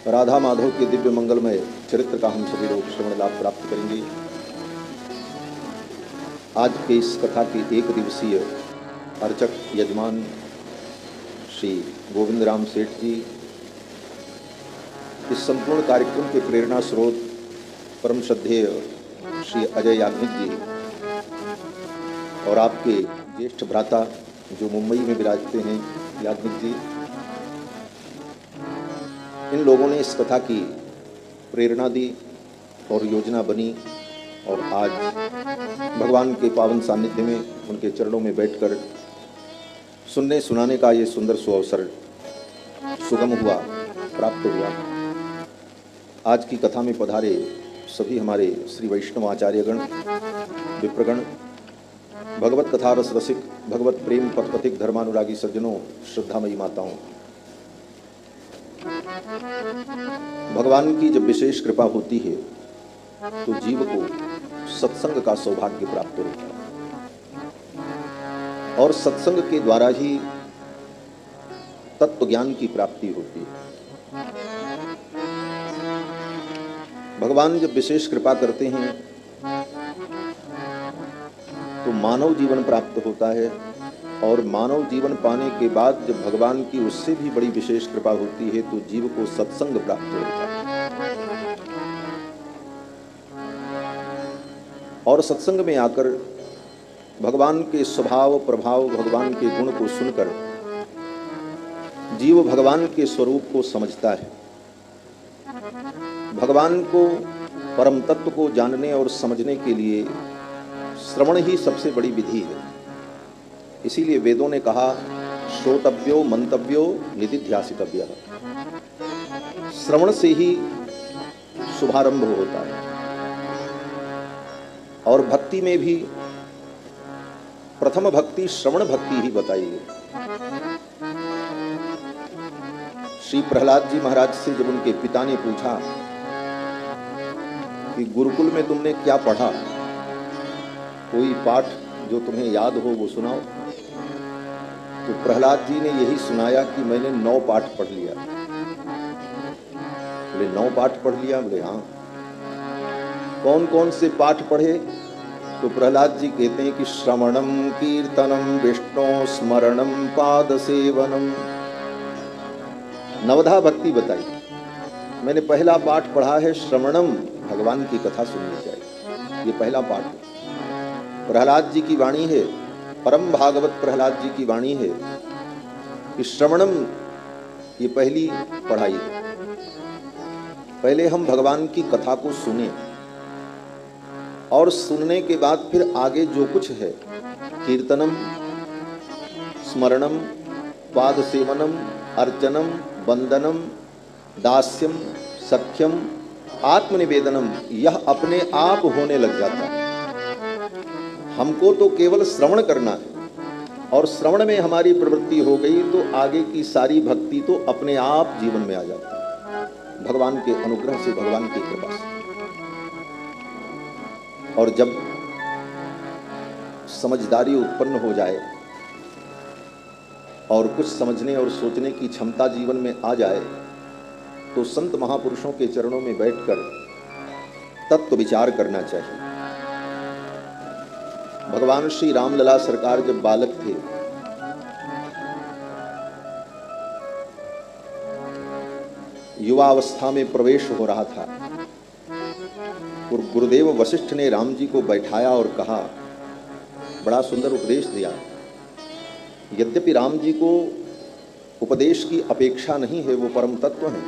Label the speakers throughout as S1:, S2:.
S1: राधा माधव के दिव्य मंगलमय चरित्र का हम सभी लोग श्रवण लाभ प्राप्त करेंगे। आज के इस कथा के एक दिवसीय अर्चक यजमान श्री गोविंद राम सेठ जी, इस संपूर्ण कार्यक्रम के प्रेरणा स्रोत परम श्रद्धेय श्री अजय याग्निक जी और आपके ज्येष्ठ भ्राता जो मुंबई में विराजते हैं याग्निक जी, इन लोगों ने इस कथा की प्रेरणा दी और योजना बनी और आज भगवान के पावन सानिध्य में उनके चरणों में बैठकर सुनने सुनाने का ये सुंदर सुअवसर सुगम हुआ, प्राप्त हुआ। आज की कथा में पधारे सभी हमारे श्री वैष्णव आचार्यगण, विप्रगण, भगवत कथा रस रसिक, भगवत प्रेम पथपथिक धर्मानुरागी सज्जनों, श्रद्धामयी माताओं, भगवान की जब विशेष कृपा होती है तो जीव को सत्संग का सौभाग्य प्राप्त होता है और सत्संग के द्वारा ही तत्व ज्ञान की प्राप्ति होती है। भगवान जब विशेष कृपा करते हैं तो मानव जीवन प्राप्त होता है और मानव जीवन पाने के बाद जब भगवान की उससे भी बड़ी विशेष कृपा होती है तो जीव को सत्संग प्राप्त होता है और सत्संग में आकर भगवान के स्वभाव प्रभाव, भगवान के गुण को सुनकर जीव भगवान के स्वरूप को समझता है। भगवान को, परम तत्व को जानने और समझने के लिए श्रवण ही सबसे बड़ी विधि है। इसीलिए वेदों ने कहा श्रोतव्यो मंतव्यो निधिध्यासितव्यः। श्रवण से ही शुभारंभ होता है और भक्ति में भी प्रथम भक्ति श्रवण भक्ति ही बताई है। श्री प्रहलाद जी महाराज से जब उनके पिता ने पूछा कि गुरुकुल में तुमने क्या पढ़ा, कोई पाठ जो तुम्हें याद हो वो सुनाओ। तो प्रहलाद जी ने यही सुनाया कि मैंने 9 पाठ पढ़ लिया। बोले 9 पाठ पढ़ लिया? बोले हाँ। कौन कौन से पाठ पढ़े? तो प्रहलाद जी कहते हैं कि श्रवणम कीर्तनम विष्णु स्मरणम पाद सेवनम। नवधा भक्ति बताई। मैंने पहला पाठ पढ़ा है श्रवणम, भगवान की कथा सुननी चाहिए, ये पहला पाठ है। प्रहलाद जी की वाणी है, परम भागवत प्रहलाद जी की वाणी है कि श्रवणम, ये पहली पढ़ाई है। पहले हम भगवान की कथा को सुने और सुनने के बाद फिर आगे जो कुछ है, कीर्तनम, स्मरणम, पाद सेवनम, अर्चनम, वंदनम, दास्यम, सख्यम, आत्मनिवेदनम, यह अपने आप होने लग जाता है। हमको तो केवल श्रवण करना है और श्रवण में हमारी प्रवृत्ति हो गई तो आगे की सारी भक्ति तो अपने आप जीवन में आ जाती है, भगवान के अनुग्रह से, भगवान की कृपा से। और जब समझदारी उत्पन्न हो जाए और कुछ समझने और सोचने की क्षमता जीवन में आ जाए तो संत महापुरुषों के चरणों में बैठकर तत्व विचार करना चाहिए। भगवान श्री रामलला सरकार जब बालक थे युवावस्था में प्रवेश हो रहा था और गुरुदेव वशिष्ठ ने राम जी को बैठाया और कहा, बड़ा सुंदर उपदेश दिया। यद्यपि राम जी को उपदेश की अपेक्षा नहीं है, वो परम तत्व है,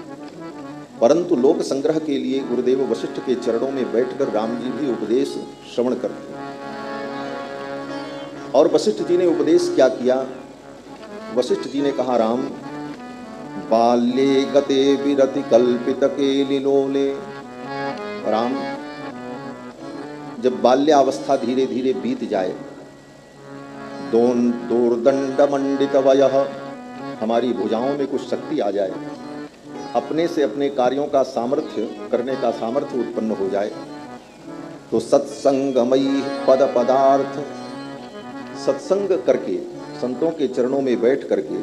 S1: परंतु लोक संग्रह के लिए गुरुदेव वशिष्ठ के चरणों में बैठकर राम जी भी उपदेश श्रवण करते हैं। और वशिष्ठ जी ने उपदेश क्या किया? वशिष्ठ जी ने कहा, राम बाल्ये गते विरति कल्पित केलिलोले। राम, जब बाल्यावस्था धीरे धीरे बीत जाए, दोर्दंड मंडित वयः, हमारी भुजाओं में कुछ शक्ति आ जाए, अपने से अपने कार्यों का सामर्थ्य करने का सामर्थ्य उत्पन्न हो जाए, तो सत्संगमयी पद पदार्थ, सत्संग करके संतों के चरणों में बैठ करके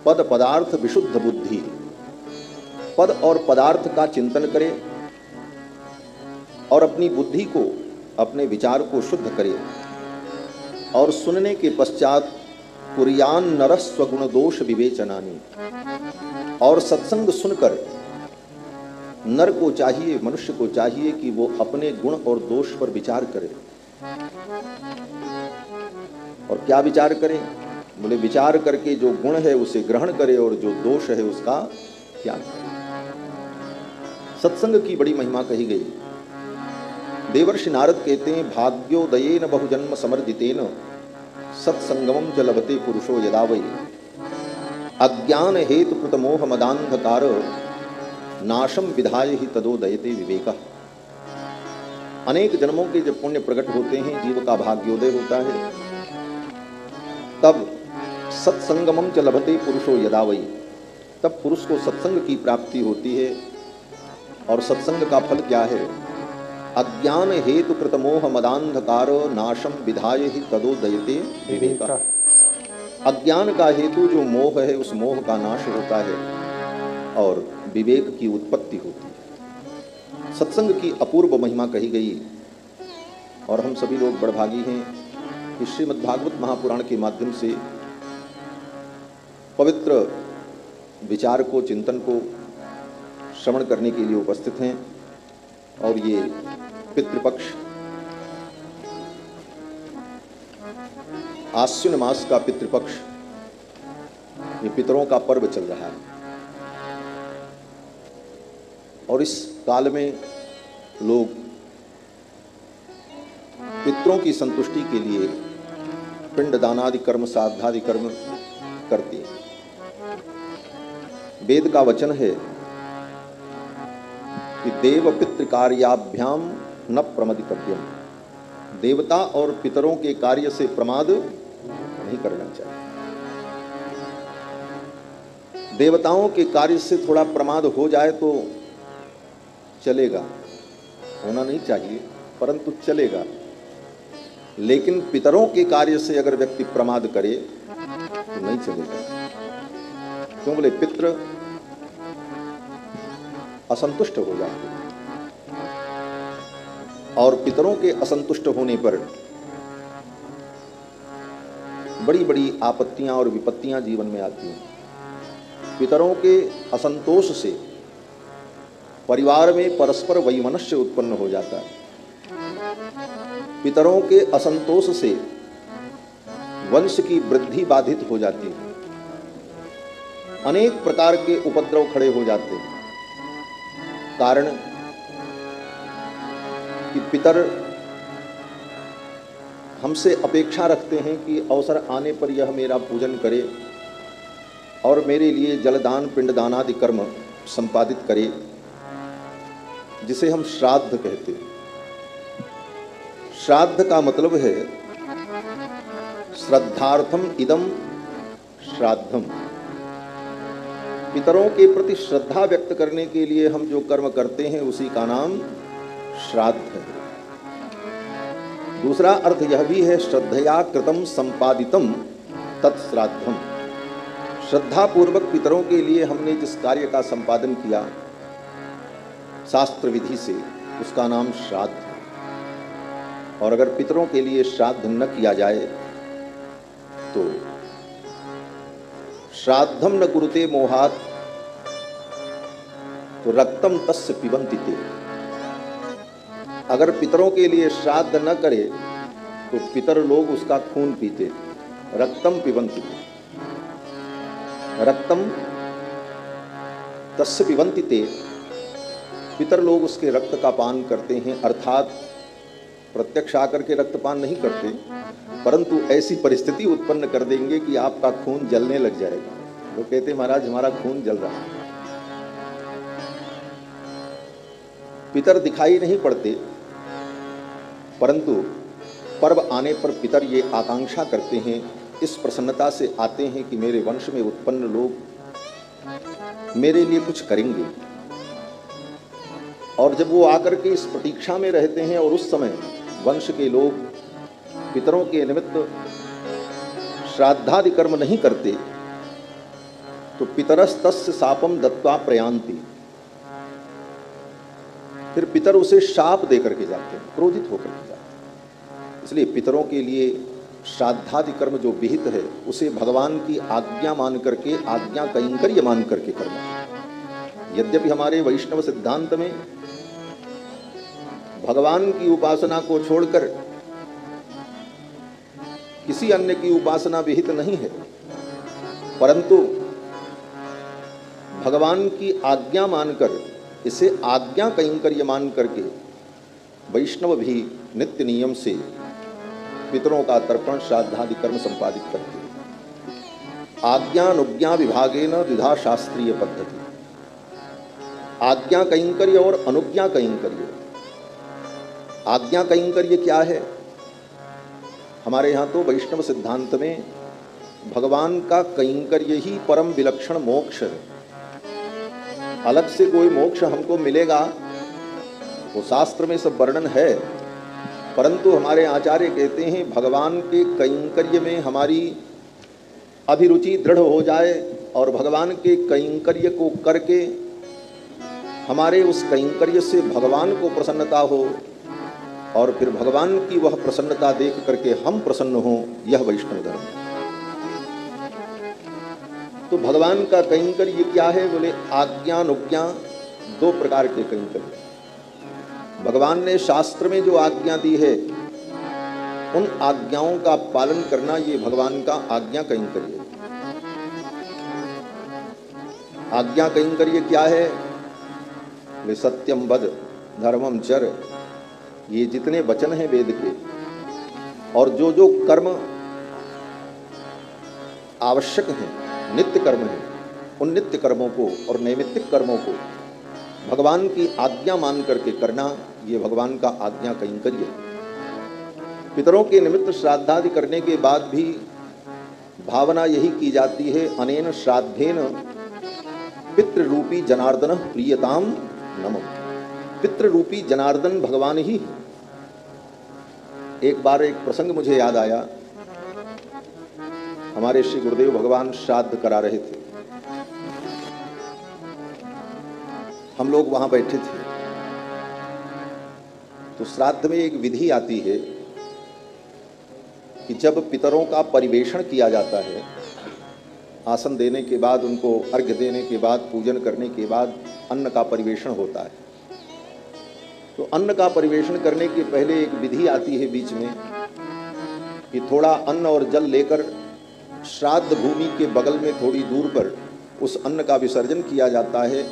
S1: पद पदार्थ विशुद्ध बुद्धि, पद और पदार्थ का चिंतन करे और अपनी बुद्धि को, अपने विचार को शुद्ध करे और सुनने के पश्चात कुरियान नरः स्वगुण दोष विवेचनानि, और सत्संग सुनकर नर को चाहिए, मनुष्य को चाहिए कि वो अपने गुण और दोष पर विचार करे। और क्या विचार करे? बोले विचार करके जो गुण है उसे ग्रहण करे और जो दोष है उसका त्याग करे। सत्संग की बड़ी महिमा कही गई। देवर्षि नारद कहते हैं, भाग्योदयेन बहुजन्म समर्जितेन सत्संगमं च लभते पुरुषो यदा वै अज्ञान हेतु कृत मोह मदांधकार नाशम विधाय ही तदोदयते विवेकः। अनेक जन्मों के जब पुण्य प्रकट होते हैं, जीव का भाग्योदय होता है, तब सत्संगमं च लभते पुरुषो यदा वै, तब पुरुष को सत्संग की प्राप्ति होती है। और सत्संग का फल क्या है? अज्ञान हेतु कृत मोह मदांधकार नाशम विधाय ही तदोदयते विवेकः। अज्ञान का हेतु जो मोह है, उस मोह का नाश होता है और विवेक की उत्पत्ति होती है। सत्संग की अपूर्व महिमा कही गई और हम सभी लोग बड़भागी हैं कि श्रीमद् भागवत महापुराण के माध्यम से पवित्र विचार को, चिंतन को श्रवण करने के लिए उपस्थित हैं। और ये पितृपक्ष, आश्विन मास का पितृपक्ष, ये पितरों का पर्व चल रहा है। और इस काल में लोग पितरों की संतुष्टि के लिए पिंड दानादि कर्म, श्राद्धादि कर्म करते हैं। वेद का वचन है कि देव पितृ कार्याभ्याम न प्रमदितव्यम। देवता और पितरों के कार्य से प्रमाद नहीं करना चाहिए। देवताओं के कार्य से थोड़ा प्रमाद हो जाए तो चलेगा, होना नहीं चाहिए परंतु चलेगा। लेकिन पितरों के कार्य से अगर व्यक्ति प्रमाद करे तो नहीं चलेगा। क्यों? बोले पितृ असंतुष्ट हो जाते हैं और पितरों के असंतुष्ट होने पर बड़ी बड़ी आपत्तियां और विपत्तियां जीवन में आती हैं। पितरों के असंतोष से परिवार में परस्पर वैमनस्य उत्पन्न हो जाता है। पितरों के असंतोष से वंश की वृद्धि बाधित हो जाती है। अनेक प्रकार के उपद्रव खड़े हो जाते हैं। कारण कि पितर हमसे अपेक्षा रखते हैं कि अवसर आने पर यह मेरा पूजन करे और मेरे लिए जलदान, पिंडदान आदि कर्म संपादित करे, जिसे हम श्राद्ध कहते हैं। श्राद्ध का मतलब है श्रद्धार्थम इदम श्राद्धम। पितरों के प्रति श्रद्धा व्यक्त करने के लिए हम जो कर्म करते हैं उसी का नाम श्राद्ध है। दूसरा अर्थ यह भी है, श्रद्धया कृतम संपादितम तत्श्राद्धम। श्रद्धा पूर्वक पितरों के लिए हमने जिस कार्य का संपादन किया शास्त्र विधि से, उसका नाम श्राद्ध है। और अगर पितरों के लिए श्राद्ध न किया जाए तो श्राद्धम न कुरुते मोहात् तो रक्तम तस्य पिबन्ति ते। अगर पितरों के लिए श्राद्ध न करे तो पितर लोग उसका खून पीते। रक्तम पिबन्ति ते, रक्तम तस्य पिबन्ति ते। पितर लोग उसके रक्त का पान करते हैं, अर्थात प्रत्यक्ष आकर के रक्तपान नहीं करते, परंतु ऐसी परिस्थिति उत्पन्न कर देंगे कि आपका खून जलने लग जाएगा। वो कहते महाराज हमारा खून जल रहा है। पितर दिखाई नहीं पड़ते, परंतु पर्व आने पर पितर ये आकांक्षा करते हैं, इस प्रसन्नता से आते हैं कि मेरे वंश में उत्पन्न लोग मेरे लिए कुछ करेंगे। और जब वो आकर के इस प्रतीक्षा में रहते हैं और उस समय वंश के लोग पितरों के निमित्त श्राद्धादि कर्म नहीं करते तो पितरस्तस्य शापम दत्वा प्रयान्ति। फिर पितर उसे शाप दे करके जाते हैं, क्रोधित होकर के जाते हैं। इसलिए पितरों के लिए श्राद्धादि कर्म जो विहित है उसे भगवान की आज्ञा मान करके, आज्ञा कैंकर्य मान करके करना। यद्यपि हमारे वैष्णव सिद्धांत में भगवान की उपासना को छोड़कर किसी अन्य की उपासना विहित नहीं है, परंतु भगवान की आज्ञा मानकर, इसे आज्ञा कैंकर्य मान करके वैष्णव भी नित्य नियम से पितरों का तर्पण श्राद्धादि कर्म संपादित करते हैं। आज्ञा अनुज्ञा विभागेन द्विधा शास्त्रीय पद्धति। आज्ञा कैंकर्य और अनुज्ञा कैंकर्य। आज्ञा कैंकर्य क्या है? हमारे यहाँ तो वैष्णव सिद्धांत में भगवान का कैंकर्य ही परम विलक्षण मोक्ष है। अलग से कोई मोक्ष हमको मिलेगा वो शास्त्र में सब वर्णन है, परंतु हमारे आचार्य कहते हैं भगवान के कैंकर्य में हमारी अभिरुचि दृढ़ हो जाए और भगवान के कैंकर्य को करके हमारे उस कैंकर्य से भगवान को प्रसन्नता हो और फिर भगवान की वह प्रसन्नता देख करके हम प्रसन्न हों, यह वैष्णव धर्म है। तो भगवान का कैंकर्य क्या है? बोले आज्ञानुज्ञा, दो प्रकार के कैंकर्य। भगवान ने शास्त्र में जो आज्ञा दी है उन आज्ञाओं का पालन करना, ये भगवान का आज्ञा कैंकर्य है। आज्ञा कैंकर्य क्या है? वे सत्यम वद धर्मम चर, ये जितने वचन हैं वेद के और जो जो कर्म आवश्यक हैं, नित्य कर्म हैं, उन नित्य कर्मों को और नैमित्तिक कर्मों को भगवान की आज्ञा मान करके करना, ये भगवान का आज्ञा कैंकर्य है। पितरों के निमित्त श्राद्धादि करने के बाद भी भावना यही की जाती है, अनेन श्राद्धेन पितृरूपी जनार्दन प्रियताम नमः। पितृरूपी जनार्दन भगवान ही है। एक बार एक प्रसंग मुझे याद आया, हमारे श्री गुरुदेव भगवान श्राद्ध करा रहे थे, हम लोग वहां बैठे थे। तो श्राद्ध में एक विधि आती है कि जब पितरों का परिवेषण किया जाता है, आसन देने के बाद, उनको अर्घ्य देने के बाद, पूजन करने के बाद अन्न का परिवेषण होता है। तो अन्न का परिवेषण करने के पहले एक विधि आती है बीच में कि थोड़ा अन्न और जल लेकर श्राद्ध भूमि के बगल में थोड़ी दूर पर उस अन्न का विसर्जन किया जाता है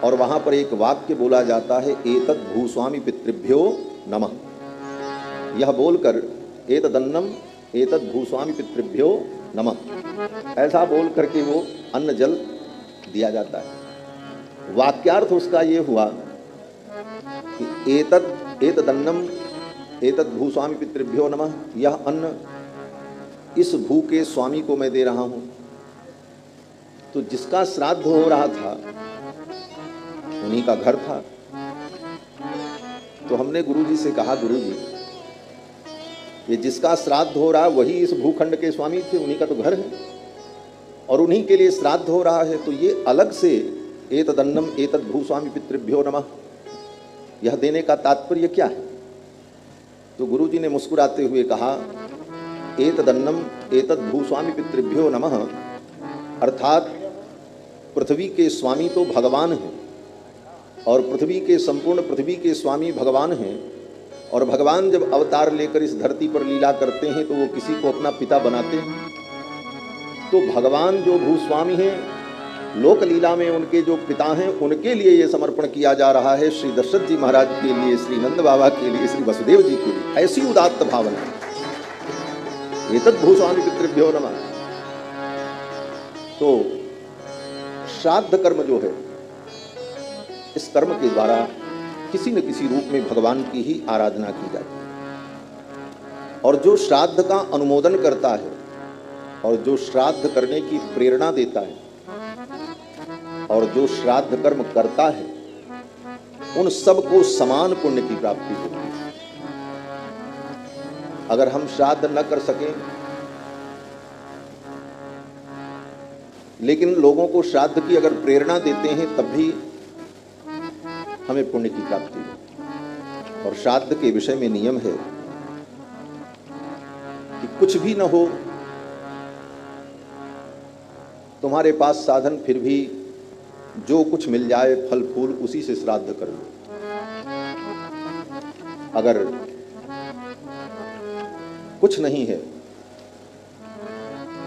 S1: और वहाँ पर एक वाक्य बोला जाता है, एतद् भूस्वामी पितृभ्यो नमः। यह बोलकर एतदन्नम एतद् भूस्वामी पितृभ्यो नमः, ऐसा बोल करके वो अन्न जल दिया जाता है। वाक्यार्थ उसका ये हुआ कि एतदन्नम एतद् भूस्वामी पितृभ्यो नमः, यह अन्न इस भू के स्वामी को मैं दे रहा हूँ। तो जिसका श्राद्ध हो रहा था उन्हीं का घर था। तो हमने गुरुजी से कहा, गुरुजी ये जिसका श्राद्ध हो रहा है वही इस भूखंड के स्वामी थे, उन्हीं का तो घर है और उन्हीं के लिए श्राद्ध हो रहा है, तो ये अलग से एतदन्नम एतद् भूस्वामी पितृभ्यो नमः यह देने का तात्पर्य क्या है? तो गुरुजी ने मुस्कुराते हुए कहा, एतदन्नम एतद् भूस्वामी पितृभ्यो नमः अर्थात पृथ्वी के स्वामी तो भगवान हैं और पृथ्वी के संपूर्ण पृथ्वी के स्वामी भगवान हैं और भगवान जब अवतार लेकर इस धरती पर लीला करते हैं तो वो किसी को अपना पिता बनाते हैं। तो भगवान जो भूस्वामी हैं, लोक लीला में उनके जो पिता हैं, उनके लिए ये समर्पण किया जा रहा है, श्री दशरथ जी महाराज के लिए, श्री नंद बाबा के लिए, श्री वसुदेव जी के लिए। ऐसी उदात्त भावना, एतद् भूस्वामी पितृभ्यो नमः। तो श्राद्ध कर्म जो है, इस कर्म के द्वारा किसी न किसी रूप में भगवान की ही आराधना की जाती है। और जो श्राद्ध का अनुमोदन करता है और जो श्राद्ध करने की प्रेरणा देता है और जो श्राद्ध कर्म करता है, उन सबको समान पुण्य की प्राप्ति होती है। अगर हम श्राद्ध न कर सकें लेकिन लोगों को श्राद्ध की अगर प्रेरणा देते हैं, तब भी हमें पुण्य की प्राप्ति हो। और श्राद्ध के विषय में नियम है कि कुछ भी न हो, तुम्हारे पास साधन, फिर भी जो कुछ मिल जाए फल फूल उसी से श्राद्ध कर लो। अगर कुछ नहीं है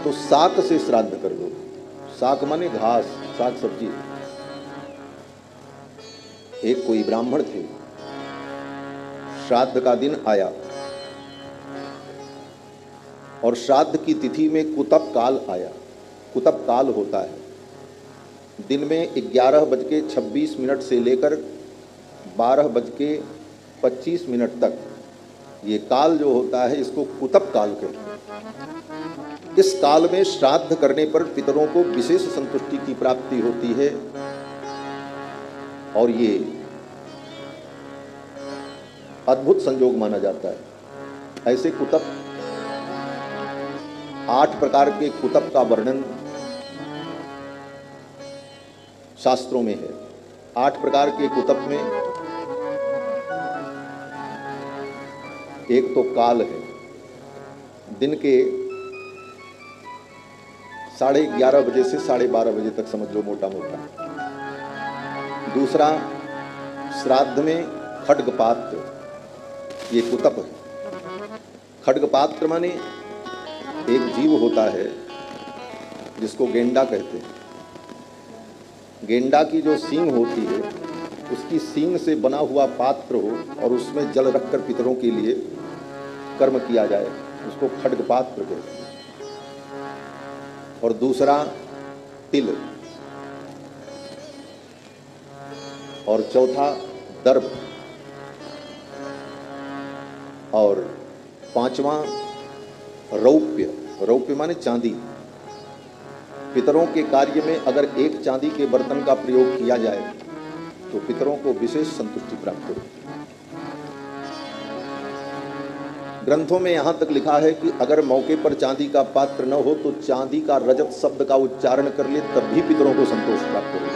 S1: तो साक से श्राद्ध कर दो। साक माने घास, साग सब्जी। एक कोई ब्राह्मण थे, श्राद्ध का दिन आया और श्राद्ध की तिथि में कुतप काल आया। कुतप काल होता है दिन में 11:26 से लेकर 12:25 तक। ये काल जो होता है इसको कुतप काल कहते हैं। इस काल में श्राद्ध करने पर पितरों को विशेष संतुष्टि की प्राप्ति होती है। और ये अद्भुत संयोग माना जाता है। ऐसे कुतप 8 प्रकार के कुतप का वर्णन शास्त्रों में है। 8 प्रकार के कुतप में एक तो काल है, दिन के 11:30 बजे से 12:30 बजे तक समझ लो मोटा मोटा। दूसरा श्राद्ध में खड्गपात्र, ये कुतप है। खड्गपात्र माने एक जीव होता है जिसको गेंडा कहते हैं। गेंडा की जो सींग होती है उसकी सींग से बना हुआ पात्र हो और उसमें जल रखकर पितरों के लिए कर्म किया जाए, उसको खड्गपात्र कहते हैं। और दूसरा तिल, और चौथा दर्भ, और पांचवा रौप्य। रौप्य माने चांदी। पितरों के कार्य में अगर एक चांदी के बर्तन का प्रयोग किया जाए तो पितरों को विशेष संतुष्टि प्राप्त होती है। ग्रंथों में यहाँ तक लिखा है कि अगर मौके पर चांदी का पात्र न हो तो चांदी का रजत शब्द का उच्चारण कर ले तब भी पितरों को संतोष प्राप्त होगा।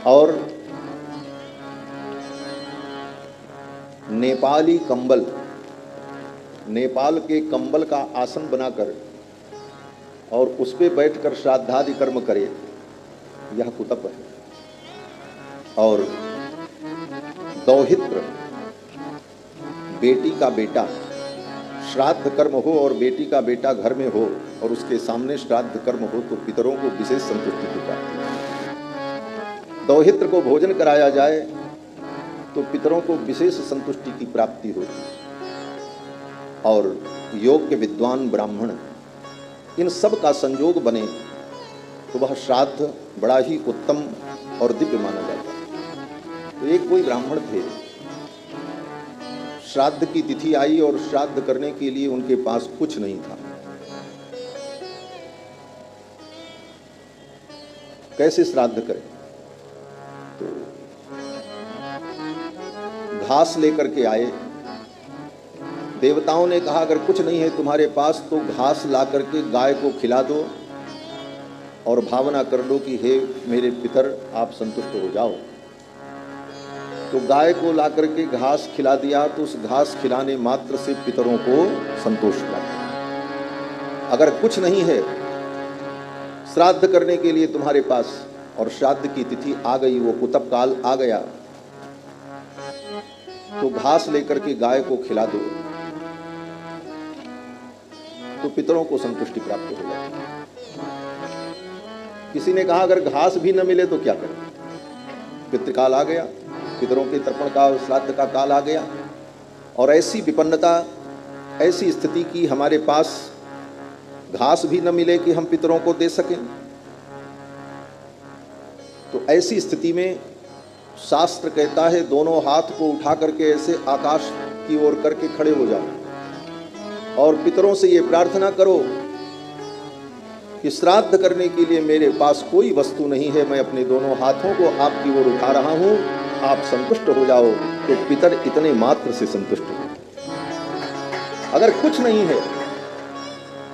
S1: और नेपाली कंबल, नेपाल के कंबल का आसन बनाकर और उस पे बैठकर श्राद्धादि कर्म करे, यह कुतप है। और दौहित्र, बेटी का बेटा श्राद्ध कर्म हो और बेटी का बेटा घर में हो और उसके सामने श्राद्ध कर्म हो तो पितरों को विशेष संतुष्टि की प्राप्ति। दौहित्र को भोजन कराया जाए तो पितरों को विशेष संतुष्टि की प्राप्ति होती। और योग्य विद्वान ब्राह्मण इन सब का संयोग बने तो वह श्राद्ध बड़ा ही उत्तम और दिव्य माना जाता है। तो एक कोई ब्राह्मण थे, श्राद्ध की तिथि आई और श्राद्ध करने के लिए उनके पास कुछ नहीं था। कैसे श्राद्ध करें? तो घास लेकर के आए। देवताओं ने कहा अगर कुछ नहीं है तुम्हारे पास तो घास ला करके गाय को खिला दो और भावना कर लो कि हे मेरे पितर आप संतुष्ट हो जाओ। तो गाय को ला करके घास खिला दिया तो उस घास खिलाने मात्र से पितरों को संतोष प्राप्त। अगर कुछ नहीं है श्राद्ध करने के लिए तुम्हारे पास और श्राद्ध की तिथि आ गई, वो कुतप काल आ गया, तो घास लेकर के गाय को खिला दो तो पितरों को संतुष्टि प्राप्त हो जाती। किसी ने कहा अगर घास भी न मिले तो क्या करें? पितृकाल आ गया, पितरों के तर्पण का श्राद्ध का काल आ गया और ऐसी विपन्नता, ऐसी स्थिति की हमारे पास घास भी न मिले कि हम पितरों को दे सकें। तो ऐसी स्थिति में शास्त्र कहता है दोनों हाथ को उठा करके ऐसे आकाश की ओर करके खड़े हो जाओ और पितरों से ये प्रार्थना करो कि श्राद्ध करने के लिए मेरे पास कोई वस्तु नहीं है, मैं अपने दोनों हाथों को आपकी ओर उठा रहा हूं, आप संतुष्ट हो जाओ। तो पितर इतने मात्र से संतुष्ट हो। अगर कुछ नहीं है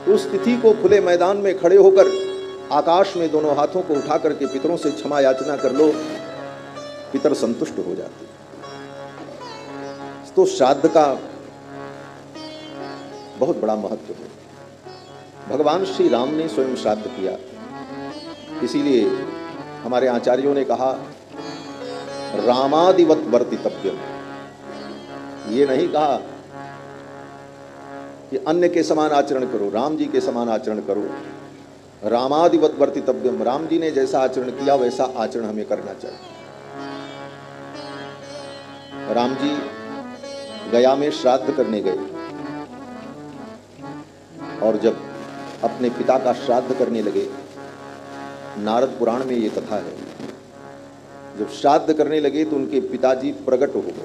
S1: तो उस तिथि को खुले मैदान में खड़े होकर आकाश में दोनों हाथों को उठा करके पितरों से क्षमा याचना कर लो पितर संतुष्ट हो जाते। तो श्राद्ध का बहुत बड़ा महत्व है। भगवान श्री राम ने स्वयं श्राद्ध किया, इसीलिए हमारे आचार्यों ने कहा रामादिवत वर्तितव्यम। ये नहीं कहा कि अन्य के समान आचरण करो, राम जी के समान आचरण करो। रामादिवत वर्तितव्यम, राम जी ने जैसा आचरण किया वैसा आचरण हमें करना चाहिए। राम जी गया में श्राद्ध करने गए और जब अपने पिता का श्राद्ध करने लगे, नारद पुराण में ये कथा है, जब श्राद्ध करने लगे तो उनके पिताजी प्रकट हो गए।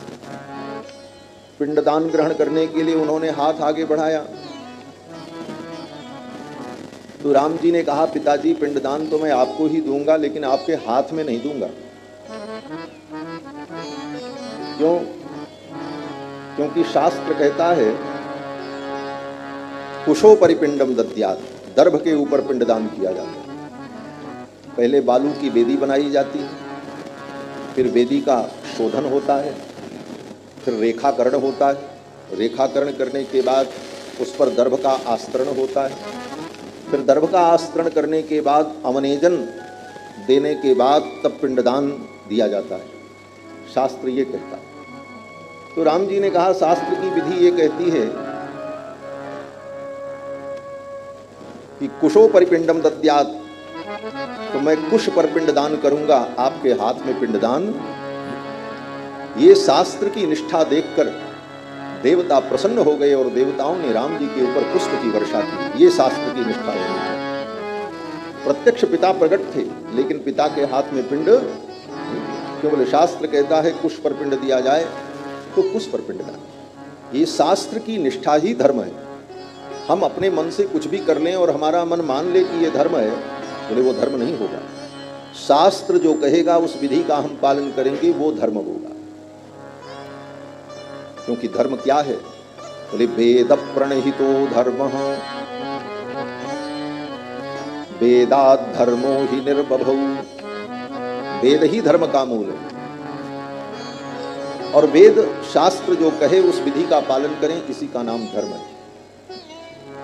S1: पिंडदान ग्रहण करने के लिए उन्होंने हाथ आगे बढ़ाया तो राम जी ने कहा, पिताजी पिंडदान तो मैं आपको ही दूंगा, लेकिन आपके हाथ में नहीं दूंगा। क्यों? क्योंकि शास्त्र कहता है कुशो परिपिंडम दद्यात्, दर्भ के ऊपर पिंडदान किया जाता है। पहले बालू की वेदी बनाई जाती है, फिर वेदी का शोधन होता है, फिर रेखाकरण होता है, रेखाकरण करने के बाद उस पर दर्भ का आस्तरण होता है, फिर दर्भ का आस्तरण करने के बाद अवनेजन देने के बाद तब पिंडदान दिया जाता है। शास्त्र ये कहता है। तो राम जी ने कहा शास्त्र की विधि ये कहती है कि कुशो परिपिंडम दद्यात्, तो मैं कुश पर पिंडदान करूंगा, आपके हाथ में पिंडदान। ये शास्त्र की निष्ठा देखकर देवता प्रसन्न हो गए और देवताओं ने राम जी के ऊपर पुष्प की वर्षा की। ये शास्त्र की निष्ठा होनी चाहिए। प्रत्यक्ष पिता प्रकट थे, लेकिन पिता के हाथ में पिंड, केवल शास्त्र कहता है कुश पर पिंड दिया जाए तो कुश पर पिंड दान। ये शास्त्र की निष्ठा ही धर्म है। हम अपने मन से कुछ भी कर लें और हमारा मन मान ले कि ये धर्म है, बोले वो धर्म नहीं होगा। शास्त्र जो कहेगा उस विधि का हम पालन करेंगे, वो धर्म होगा। क्योंकि धर्म क्या है? बोले वेद प्रणहितो धर्म, वेदात् धर्मो ही निर्बभौ। वेद ही धर्म का मूल है और वेद शास्त्र जो कहे उस विधि का पालन करें, इसी का नाम धर्म है।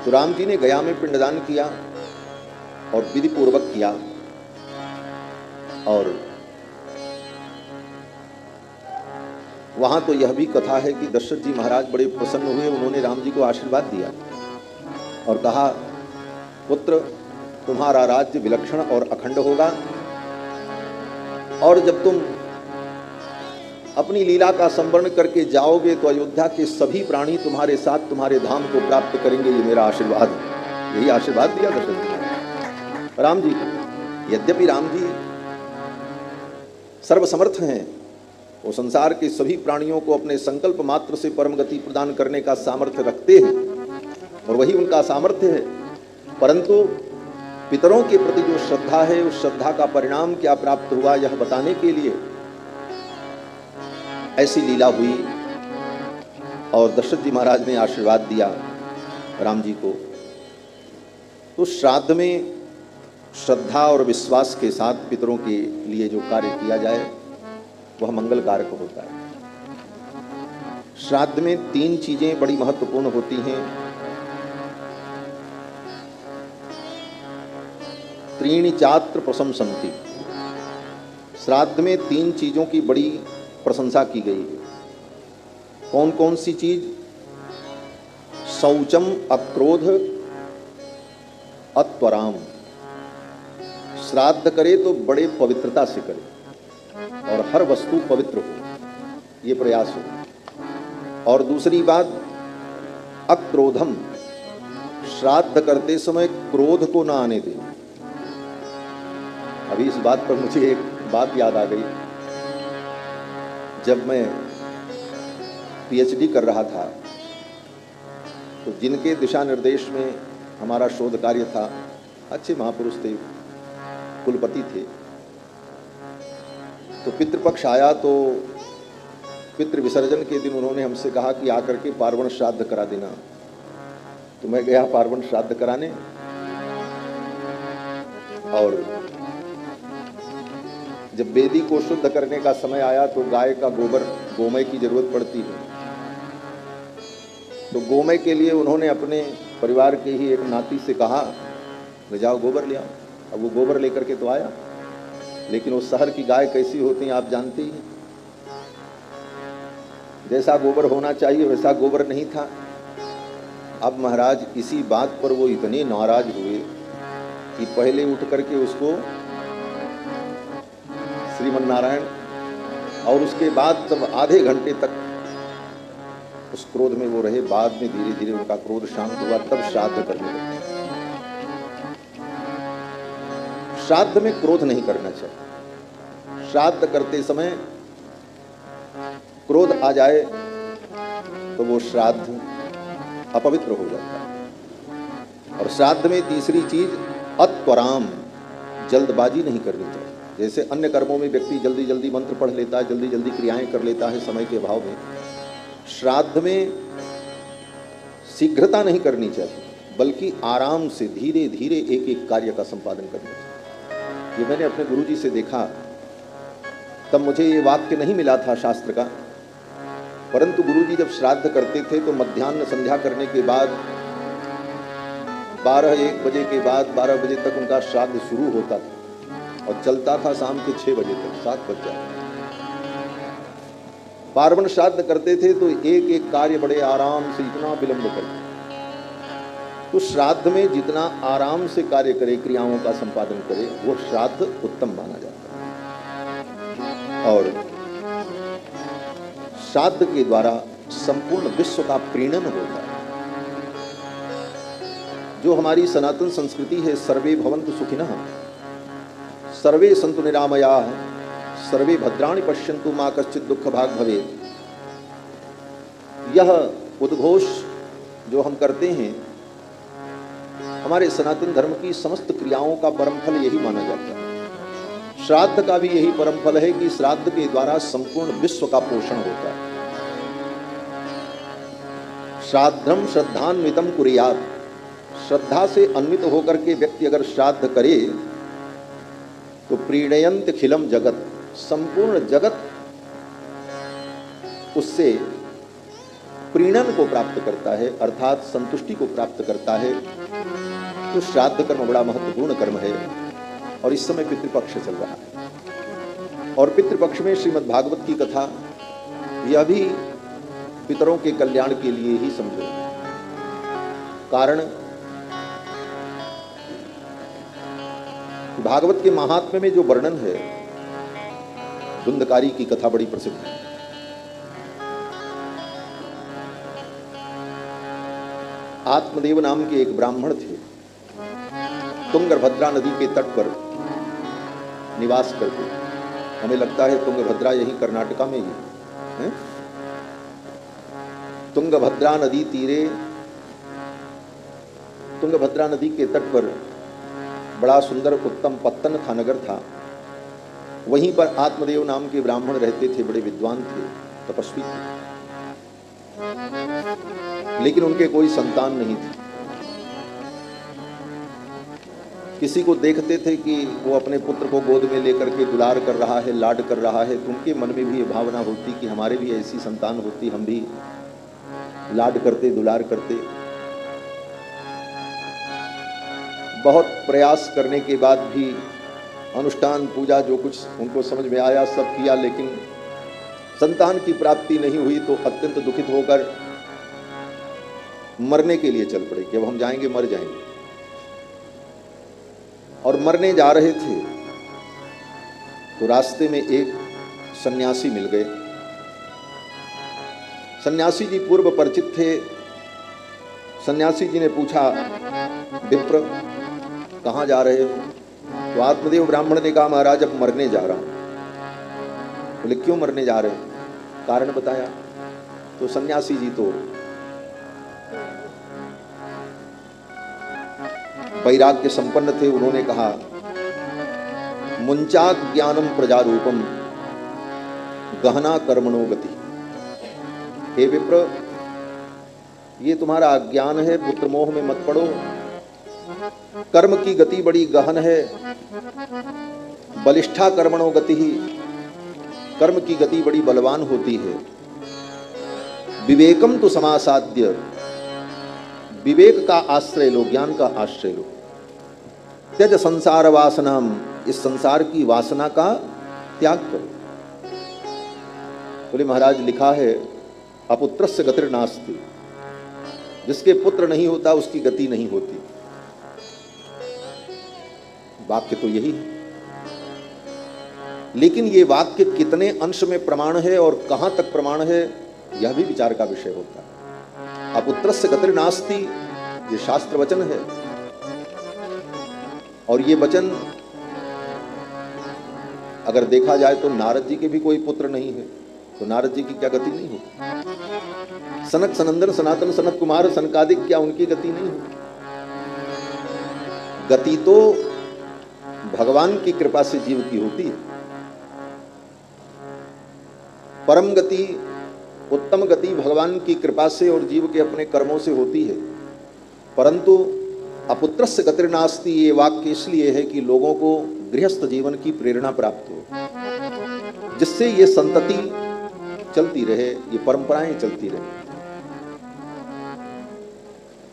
S1: तो राम जी ने गया में पिंडदान किया और विधि पूर्वक किया, और वहां तो यह भी कथा है कि दशरथ जी महाराज बड़े प्रसन्न हुए। उन्होंने राम जी को आशीर्वाद दिया और कहा, पुत्र तुम्हारा राज्य विलक्षण और अखंड होगा, और जब तुम अपनी लीला का संवरण करके जाओगे तो अयोध्या के सभी प्राणी तुम्हारे साथ तुम्हारे धाम को प्राप्त करेंगे। ये मेरा आशीर्वाद है। यही आशीर्वाद दिया दशरथ जी राम जी। यद्यपि राम जी सर्वसमर्थ हैं, वो संसार के सभी प्राणियों को अपने संकल्प मात्र से परम गति प्रदान करने का सामर्थ्य रखते हैं और वही उनका सामर्थ्य है, परंतु पितरों के प्रति जो श्रद्धा है उस श्रद्धा का परिणाम क्या प्राप्त हुआ यह बताने के लिए ऐसी लीला हुई। और दशरथ जी महाराज ने आशीर्वाद दिया राम जी को। तो श्राद्ध में श्रद्धा और विश्वास के साथ पितरों के लिए जो कार्य किया जाए वह मंगल कारक होता है। श्राद्ध में 3 चीजें बड़ी महत्वपूर्ण होती हैं। त्रीणि चात्र प्रशंसन्ति। श्राद्ध में 3 चीजों की बड़ी प्रशंसा की गई है। कौन कौन सी चीज? शौचम अक्रोध अत्वराम। श्राद्ध करे तो बड़े पवित्रता से करे और हर वस्तु पवित्र हो, ये प्रयास हो। और दूसरी बात अक्रोधम, श्राद्ध करते समय क्रोध को ना आने दे। अभी इस बात पर मुझे एक बात याद आ गई। जब मैं पीएचडी कर रहा था तो जिनके दिशा निर्देश में हमारा शोध कार्य था, अच्छे महापुरुष थे, कुलपति थे। तो पितृपक्ष आया तो पितृ विसर्जन के दिन उन्होंने हमसे कहा कि आकर के पार्वण श्राद्ध करा देना। तो मैं गया पार्वण श्राद्ध कराने और जब वेदी को शुद्ध करने का समय आया तो गाय का गोबर, गोमय की जरूरत पड़ती है। तो गोमय के लिए उन्होंने अपने परिवार के ही एक नाती से कहा कि जाओ गोबर ले आओ। अब वो गोबर लेकर के तो आया, लेकिन वो शहर की गाय कैसी होती हैं आप जानते ही हैं। जैसा गोबर होना चाहिए वैसा गोबर नहीं था। अब महाराज इसी बात पर वो इतने नाराज हुए कि पहले उठ करके उसको श्रीमन नारायण, और उसके बाद तब आधे घंटे तक उस क्रोध में वो रहे। बाद में धीरे धीरे उनका क्रोध शांत हुआ, तब श्राद्ध करने लगे। श्राद्ध में क्रोध नहीं करना चाहिए। श्राद्ध करते समय क्रोध आ जाए तो वो श्राद्ध अपवित्र हो जाता है। और श्राद्ध में तीसरी चीज अत्वराम, जल्दबाजी नहीं करनी चाहिए। जैसे अन्य कर्मों में व्यक्ति जल्दी जल्दी मंत्र पढ़ लेता है, जल्दी जल्दी क्रियाएं कर लेता है समय के अभाव में, श्राद्ध में शीघ्रता नहीं करनी चाहिए, बल्कि आराम से धीरे धीरे एक एक कार्य का संपादन करना चाहिए। ये मैंने अपने गुरुजी से देखा। तब मुझे ये वाक्य नहीं मिला था शास्त्र का, परंतु गुरुजी जब श्राद्ध करते थे तो मध्याह्न संध्या करने के बाद 12-1 बजे के बाद 12 बजे तक उनका श्राद्ध शुरू होता था और चलता था शाम के 6 बजे तक, 7 बज जाते। पार्वण श्राद्ध करते थे तो एक एक कार्य बड़े आराम से, इतना विलंब करते। तो श्राद्ध में जितना आराम से कार्य करे, क्रियाओं का संपादन करे, वो श्राद्ध उत्तम माना जाता है। और श्राद्ध के द्वारा संपूर्ण विश्व का प्रीणन होता है। जो हमारी सनातन संस्कृति है, सर्वे भवन्तु सुखिनः, सर्वे सन्तु निरामयाः, सर्वे भद्राणि पश्यन्तु मा कश्चित् दुःख भाग् भवेत्, यह उद्घोष जो हम करते हैं, हमारे सनातन धर्म की समस्त क्रियाओं का परम फल यही माना जाता है। श्राद्ध का भी यही परम फल है कि श्राद्ध के द्वारा संपूर्ण विश्व का पोषण होता है। श्राद्धम श्रद्धान्वितम कुर्यात्, श्रद्धा से अन्वित होकर के व्यक्ति अगर श्राद्ध करे तो प्रीणयन्त खिलम जगत, संपूर्ण जगत उससे प्रीणन को प्राप्त करता है, अर्थात संतुष्टि को प्राप्त करता है। तो श्राद्ध कर्म बड़ा महत्वपूर्ण कर्म है। और इस समय पितृपक्ष चल रहा है और पितृपक्ष में श्रीमद् भागवत की कथा, यह भी पितरों के कल्याण के लिए ही समझो। कारण भागवत के महात्म्य में जो वर्णन है, धुंधकारी की कथा बड़ी प्रसिद्ध है। आत्मदेव नाम के एक ब्राह्मण थे, तुंगभद्रा नदी के तट पर निवास करते। हमें लगता है तुंगभद्रा यही कर्नाटका में ही है। तुंगभद्रा नदी तीरे, तुंगभद्रा नदी के तट पर बड़ा सुंदर उत्तम पत्तन था, नगर था। वहीं पर आत्मदेव नाम के ब्राह्मण रहते थे, बड़े विद्वान थे, तपस्वी थे, लेकिन उनके कोई संतान नहीं थी। किसी को देखते थे कि वो अपने पुत्र को गोद में लेकर के दुलार कर रहा है, लाड कर रहा है, तो उनके मन में भी ये भावना होती कि हमारे भी ऐसी संतान होती, हम भी लाड करते, दुलार करते। बहुत प्रयास करने के बाद भी अनुष्ठान पूजा जो कुछ उनको समझ में आया सब किया, लेकिन संतान की प्राप्ति नहीं हुई। तो अत्यंत दुखित होकर मरने के लिए चल पड़े कि अब हम जाएंगे, मर जाएंगे। और मरने जा रहे थे तो रास्ते में एक सन्यासी मिल गए। सन्यासी जी पूर्व परिचित थे। सन्यासी जी ने पूछा, विप्र कहाँ जा रहे हो? तो आत्मदेव ब्राह्मण ने कहा, महाराज अब मरने जा रहा हूं। बोले क्यों मरने जा रहे हो? कारण बताया। तो सन्यासी जी तो वैराग्य संपन्न थे। उन्होंने कहा, मुंचा ज्ञानम प्रजारूपम गहना कर्मणो गति। हे विप्र, ये तुम्हारा अज्ञान है, पुत्र मोह में मत पड़ो। कर्म की गति बड़ी गहन है, बलिष्ठा कर्मणो गति ही, कर्म की गति बड़ी बलवान होती है। विवेकम तो समासाद्य, विवेक का आश्रय लो, ज्ञान का आश्रय लो। त्यज संसार वासनाम, इस संसार की वासना का त्याग करो। बोले महाराज लिखा है अपुत्रस्य गतिर नास्ति, जिसके पुत्र नहीं होता उसकी गति नहीं होती। वाक्य तो यही है, लेकिन ये वाक्य कितने अंश में प्रमाण है और कहां तक प्रमाण है, यह भी विचार का विषय होता है। अपुत्रस्य गतिर नास्ति, ये शास्त्र वचन है, और ये वचन अगर देखा जाए तो नारद जी के भी कोई पुत्र नहीं है, तो नारद जी की क्या गति नहीं होती? सनक सनंदन सनातन सनत कुमार सनकादिक, क्या उनकी गति नहीं होती? गति तो भगवान की कृपा से जीव की होती है। परम गति, उत्तम गति भगवान की कृपा से और जीव के अपने कर्मों से होती है। परंतु अपुत्रस्य गतिर नास्ति, ये वाक्य इसलिए है कि लोगों को गृहस्थ जीवन की प्रेरणा प्राप्त हो, जिससे ये संतति चलती रहे, ये परंपराएं चलती रहे।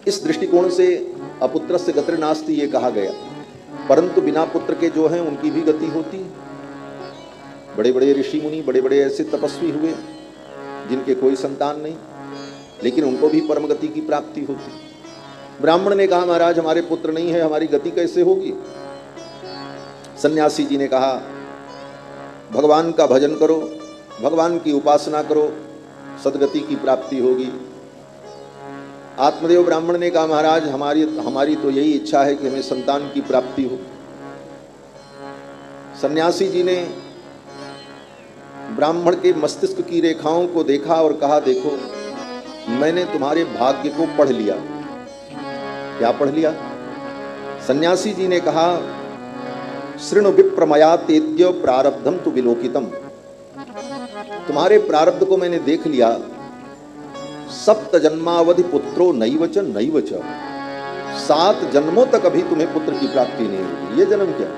S1: इस दृष्टिकोण से अपुत्रस्य गतिर नास्ति ये कहा गया। परंतु बिना पुत्र के जो हैं उनकी भी गति होती है। बड़े बड़े ऋषि मुनि, बड़े बड़े ऐसे तपस्वी हुए जिनके कोई संतान नहीं, लेकिन उनको भी परम गति की प्राप्ति होती। ब्राह्मण ने कहा महाराज हमारे पुत्र नहीं है, हमारी गति कैसे होगी? सन्यासी जी ने कहा भगवान का भजन करो, भगवान की उपासना करो, सदगति की प्राप्ति होगी। आत्मदेव ब्राह्मण ने कहा महाराज हमारी तो यही इच्छा है कि हमें संतान की प्राप्ति हो। सन्यासी जी ने ब्राह्मण के मस्तिष्क की रेखाओं को देखा और कहा देखो मैंने तुम्हारे भाग्य को पढ़ लिया। क्या पढ़ लिया? सन्यासी जी ने कहा शृणु विप्रमया तेद्य प्रारब्धम तु विलोकितम, तुम्हारे प्रारब्ध को मैंने देख लिया। सप्त जन्मावधि पुत्रो नैवच नैवच, 7 जन्मों तक अभी तुम्हें पुत्र की प्राप्ति नहीं होगी। ये जन्म क्या?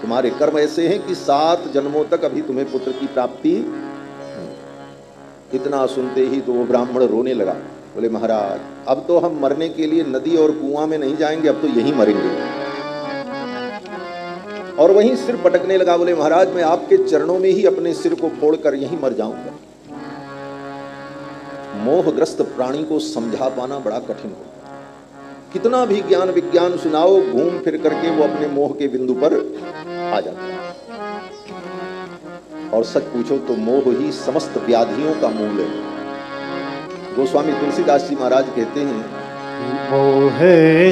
S1: तुम्हारे कर्म ऐसे हैं कि 7 जन्मों तक अभी तुम्हें पुत्र की प्राप्ति। इतना सुनते ही तो वो ब्राह्मण रोने लगा। बोले महाराज अब तो हम मरने के लिए नदी और कुआं में नहीं जाएंगे, अब तो यहीं मरेंगे। और वहीं सिर पटकने लगा। बोले महाराज मैं आपके चरणों में ही अपने सिर को फोड़कर यहीं मर जाऊंगा। मोहग्रस्त प्राणी को समझा पाना बड़ा कठिन हो। कितना भी ज्ञान विज्ञान सुनाओ, घूम फिर करके वो अपने मोह के बिंदु पर आ जाता है। और सच पूछो तो मोह ही समस्त व्याधियों का मूल है। गोस्वामी तुलसीदास जी महाराज कहते हैं
S2: मोह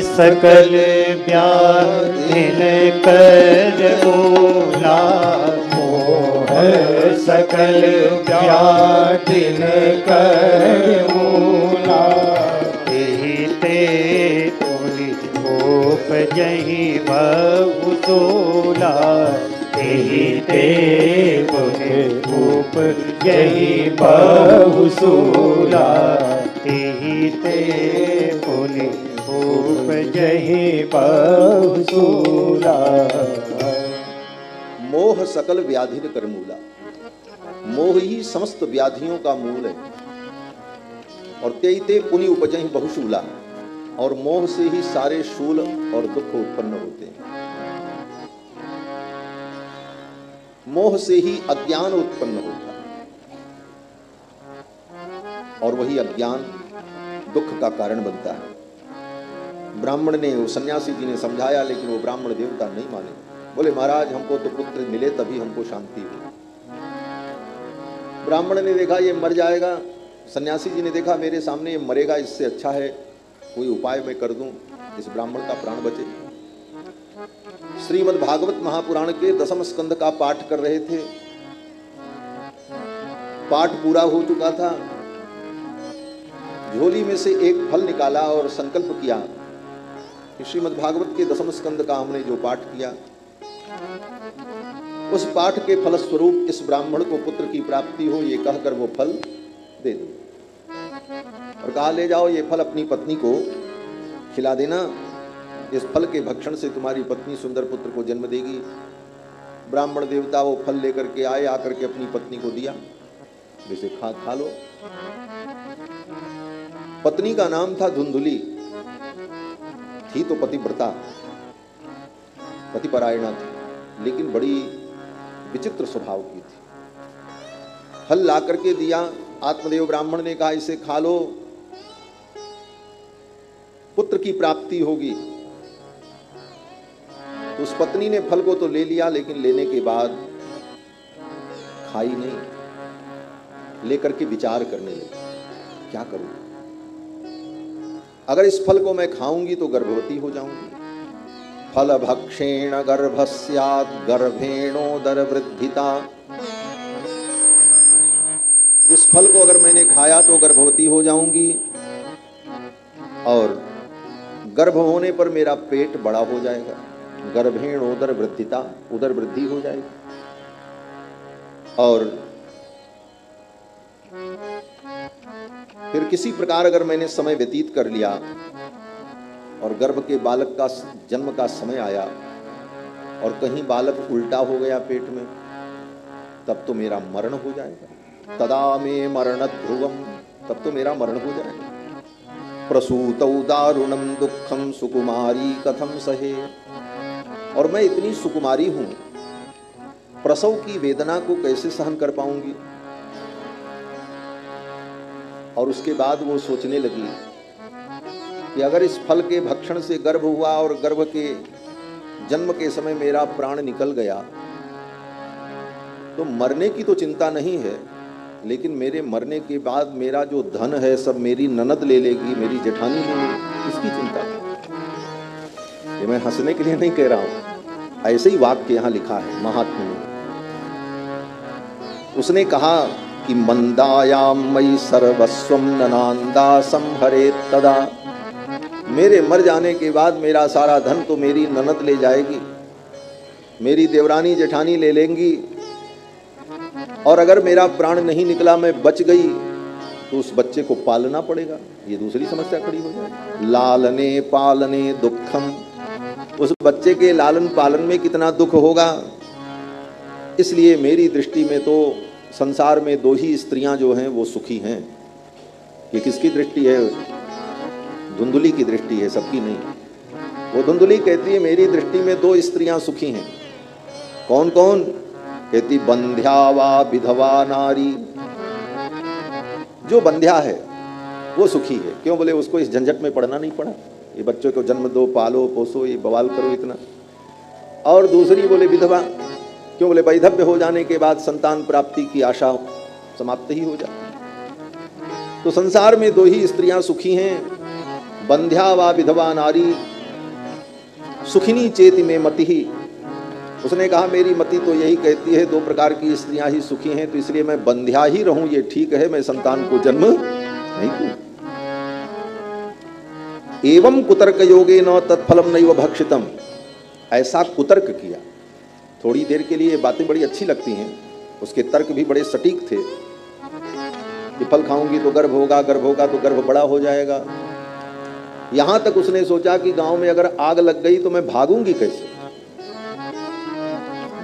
S2: सकल व्याधिन कर मूला, मोह सकल व्याधिन कर मूला, ते तोहि उपजहि बहुतोला, ते तोहि उपजहि बहुसूला, ते तोहि उपजहि बहुसूला।
S1: मोह सकल व्याधि कर मूला, मोह ही समस्त व्याधियों का मूल है। और ते पुनि उपजहि बहुशूला, और मोह से ही सारे शूल और दुख उत्पन्न होते हैं। मोह से ही अज्ञान उत्पन्न होता है, और वही अज्ञान दुख का कारण बनता है। ब्राह्मण ने, वो सन्यासी जी ने समझाया, लेकिन वो ब्राह्मण देवता नहीं माने। बोले महाराज हमको तो पुत्र मिले तभी हमको शांति हुई। ब्राह्मण ने देखा ये मर जाएगा, सन्यासी जी ने देखा मेरे सामने ये मरेगा, इससे अच्छा है कोई उपाय मैं कर दूं, इस ब्राह्मण का प्राण बचे। श्रीमद् भागवत महापुराण के 10वें स्कंद का पाठ कर रहे थे। पाठ पूरा हो चुका था। झोली में से एक फल निकाला और संकल्प किया कि श्रीमद् भागवत के 10वें स्कंद का हमने जो पाठ किया, उस पाठ के फलस्वरूप इस ब्राह्मण को पुत्र की प्राप्ति हो, ये कहकर वो फल दे दो। और कहा ले जाओ ये फल अपनी पत्नी को खिला देना, इस फल के भक्षण से तुम्हारी पत्नी सुंदर पुत्र को जन्म देगी। ब्राह्मण देवता वो फल लेकर के आए, आकर के अपनी पत्नी को दिया, जैसे खा लो। पत्नी का नाम था धुंधुली, थी तो पतिव्रता, पतिपरायणा थी, लेकिन बड़ी विचित्र स्वभाव की थी। फल ला करके दिया, आत्मदेव ब्राह्मण ने कहा इसे खा लो, पुत्र की प्राप्ति होगी। तो उस पत्नी ने फल को तो ले लिया, लेकिन लेने के बाद खाई नहीं, लेकर के विचार करने लगी क्या करूं, अगर इस फल को मैं खाऊंगी तो गर्भवती हो जाऊंगी। फल भक्षेण गर्भस्यात् गर्भेणोदर वृद्धिता, इस फल को अगर मैंने खाया तो गर्भवती हो जाऊंगी और गर्भ होने पर मेरा पेट बड़ा हो जाएगा, गर्भेण उदर वृद्धिता, उदर वृद्धि हो जाएगी। और फिर किसी प्रकार अगर मैंने समय व्यतीत कर लिया और गर्भ के बालक का जन्म का समय आया और कहीं बालक उल्टा हो गया पेट में, तब तो मेरा मरण हो जाएगा। तदा मे मरण ध्रुवम, तब तो मेरा मरण हो जाएगा। प्रसूतौ दारुणम दुखम सुकुमारी कथम सहे, और मैं इतनी सुकुमारी हूं, प्रसव की वेदना को कैसे सहन कर पाऊंगी। और उसके बाद वो सोचने लगी कि अगर इस फल के भक्षण से गर्भ हुआ और गर्भ के जन्म के समय मेरा प्राण निकल गया तो मरने की तो चिंता नहीं है, लेकिन मेरे मरने के बाद मेरा जो धन है सब मेरी ननद ले लेगी, मेरी जेठानी ले लेगी, इसकी चिंता है। ये मैं हंसने के लिए नहीं कह रहा हूं, ऐसे ही वाक्य यहां लिखा है महात्मा ने। उसने कहा कि मंदायाम मयि सर्वस्वम ननांदा संहरे तदा, मेरे मर जाने के बाद मेरा सारा धन तो मेरी ननद ले जाएगी, मेरी देवरानी जेठानी ले लेंगी, और अगर मेरा प्राण नहीं निकला, मैं बच गई, तो उस बच्चे को पालना पड़ेगा, ये दूसरी समस्या खड़ी हो जाएगी। लालने पालने दुखम, उस बच्चे के लालन पालन में कितना दुख होगा। इसलिए मेरी दृष्टि में तो संसार में दो ही स्त्रियां जो हैं वो सुखी हैं। ये किसकी दृष्टि है? धुंधुली की दृष्टि है, सबकी नहीं। वो धुंधुली कहती है मेरी दृष्टि में दो स्त्रियां सुखी हैं। कौन कौन? कहती बंध्या वा विधवा नारी, जो बंध्या है वो सुखी है। क्यों? बोले उसको इस झंझट में पड़ना नहीं पड़ा, ये बच्चों को जन्म दो, पालो पोसो, ये बवाल करो इतना। और दूसरी बोले विधवा, क्यों? बोले वैधव्य हो जाने के बाद संतान प्राप्ति की आशा समाप्त ही हो जाती। तो संसार में दो ही स्त्रियां सुखी हैं, बंध्या वा विधवा नारी, सुखिनी चेति में मति ही। उसने कहा मेरी मति तो यही कहती है दो प्रकार की स्त्रियां ही सुखी हैं, तो इसलिए मैं बंध्या ही रहूं, ये ठीक है, मैं संतान को जन्म नहीं दूं। एवं कुतर्क योगे न तत्फलम नैव भक्षितम, ऐसा कुतर्क किया। थोड़ी देर के लिए बातें बड़ी अच्छी लगती हैं, उसके तर्क भी बड़े सटीक थे कि फल खाऊंगी तो गर्भ होगा, गर्भ होगा तो गर्भ बड़ा हो जाएगा। यहां तक उसने सोचा कि गांव में अगर आग लग गई तो मैं भागूंगी कैसे।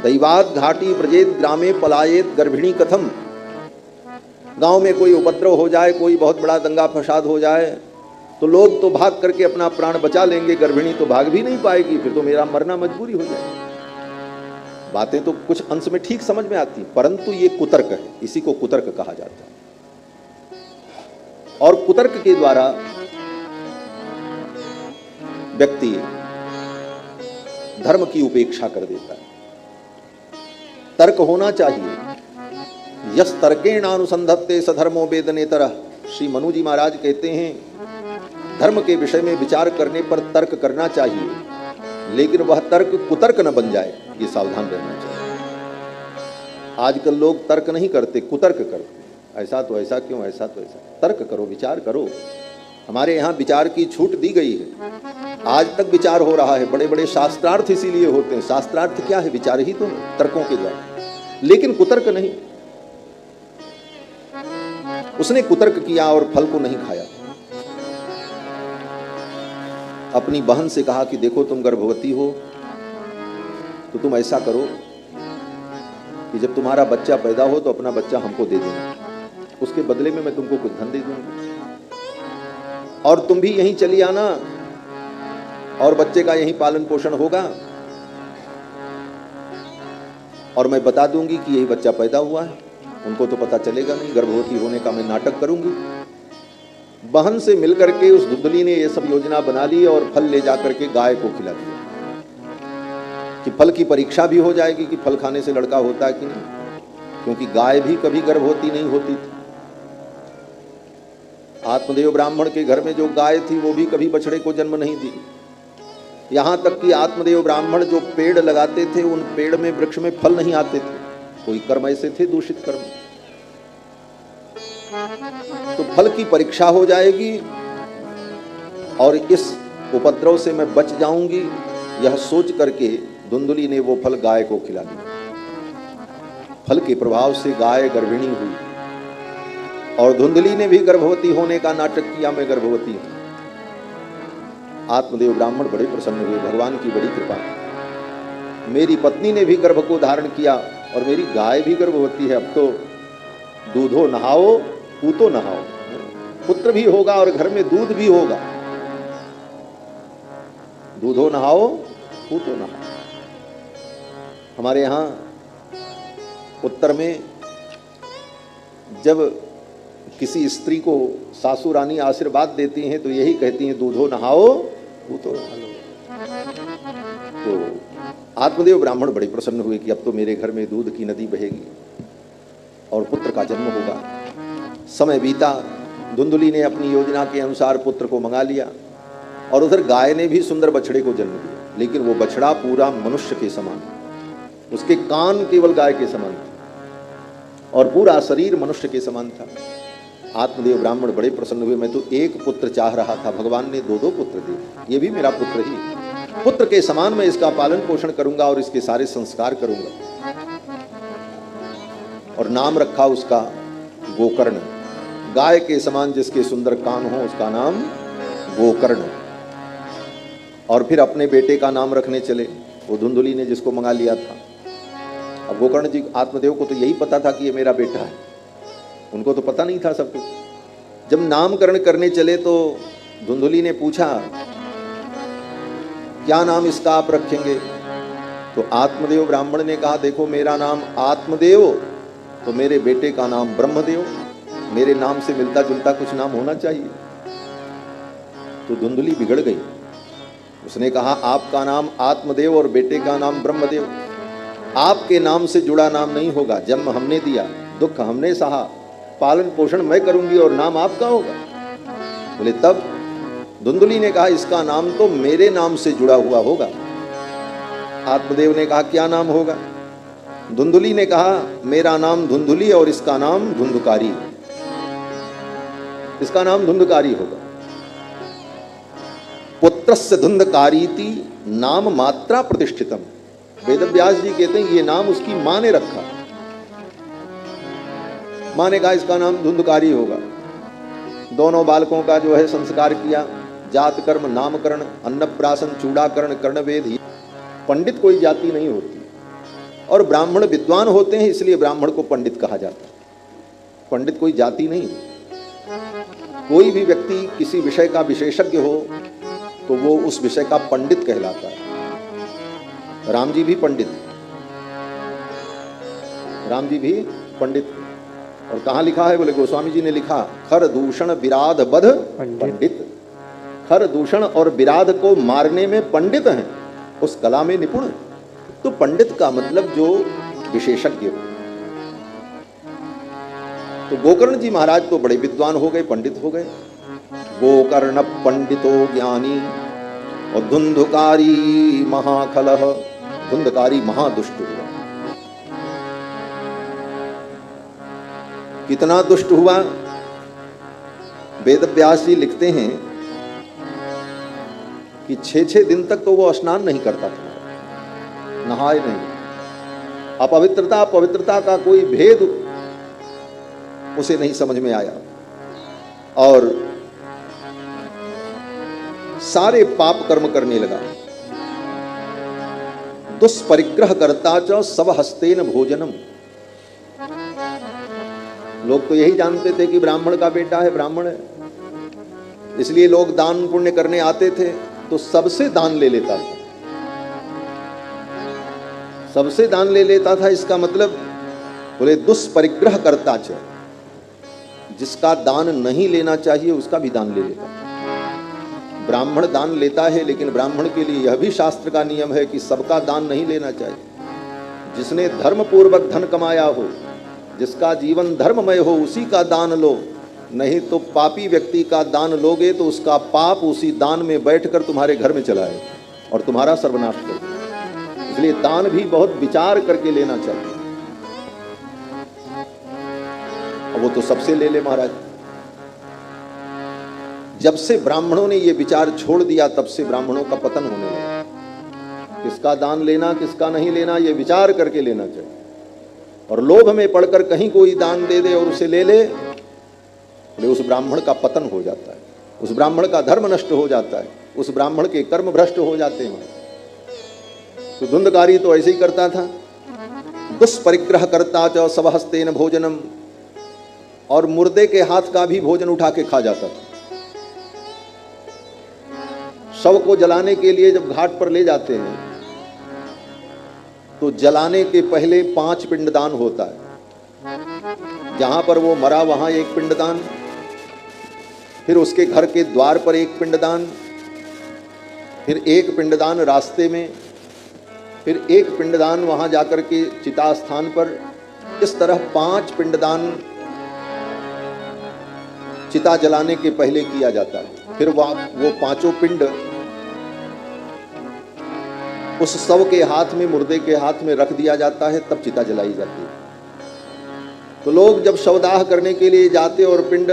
S1: दैवात घाटी ब्रजेत ग्रामे पलायेत गर्भिणी कथम, गांव में कोई उपद्रव हो जाए, कोई बहुत बड़ा दंगा फसाद हो जाए तो लोग तो भाग करके अपना प्राण बचा लेंगे, गर्भिणी तो भाग भी नहीं पाएगी, फिर तो मेरा मरना मजबूरी हो जाएगी। बातें तो कुछ अंश में ठीक समझ में आती, परंतु ये कुतर्क है, इसी को कुतर्क कहा जाता है। और कुतर्क के द्वारा व्यक्ति धर्म की उपेक्षा कर देता है। तर्क होना चाहिए। यस तर्केण अनुसंधत्ते सधर्मो वेदनेतरः, श्री मनु जी महाराज कहते हैं धर्म के विषय में विचार करने पर तर्क करना चाहिए, लेकिन वह तर्क कुतर्क न बन जाए, ये सावधान रहना चाहिए। आजकल लोग तर्क नहीं करते, कुतर्क करते। ऐसा तो ऐसा क्यों, ऐसा तो ऐसा। तर्क करो, विचार करो। हमारे यहाँ विचार की छूट दी गई है, आज तक विचार हो रहा है। बड़े बड़े शास्त्रार्थ इसीलिए होते हैं। शास्त्रार्थ क्या है? विचार ही तो है, तर्कों के द्वारा, लेकिन कुतर्क नहीं। उसने कुतर्क किया और फल को नहीं खाया। अपनी बहन से कहा कि देखो तुम गर्भवती हो तो तुम ऐसा करो कि जब तुम्हारा बच्चा पैदा हो तो अपना बच्चा हमको दे देना, उसके बदले में मैं तुमको कुछ धन दे दूंगा, और तुम भी यहीं चली आना और बच्चे का यहीं पालन पोषण होगा, और मैं बता दूंगी कि यही बच्चा पैदा हुआ है। उनको तो पता चलेगा नहीं, गर्भवती होने का मैं नाटक करूंगी। बहन से मिलकर के उस धुंधली ने ये सब योजना बना ली और फल ले जाकर के गाय को खिला दिया कि फल की परीक्षा भी हो जाएगी कि फल खाने से लड़का होता है कि नहीं, क्योंकि गाय भी कभी गर्भवती नहीं होती थी। आत्मदेव ब्राह्मण के घर में जो गाय थी वो भी कभी बछड़े को जन्म नहीं दी। यहाँ तक कि आत्मदेव ब्राह्मण जो पेड़ लगाते थे उन पेड़ में वृक्ष में फल नहीं आते थे, कोई कर्म ऐसे थे दूषित कर्म। तो फल की परीक्षा हो जाएगी और इस उपद्रव से मैं बच जाऊंगी, यह सोच करके धुंधली ने वो फल गाय को खिला दिया। फल के प्रभाव से गाय गर्भिणी हुई और धुंधली ने भी गर्भवती होने का नाटक किया, मैं गर्भवती हूं। आत्मदेव ब्राह्मण बड़े प्रसन्न हुए, भगवान की बड़ी कृपा, मेरी पत्नी ने भी गर्भ को धारण किया और मेरी गाय भी गर्भवती है, अब तो दूधो नहाओ पूतो नहाओ, पुत्र भी होगा और घर में दूध भी होगा। दूधो नहाओ पूतो नहाओ। हमारे यहाँ उत्तर में जब किसी स्त्री को सासू रानी आशीर्वाद देती हैं तो यही कहती हैं, दूधो नहाओ पूतो नहाओ। तो आत्मदेव ब्राह्मण बड़े प्रसन्न हुए कि अब तो मेरे घर में दूध की नदी बहेगी और पुत्र का जन्म होगा। समय बीता, धुंधली ने अपनी योजना के अनुसार पुत्र को मंगा लिया और उधर गाय ने भी सुंदर बछड़े को जन्म दिया, लेकिन वो बछड़ा पूरा मनुष्य के समान, उसके कान केवल गाय के समान थे और पूरा शरीर मनुष्य के समान था। आत्मदेव ब्राह्मण बड़े प्रसन्न हुए, मैं तो एक पुत्र चाह रहा था, भगवान ने दो दो पुत्र दिए, ये भी मेरा पुत्र ही, पुत्र के समान मैं इसका पालन पोषण करूंगा और इसके सारे संस्कार करूंगा। और नाम रखा उसका गोकर्ण, गाय के समान जिसके सुंदर कान हो उसका नाम गोकर्ण। और फिर अपने बेटे का नाम रखने चले, वो धुंधली ने जिसको मंगा लिया था। अब गोकर्ण जी आत्मदेव को तो यही पता था कि ये मेरा बेटा है, उनको तो पता नहीं था सब कुछ। जब नामकरण करने चले तो धुंधली ने पूछा, क्या नाम इसका आप रखेंगे? तो आत्मदेव ब्राह्मण ने कहा, देखो मेरा नाम आत्मदेव, तो मेरे बेटे का नाम ब्रह्मदेव, मेरे नाम से मिलता जुलता कुछ नाम होना चाहिए। तो धुंधली बिगड़ गई, उसने कहा, आपका नाम आत्मदेव और बेटे का नाम ब्रह्मदेव, आपके नाम से जुड़ा नाम नहीं होगा। जन्म हमने दिया, दुख हमने सहा, पालन पोषण मैं करूंगी और नाम आपका होगा। बोले तब? धुंधली ने कहा, इसका नाम तो मेरे नाम से जुड़ा हुआ होगा। आत्मदेव ने कहा, क्या नाम होगा? धुंधली ने कहा, मेरा नाम धुंधली और इसका नाम धुंधकारी, इसका नाम धुंधकारी होगा। पुत्रस्य धुंधकारीति नाम मात्रा प्रतिष्ठितम। वेदव्यास जी कहते हैं ये नाम उसकी मां ने रखा। मां ने कहा इसका नाम धुंधकारी होगा। दोनों बालकों का जो है संस्कार किया, जात कर्म नामकरण अन्नप्राशन चूड़ाकरण कर्णवेद। पंडित कोई जाति नहीं होती और ब्राह्मण विद्वान होते हैं, इसलिए ब्राह्मण को पंडित कहा जाता है। पंडित कोई जाति नहीं। कोई भी व्यक्ति किसी विषय का विशेषज्ञ हो तो वो उस विषय का पंडित कहलाता है। राम जी भी पंडित, राम जी भी पंडित। और कहाँ लिखा है? बोले गोस्वामी जी ने लिखा, खर दूषण विराध बध पंडित। खर दूषण और विराध को मारने में पंडित हैं, उस कला में निपुण। तो पंडित का मतलब जो विशेषज्ञ हो। तो गोकर्ण जी महाराज तो बड़े विद्वान हो गए, पंडित हो गए। गोकर्ण पंडितो ज्ञानी और धुंधकारी महाखलह। धुंधकारी महादुष्ट हुआ। कितना दुष्ट हुआ? वेदव्यास जी लिखते हैं कि 6-6 दिन तक तो वो स्नान नहीं करता था, नहाए नहीं। अपवित्रता पवित्रता का कोई भेद उसे नहीं समझ में आया और सारे पाप कर्म करने लगा। दुष्परिग्रह करता च सब हस्तेन भोजनम। लोग तो यही जानते थे कि ब्राह्मण का बेटा है, ब्राह्मण है, इसलिए लोग दान पुण्य करने आते थे तो सबसे दान ले लेता था, सबसे दान ले लेता था। इसका मतलब बोले दुष्परिग्रह करता च, जिसका दान नहीं लेना चाहिए उसका भी दान ले लेता। ब्राह्मण दान लेता है, लेकिन ब्राह्मण के लिए यह भी शास्त्र का नियम है कि सबका दान नहीं लेना चाहिए। जिसने धर्म पूर्वक धन कमाया हो, जिसका जीवन धर्ममय हो, उसी का दान लो, नहीं तो पापी व्यक्ति का दान लोगे तो उसका पाप उसी दान में बैठकर तुम्हारे घर में चला आए और तुम्हारा सर्वनाश कर। इसलिए दान भी बहुत विचार करके लेना चाहिए। वो तो सबसे ले ले महाराज। जब से ब्राह्मणों ने ये विचार छोड़ दिया तब से ब्राह्मणों का पतन होने लगा। किसका दान लेना किसका नहीं लेना ये विचार करके लेना चाहिए। और लोभ में पड़कर कहीं कोई दान दे दे और उसे ले ले, तो उस ब्राह्मण का पतन हो जाता है, उस ब्राह्मण का धर्म नष्ट हो जाता है, उस ब्राह्मण के कर्म भ्रष्ट हो जाते हैं। तो धुंधकारी तो ऐसे ही करता था, दुष्परिग्रह करता च स्वहस्तेन भोजनम, और मुर्दे के हाथ का भी भोजन उठा के खा जाता था। शव को जलाने के लिए जब घाट पर ले जाते हैं तो जलाने के पहले 5 पिंडदान होता है। जहां पर वो मरा वहां एक पिंडदान, फिर उसके घर के द्वार पर एक पिंडदान, फिर एक पिंडदान रास्ते में, फिर एक पिंडदान वहां जाकर के चिता स्थान पर। इस तरह 5 पिंडदान चिता जलाने के पहले किया जाता है। फिर वो 5 पिंड उस शव के हाथ में, मुर्दे के हाथ में रख दिया जाता है, तब चिता जलाई जाती है। तो लोग जब शवदाह करने के लिए जाते और पिंड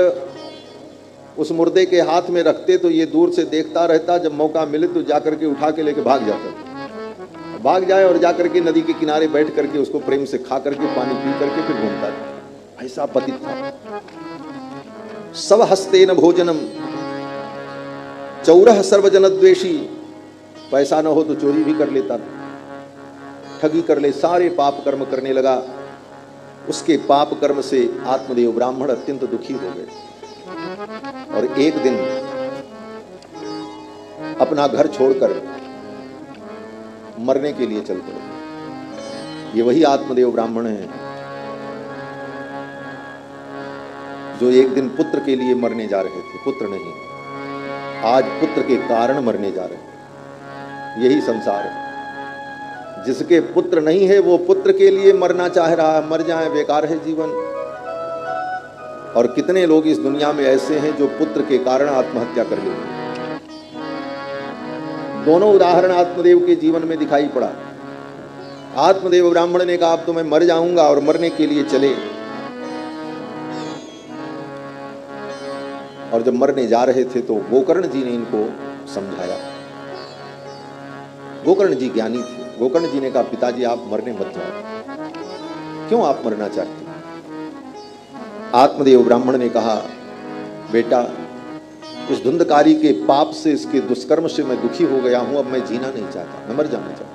S1: उस मुर्दे के हाथ में रखते तो ये दूर से देखता रहता, जब मौका मिले तो जाकर के उठा के लेके भाग जाता, भाग जाए और जाकर के नदी के किनारे बैठ करके उसको प्रेम से खा करके पानी पी करके फिर घूमता था। ऐसा पतित था। सब हस्तेन भोजनम, चौरह सर्वजन द्वेषी, पैसा न हो तो चोरी भी कर लेता, ठगी कर ले, सारे पाप कर्म करने लगा। उसके पाप कर्म से आत्मदेव ब्राह्मण अत्यंत दुखी हो गए और एक दिन अपना घर छोड़कर मरने के लिए चल पड़े। ये वही आत्मदेव ब्राह्मण हैं जो एक दिन पुत्र के लिए मरने जा रहे थे, पुत्र नहीं, आज पुत्र के कारण मरने जा रहे हैं। यही संसार है। जिसके पुत्र नहीं है वो पुत्र के लिए मरना चाह रहा है, मर जाए, बेकार है जीवन। और कितने लोग इस दुनिया में ऐसे हैं जो पुत्र के कारण आत्महत्या कर लेते। दोनों उदाहरण आत्मदेव के जीवन में दिखाई पड़ा। आत्मदेव ब्राह्मण ने कहा अब तो मैं मर जाऊंगा, और मरने के लिए चले। और जब मरने जा रहे थे तो गोकर्ण जी ने इनको समझाया। गोकर्ण जी ज्ञानी थे। गोकर्ण जी ने कहा पिताजी आप मरने मत जाओ, क्यों आप मरना चाहते हैं? आत्मदेव ब्राह्मण ने कहा बेटा इस धुंधकारी के पाप से, इसके दुष्कर्म से मैं दुखी हो गया हूं, अब मैं जीना नहीं चाहता, मैं मर जाना चाहता।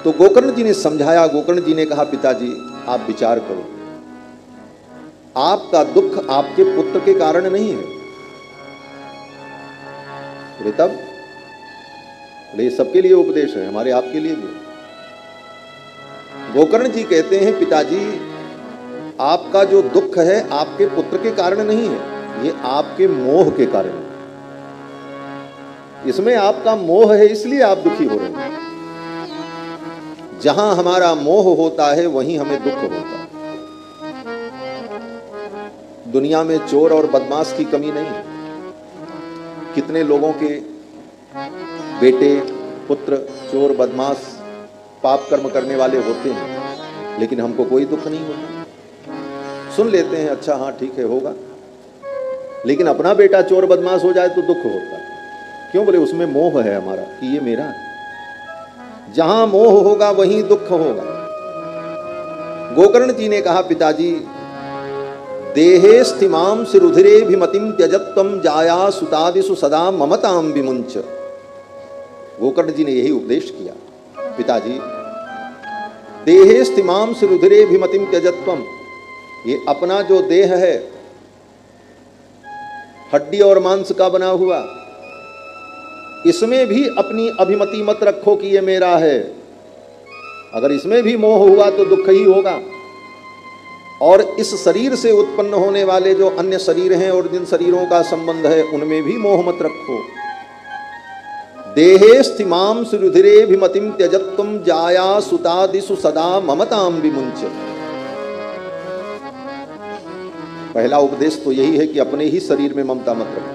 S1: तो गोकर्ण जी ने समझाया। गोकर्ण जी ने कहा पिताजी आप विचार करो, आपका दुख आपके पुत्र के कारण नहीं है। बोले तब? ये सबके लिए उपदेश है, हमारे आपके लिए भी। गोकर्ण जी कहते हैं पिताजी आपका जो दुख है आपके पुत्र के कारण नहीं है, ये आपके मोह के कारण है। इसमें आपका मोह है इसलिए आप दुखी हो रहे हैं। जहां हमारा मोह होता है वहीं हमें दुख होता है। दुनिया में चोर और बदमाश की कमी नहीं है। कितने लोगों के बेटे पुत्र चोर बदमाश पाप कर्म करने वाले होते हैं, लेकिन हमको कोई दुख नहीं होता। सुन लेते हैं अच्छा हाँ ठीक है होगा, लेकिन अपना बेटा चोर बदमाश हो जाए तो दुख होता है। क्यों? बोले उसमें मोह है हमारा कि ये मेरा है। जहां मोह होगा वहीं दुख होगा। गोकर्ण जी ने कहा पिताजी देहे स्थिमां सिरुधिरेभिमतिं त्यजत्वं जाया सुतादिषु सदा ममतां विमुंच। गोकर्ण जी ने यही उपदेश किया पिताजी देहे स्थिमाम सुरुधिरे भिमतिम त्यजत्वम, ये अपना जो देह है हड्डी और मांस का बना हुआ, इसमें भी अपनी अभिमति मत रखो कि ये मेरा है। अगर इसमें भी मोह हुआ तो दुख ही होगा। और इस शरीर से उत्पन्न होने वाले जो अन्य शरीर हैं और जिन शरीरों का संबंध है उनमें भी मोह मत रखो। देहे स्थिमाम सुरुधिरे भिमतिम त्यजत्वम जाया सुतादिषु सदा ममताम विमुंच। पहला उपदेश तो यही है कि अपने ही शरीर में ममता मत रखो।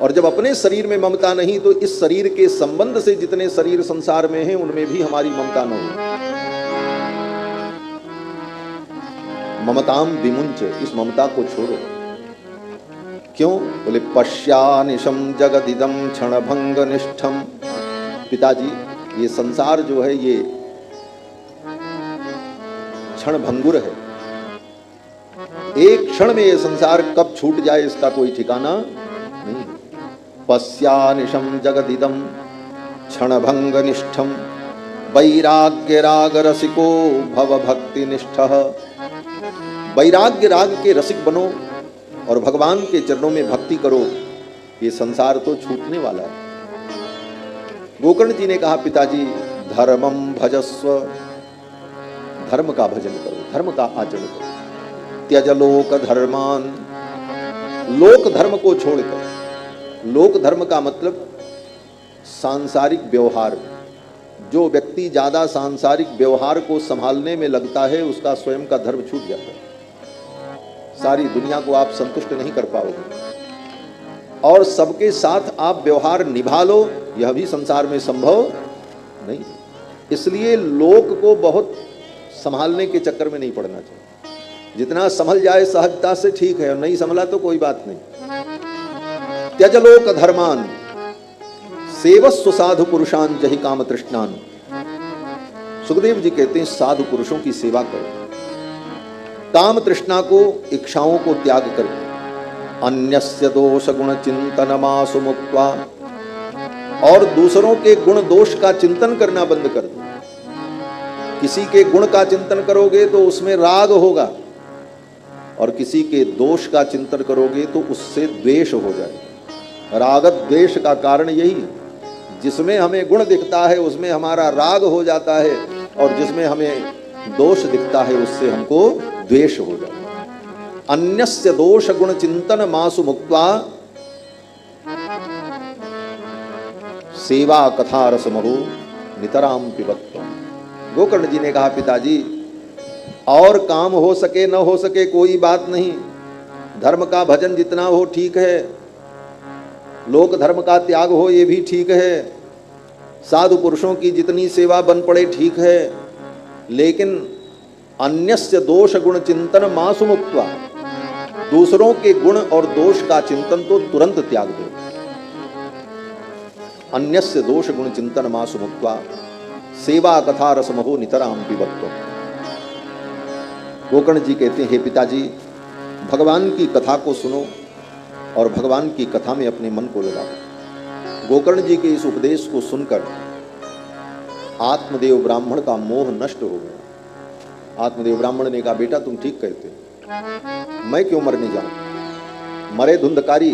S1: और जब अपने शरीर में ममता नहीं तो इस शरीर के संबंध से जितने शरीर संसार में हैं उनमें भी हमारी ममता न हो। ममताम विमुंच, इस ममता को छोड़ो। क्यों? बोले पश्यानिशम जगदिदम क्षणभंग निष्ठम। पिताजी, ये संसार जो है ये क्षणभंगुर है। एक क्षण में ये संसार कब छूट जाए इसका कोई ठिकाना नहीं। पश्यानिशम जगदिदम क्षणभंग निष्ठम वैराग्य राग रसिको भव भक्ति निष्ठः। वैराग्य राग के रसिक बनो और भगवान के चरणों में भक्ति करो। ये संसार तो छूटने वाला है। गोकर्ण जी ने कहा, पिताजी धर्मम भजस्व, धर्म का भजन करो, धर्म का आचरण करो। त्यज लोक धर्मान, लोक धर्म को छोड़कर। लोक धर्म का मतलब सांसारिक व्यवहार। जो व्यक्ति ज्यादा सांसारिक व्यवहार को संभालने में लगता है उसका स्वयं का धर्म छूट जाता है। सारी दुनिया को आप संतुष्ट नहीं कर पाओगे और सबके साथ आप व्यवहार निभा लो, यह भी संसार में संभव नहीं। इसलिए लोक को बहुत संभालने के चक्कर में नहीं पड़ना चाहिए। जितना संभल जाए सहजता से ठीक है, और नहीं संभला तो कोई बात नहीं। त्यज लोक धर्मान सेवस्व साधु पुरुषान जहि काम तृष्णान। सुखदेव जी कहते हैं साधु पुरुषों की सेवा करो, काम तृष्णा को, इच्छाओं को त्याग करके। अन्यस्य दोष गुण चिंतन मासु मुक्त्वा, और दूसरों के गुण दोष का चिंतन करना बंद कर दो। किसी के गुण का चिंतन करोगे तो उसमें राग होगा और किसी के दोष का चिंतन करोगे तो उससे द्वेष हो जाएगा। रागत द्वेष का कारण यही है। जिसमें हमें गुण दिखता है उसमें हमारा राग हो जाता है और जिसमें हमें दोष दिखता है उससे हमको द्वेष हो जाता है। अन्यस्य दोष गुण चिंतन मासु मुक्त्वा सेवा कथा रसमहो नितराम पिबत्वम। गोकर्ण जी ने कहा, पिताजी और काम हो सके न हो सके कोई बात नहीं, धर्म का भजन जितना हो ठीक है, लोक धर्म का त्याग हो ये भी ठीक है, साधु पुरुषों की जितनी सेवा बन पड़े ठीक है, लेकिन अन्यस्य दोष गुण चिंतन मासु मुक्त्वा, दूसरों के गुण और दोष का चिंतन तो तुरंत त्याग दो। अन्यस्य दोष गुण चिंतन मासु मुक्त्वा सेवा कथा रसमहो नितराम पिबत्वम। गोकर्ण जी कहते हैं, हे पिताजी भगवान की कथा को सुनो और भगवान की कथा में अपने मन को लगाओ। गोकर्ण जी के इस उपदेश को सुनकर आत्मदेव ब्राह्मण का मोह नष्ट हो गया। आत्मदेव ब्राह्मण ने कहा, बेटा तुम ठीक कहते हो, मैं क्यों मरने जाऊं? मरे धुंधकारी,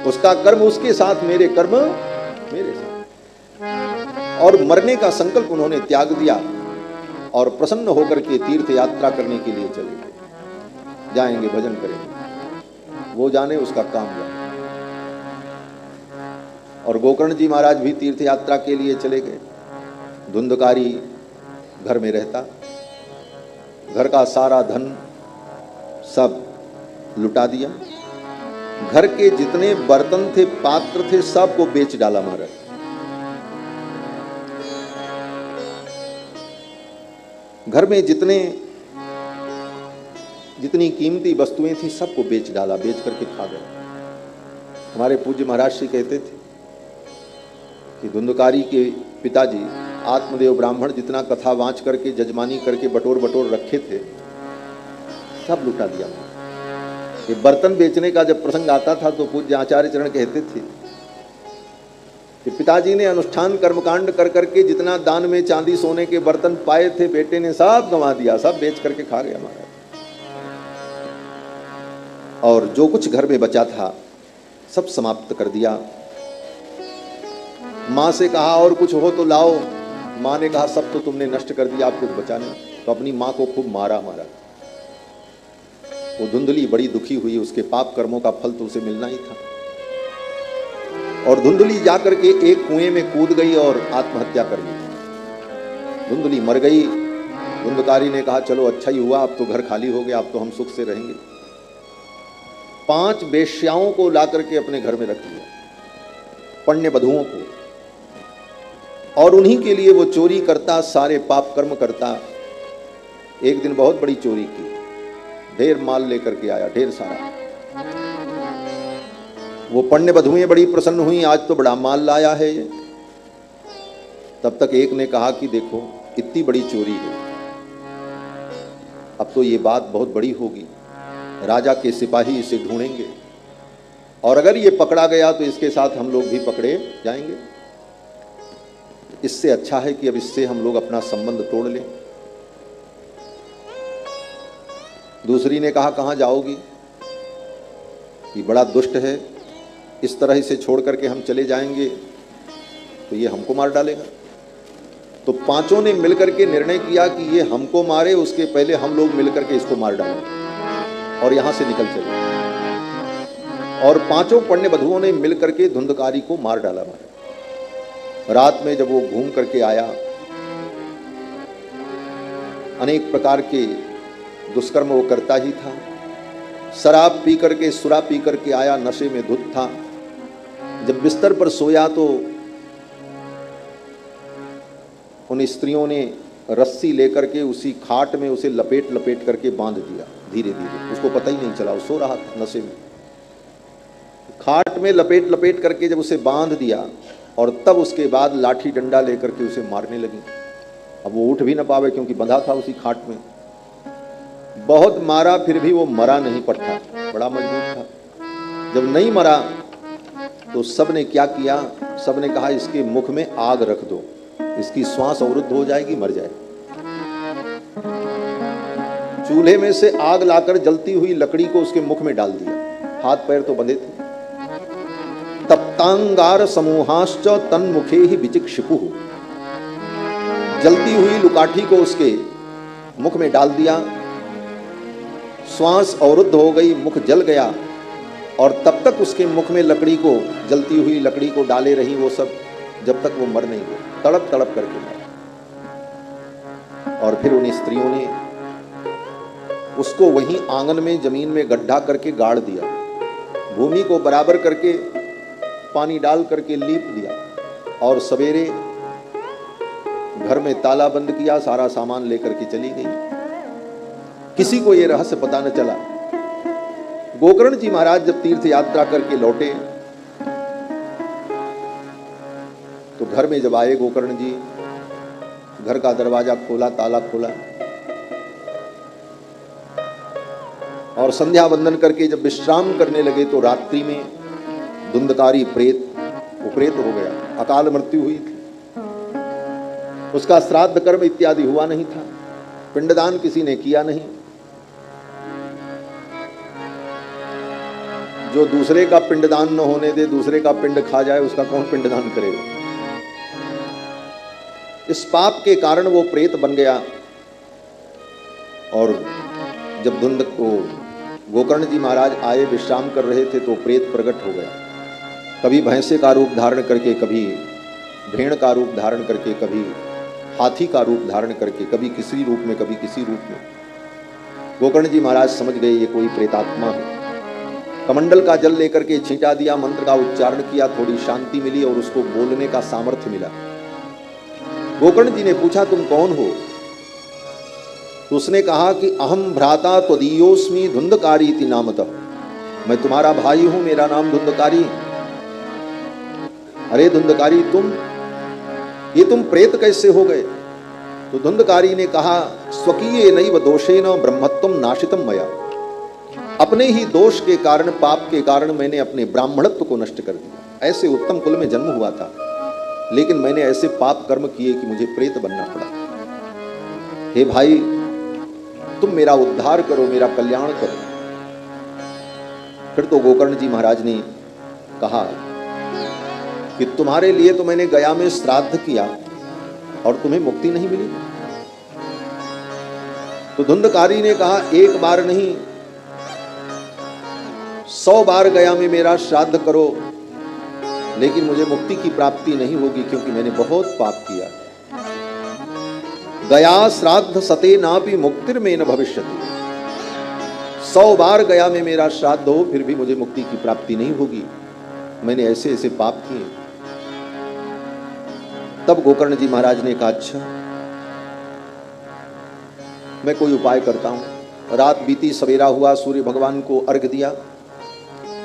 S1: उसका कर्म उसके साथ, मेरे कर्म मेरे साथ। और मरने का संकल्प उन्होंने त्याग दिया और प्रसन्न होकर के तीर्थ यात्रा करने के लिए चले गए। जाएंगे भजन करेंगे, वो जाने उसका काम जाने। और गोकर्ण जी महाराज भी तीर्थ यात्रा के लिए चले गए। धुंधकारी घर में रहता, घर का सारा धन सब लुटा दिया, घर के जितने बर्तन थे पात्र थे सबको बेच डाला महाराज। घर में जितनी कीमती वस्तुएं थी सबको बेच डाला, बेच करके खा गए। हमारे पूज्य महाराज श्री कहते थे कि धुंधकारी के पिताजी आत्मदेव ब्राह्मण जितना कथा वांच करके जजमानी करके बटोर बटोर रखे थे सब लुटा दिया। ये बर्तन बेचने का जब प्रसंग आता था तो पूज्य आचार्य चरण कहते थे कि पिताजी ने अनुष्ठान कर्मकांड कर करके जितना दान में चांदी सोने के बर्तन पाए थे, बेटे ने सब गंवा दिया, सब बेच करके खा गया महाराज। और जो कुछ घर में बचा था सब समाप्त कर दिया। माँ से कहा और कुछ हो तो लाओ। माँ ने कहा सब तो तुमने नष्ट कर दिया, आप कुछ बचा नहीं। तो अपनी माँ को खूब मारा। वो धुंधली बड़ी दुखी हुई, उसके पाप कर्मों का फल तो उसे मिलना ही था। और धुंधली जाकर के एक कुएं में कूद गई और आत्महत्या कर ली। धुंधली मर गई। धुंधकारी ने कहा चलो अच्छा ही हुआ, अब तो घर खाली हो गया, अब तो हम सुख से रहेंगे। 5 वेश्याओं को ला करके अपने घर में रख लिया, पण्य बधुओं को, और उन्हीं के लिए वो चोरी करता, सारे पाप कर्म करता। एक दिन बहुत बड़ी चोरी की, ढेर माल लेकर के आया, ढेर सारा। वो पण्य बधुएं बड़ी प्रसन्न हुई, आज तो बड़ा माल लाया है ये। तब तक एक ने कहा कि देखो इतनी बड़ी चोरी है, अब तो ये बात बहुत बड़ी होगी, राजा के सिपाही इसे ढूंढेंगे और अगर ये पकड़ा गया तो इसके साथ हम लोग भी पकड़े जाएंगे। इससे अच्छा है कि अब इससे हम लोग अपना संबंध तोड़ लें। दूसरी ने कहा कहाँ जाओगी, ये बड़ा दुष्ट है, इस तरह इसे छोड़ करके हम चले जाएंगे तो ये हमको मार डालेगा। तो 5 ने मिलकर के निर्णय किया कि ये हमको मारे उसके पहले हम लोग मिलकर के इसको मार डालें और यहां से निकल चले। और 5 पण्य बधुओं ने मिलकर के धुंधकारी को मार डाला। रात में जब वो घूम करके आया, अनेक प्रकार के दुष्कर्म वो करता ही था। शराब पी करके, सुरा पी करके आया, नशे में धुत था। जब बिस्तर पर सोया तो उन स्त्रियों ने रस्सी लेकर के उसी खाट में उसे लपेट लपेट करके बांध दिया धीरे धीरे। उसको पता ही नहीं चला, वो सो रहा था नशे में। खाट में लपेट लपेट करके जब उसे बांध दिया और तब उसके बाद लाठी डंडा लेकर के उसे मारने लगी। अब वो उठ भी ना पावे क्योंकि बंधा था उसी खाट में। बहुत मारा फिर भी वो मरा नहीं पड़ता, बड़ा मजबूत था। जब नहीं मरा तो सब ने क्या किया, सब ने कहा इसके मुख में आग रख दो, इसकी श्वास अवरुद्ध हो जाएगी, मर जाए। चूल्हे में से आग लाकर जलती हुई लकड़ी को उसके मुख में डाल दिया, हाथ पैर तो बंधे थे। तप्तांगार समूहाश्च तन्मुखे ही विचिक्षिपुः, जलती हुई लुकाठी को उसके मुख में डाल दिया। श्वास अवरुद्ध हो गई, मुख जल गया और तब तक उसके मुख में लकड़ी को, जलती हुई लकड़ी को डाले रही वो सब, जब तक वो मर नहीं गए, तड़प तड़प करके मर। और फिर उन स्त्रियों ने उसको वहीं आंगन में जमीन में गड्ढा करके गाड़ दिया, भूमि को बराबर करके पानी डाल करके लीप दिया और सवेरे घर में ताला बंद किया, सारा सामान लेकर के चली गई। किसी को यह रहस्य पता न चला। गोकर्ण जी महाराज जब तीर्थ यात्रा करके लौटे तो घर में जब आए गोकर्ण जी, घर का दरवाजा खोला, ताला खोला और संध्या वंदन करके जब विश्राम करने लगे तो रात्रि में धुंधकारी प्रेत, वो प्रेत हो गया, अकाल मृत्यु हुई थी। उसका श्राद्ध कर्म इत्यादि हुआ नहीं था, पिंडदान किसी ने किया नहीं। जो दूसरे का पिंडदान न होने दे, दूसरे का पिंड खा जाए, उसका कौन पिंडदान करेगा। इस पाप के कारण वो प्रेत बन गया। और जब धुंध को गोकर्ण जी महाराज आए, विश्राम कर रहे थे तो प्रेत प्रकट हो गया। कभी भैंसे का रूप धारण करके, कभी भेड़ का रूप धारण करके, कभी हाथी का रूप धारण करके, कभी किसी रूप में, कभी किसी रूप में। गोकर्ण जी महाराज समझ गए ये कोई प्रेतात्मा है। कमंडल का जल लेकर के छींटा दिया, मंत्र का उच्चारण किया, थोड़ी शांति मिली और उसको बोलने का सामर्थ्य मिला। गोकर्ण जी ने पूछा तुम कौन हो? तो उसने कहा कि अहम भ्राता त्वदीयोस्मि धुंधकारी इति नामतः, मैं तुम्हारा भाई हूं, मेरा नाम धुंधकारी। अरे धुंधकारी तुम प्रेत कैसे हो गए? तो धुंधकारी ने कहा स्वकीय नैव दोषेन ब्रह्मत्वं नाशितम मया, अपने ही दोष के कारण, पाप के कारण मैंने अपने ब्राह्मणत्व को नष्ट कर दिया। ऐसे उत्तम कुल में जन्म हुआ था, लेकिन मैंने ऐसे पाप कर्म किए कि मुझे प्रेत बनना पड़ा। हे भाई, तुम मेरा उद्धार करो, मेरा कल्याण करो। फिर तो गोकर्ण जी महाराज ने कहा कि तुम्हारे लिए तो मैंने गया में श्राद्ध किया और तुम्हें मुक्ति नहीं मिली। तो धुंधकारी ने कहा, एक बार नहीं 100 बार गया में मेरा श्राद्ध करो, लेकिन मुझे मुक्ति की प्राप्ति नहीं होगी, क्योंकि मैंने बहुत पाप किया। गया श्राद्ध सते नापि मुक्तिर में न भविष्यति। 100 बार गया में मेरा श्राद्ध हो, फिर भी मुझे मुक्ति की प्राप्ति नहीं होगी, मैंने ऐसे ऐसे पाप किए। तब गोकर्ण जी महाराज ने कहा, अच्छा मैं कोई उपाय करता हूं। रात बीती, सवेरा हुआ, सूर्य भगवान को अर्घ दिया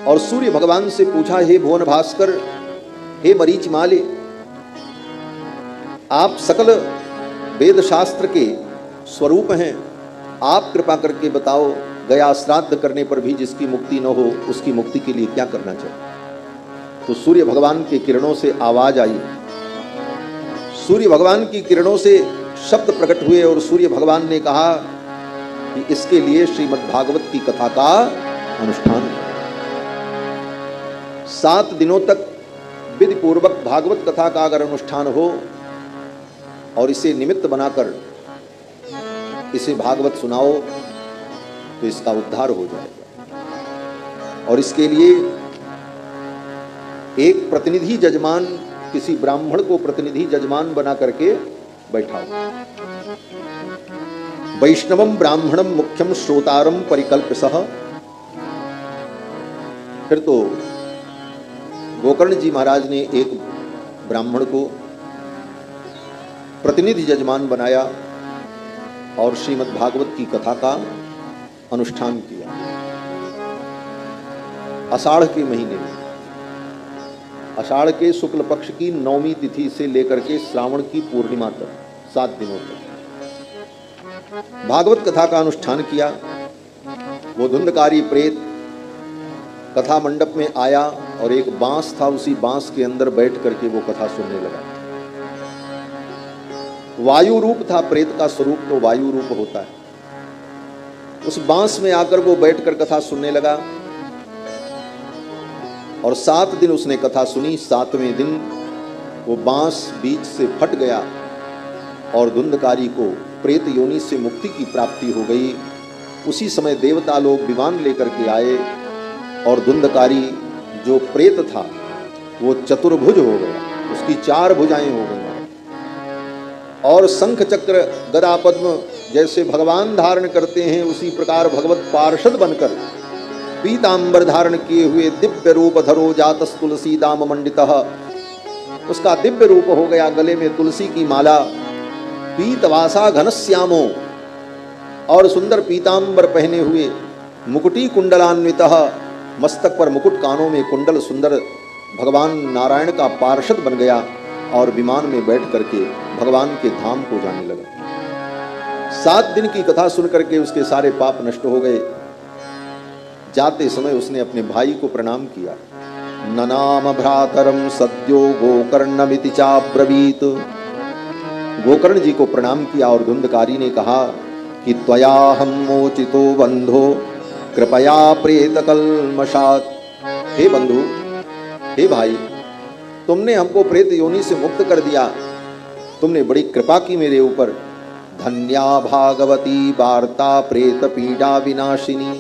S1: और सूर्य भगवान से पूछा, हे भुवन भास्कर, हे मरीच माले, आप सकल वेद शास्त्र के स्वरूप हैं, आप कृपा करके बताओ, गया श्राद्ध करने पर भी जिसकी मुक्ति न हो, उसकी मुक्ति के लिए क्या करना चाहिए। तो सूर्य भगवान के किरणों से आवाज आई, सूर्य भगवान की किरणों से शब्द प्रकट हुए और सूर्य भगवान ने कहा कि इसके लिए श्रीमद् भागवत की कथा का अनुष्ठान 7 दिनों तक विधि पूर्वक भागवत कथा का अगर अनुष्ठान हो और इसे निमित्त बनाकर इसे भागवत सुनाओ तो इसका उद्धार हो जाएगा। और इसके लिए एक प्रतिनिधि जजमान, किसी ब्राह्मण को प्रतिनिधि जजमान बना करके बैठाओ। वैष्णवम ब्राह्मणम मुख्यम श्रोतारम परिकल्प्य सह। फिर तो गोकर्ण जी महाराज ने एक ब्राह्मण को प्रतिनिधि जजमान बनाया और श्रीमद् भागवत की कथा का अनुष्ठान किया। आषाढ़ के महीने में, आषाढ़ के शुक्ल पक्ष की 9वीं तिथि से लेकर के श्रावण की पूर्णिमा तक 7 दिनों तक भागवत कथा का अनुष्ठान किया। वो धुंधकारी प्रेत कथा मंडप में आया और एक बांस था, उसी बांस के अंदर बैठ करके वो कथा सुनने लगा। वायु रूप था, प्रेत का स्वरूप तो वायु रूप होता है। उस बांस में आकर वो बैठकर कथा सुनने लगा और 7 दिन उसने कथा सुनी। 7वें दिन वो बांस बीच से फट गया और धुंधकारी को प्रेत योनि से मुक्ति की प्राप्ति हो गई। उसी समय देवता लोग विमान लेकर के आए और धुंधकारी जो प्रेत था वो चतुर्भुज हो गया, उसकी 4 भुजाएं हो गई और शंख चक्र गदा पद्म जैसे भगवान धारण करते हैं उसी प्रकार भगवत पार्षद बनकर पीतांबर धारण किए हुए दिव्य रूप धरो जातस तुलसी दाम मंडितः। उसका दिव्य रूप हो गया, गले में तुलसी की माला, पीतवासा घनश्यामो, और सुंदर पीतांबर पहने हुए, मुकुटी कुंडलान्वितः, मस्तक पर मुकुट, कानों में कुंडल, सुंदर भगवान नारायण का पार्षद बन गया और विमान में बैठ करके भगवान के धाम को जाने लगा। 7 दिन की कथा सुन करके उसके सारे पाप नष्ट हो गए। जाते समय उसने अपने भाई को प्रणाम किया। ननाम भ्रातरम सद्यो गोकर्णमिति चाब्रवीत। गोकर्ण जी को प्रणाम किया और धुंधकारी ने कहा कि त्वयाहं मोचितो बंधो कृपया प्रेत कल्मषात्। हे बंधु, हे भाई, तुमने हमको प्रेत योनि से मुक्त कर दिया, तुमने बड़ी कृपा की मेरे ऊपर। धन्या भागवती वार्ता प्रेत पीड़ा विनाशिनी।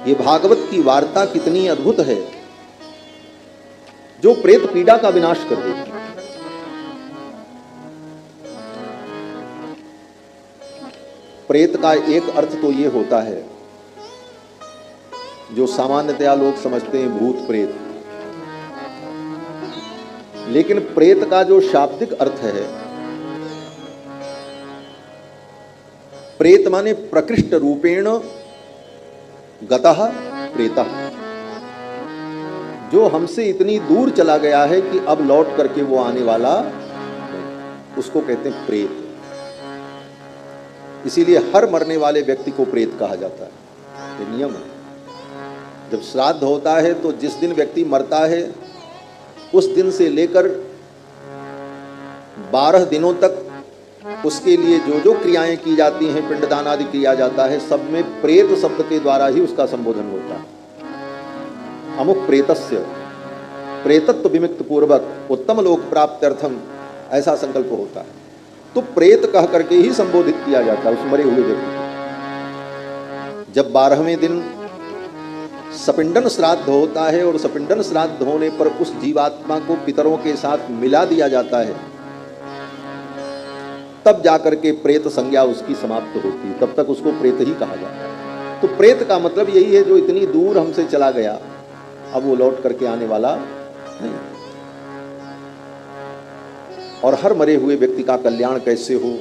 S1: ये भागवत की वार्ता कितनी अद्भुत है जो प्रेत पीड़ा का विनाश कर देती। प्रेत का एक अर्थ तो ये होता है जो सामान्यतया लोग समझते हैं भूत प्रेत, लेकिन प्रेत का जो शाब्दिक अर्थ है, प्रेत माने प्रकृष्ट रूपेण गतः प्रेतः, जो हमसे इतनी दूर चला गया है कि अब लौट करके वो आने वाला, उसको कहते हैं प्रेत। इसीलिए हर मरने वाले व्यक्ति को प्रेत कहा जाता है, ये नियम है। जब श्राद्ध होता है तो जिस दिन व्यक्ति मरता है उस दिन से लेकर 12 दिनों तक उसके लिए जो जो क्रियाएं की जाती हैं, पिंडदान आदि किया जाता है, सब में प्रेत शब्द के द्वारा ही उसका संबोधन होता है। अमुक प्रेतस्य, प्रेतत्व विमुक्त पूर्वक उत्तम लोक प्राप्त्यर्थम, ऐसा संकल्प होता है। तो प्रेत कह करके ही संबोधित किया जाता है उस मरे हुए व्यक्ति को। जब 12वें दिन सपिंडन श्राद्ध होता है और सपिंडन श्राद्ध होने पर उस जीवात्मा को पितरों के साथ मिला दिया जाता है, तब जाकर के प्रेत संज्ञा उसकी समाप्त होती है। तब तक उसको प्रेत ही कहा जाता है। तो प्रेत का मतलब यही है जो इतनी दूर हमसे चला गया, अब वो लौट करके आने वाला नहीं। और हर मरे हुए व्यक्ति का कल्याण कैसे हो,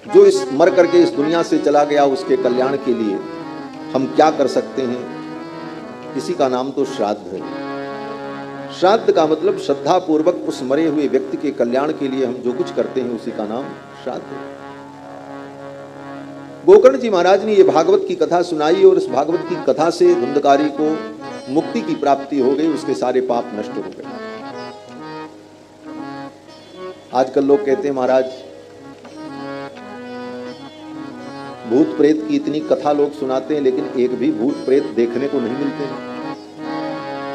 S1: जो इस मर करके इस दुनिया से चला गया, उसके कल्याण के लिए हम क्या कर सकते हैं, इसी का नाम तो श्राद्ध है। श्राद्ध का मतलब श्रद्धा पूर्वक उस मरे हुए व्यक्ति के कल्याण के लिए हम जो कुछ करते हैं, उसी का नाम श्राद्ध है। गोकर्ण जी महाराज ने ये भागवत की कथा सुनाई और इस भागवत की कथा से धुंधकारी को मुक्ति की प्राप्ति हो गई, उसके सारे पाप नष्ट हो गए। आजकल लोग कहते हैं महाराज भूत प्रेत की इतनी कथा लोग सुनाते हैं, लेकिन एक भी भूत प्रेत देखने को नहीं मिलते हैं,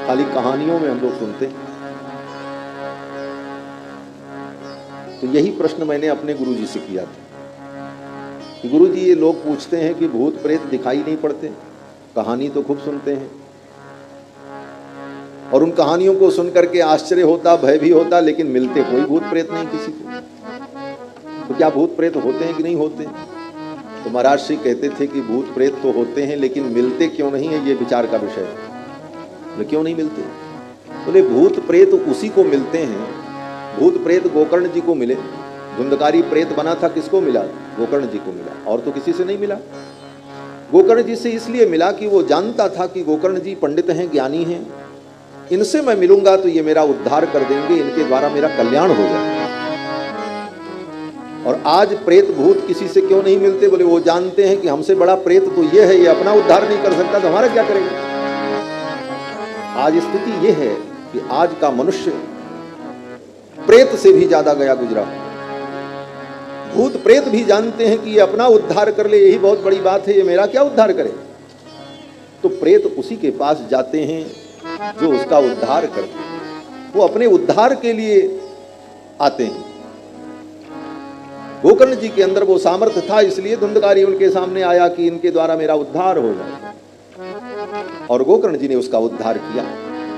S1: खाली कहानियों में हम लोग सुनते हैं। तो यही प्रश्न मैंने अपने गुरुजी से किया था कि गुरुजी ये लोग पूछते हैं कि भूत प्रेत दिखाई नहीं पड़ते, कहानी तो खूब सुनते हैं, और उन कहानियों को सुन करके आश्चर्य होता, भय भी होता, लेकिन मिलते कोई भूत प्रेत नहीं किसी को। तो क्या भूत प्रेत होते हैं कि नहीं होते? तो महाराज श्री कहते थे कि भूत प्रेत तो होते हैं, लेकिन मिलते क्यों नहीं है, ये विचार का विषय है। बोले क्यों नहीं मिलते? बोले भूत प्रेत उसी को मिलते हैं, भूत प्रेत गोकर्ण जी को मिले, धुंधकारी प्रेत बना था, किसको मिला? गोकर्ण जी को मिला, और तो किसी से नहीं मिला। गोकर्ण जी से इसलिए मिला कि वो जानता था कि गोकर्ण जी पंडित हैं, ज्ञानी हैं, इनसे मैं मिलूंगा तो ये मेरा उद्धार कर देंगे, इनके द्वारा मेरा कल्याण हो जाएगा। और आज प्रेत भूत किसी से क्यों नहीं मिलते? बोले वो जानते हैं कि हमसे बड़ा प्रेत तो ये है, ये अपना उद्धार नहीं कर सकता, तो हमारा क्या करेगा। आज स्थिति ये है कि आज का मनुष्य प्रेत से भी ज्यादा गया गुजरा। भूत प्रेत भी जानते हैं कि ये अपना उद्धार कर ले, यही बहुत बड़ी बात है, ये मेरा क्या उद्धार करे। तो प्रेत उसी के पास जाते हैं जो उसका उद्धार करते हैं, वो अपने उद्धार के लिए आते हैं। गोकर्ण जी के अंदर वो सामर्थ्य था, इसलिए धुंधकारी उनके सामने आया कि इनके द्वारा मेरा उद्धार हो जाए, और गोकर्ण जी ने उसका उद्धार किया।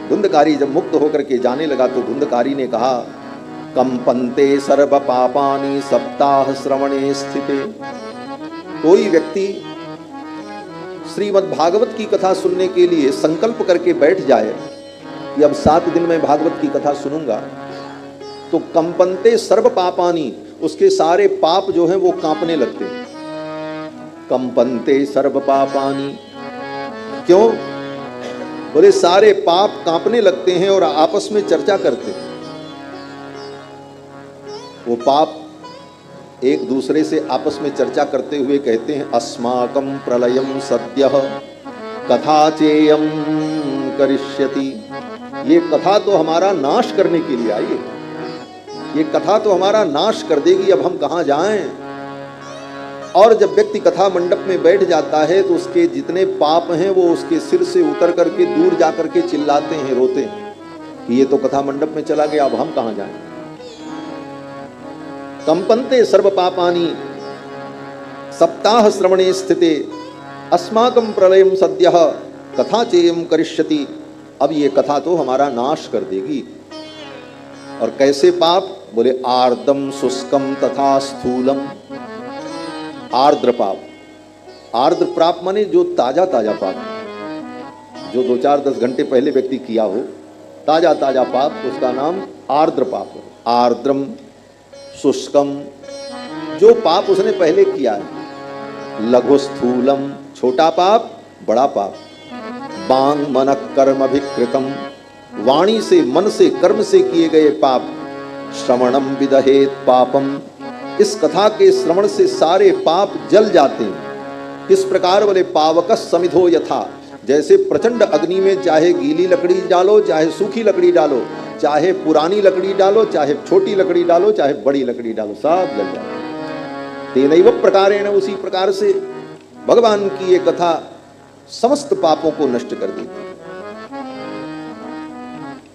S1: धुंधकारी जब मुक्त होकर के जाने लगा तो धुंधकारी ने कहा, कंपन्ते सर्व पापानि सप्ताह श्रवणे स्थिते। कोई व्यक्ति श्रीमद् भागवत की कथा सुनने के लिए संकल्प करके बैठ जाए कि अब 7 दिन में भागवत की कथा सुनूंगा, तो कंपन्ते सर्व पापानि, उसके सारे पाप जो हैं वो कांपने लगते हैं। कंपन्ते सर्व पापानि, क्यों? बोले सारे पाप कांपने लगते हैं और आपस में चर्चा करते हैं। वो पाप एक दूसरे से आपस में चर्चा करते हुए कहते हैं, अस्माकं प्रलयं सद्यः कथा चेयं करिष्यति। ये कथा तो हमारा नाश करने के लिए आई है, ये कथा तो हमारा नाश कर देगी, अब हम कहाँ जाएं। और जब व्यक्ति कथा मंडप में बैठ जाता है तो उसके जितने पाप हैं वो उसके सिर से उतर करके दूर जा करके चिल्लाते हैं, रोते हैं कि ये तो कथा मंडप में चला गया, अब हम कहाँ जाएं। कंपन्ते सर्व पापानि सप्ताह श्रवणे स्थिते अस्माकं प्रलयं सद्यः कथा चेयं करिष्यति। अब ये कथा तो हमारा नाश कर देगी। और कैसे पाप? बोले आर्द्रम शुष्कम तथा स्थूलम। आर्द्र पाप, आर्द्र पाप माने जो ताजा ताजा पाप, जो 2-4-10 घंटे पहले व्यक्ति किया हो, ताजा ताजा पाप, उसका नाम आर्द्र पाप है। आर्द्रम शुष्कम, जो पाप उसने पहले किया है। लघु स्थूलम, छोटा पाप, बड़ा पाप। बांग मन कर्म अभिकृतम, वाणी से मन से कर्म से किए गए पाप। श्रवणम विदहेत पापम, इस कथा के श्रवण से सारे पाप जल जाते हैं। किस प्रकार? बोले पावकस समिधो यथा, जैसे प्रचंड अग्नि में चाहे गीली लकड़ी डालो चाहे सूखी लकड़ी डालो, चाहे पुरानी लकड़ी डालो, चाहे छोटी लकड़ी डालो, चाहे बड़ी लकड़ी डालो, सब जल जाए। तेनैव प्रकारेण, उसी प्रकार से भगवान की ये कथा समस्त पापों को नष्ट कर देती।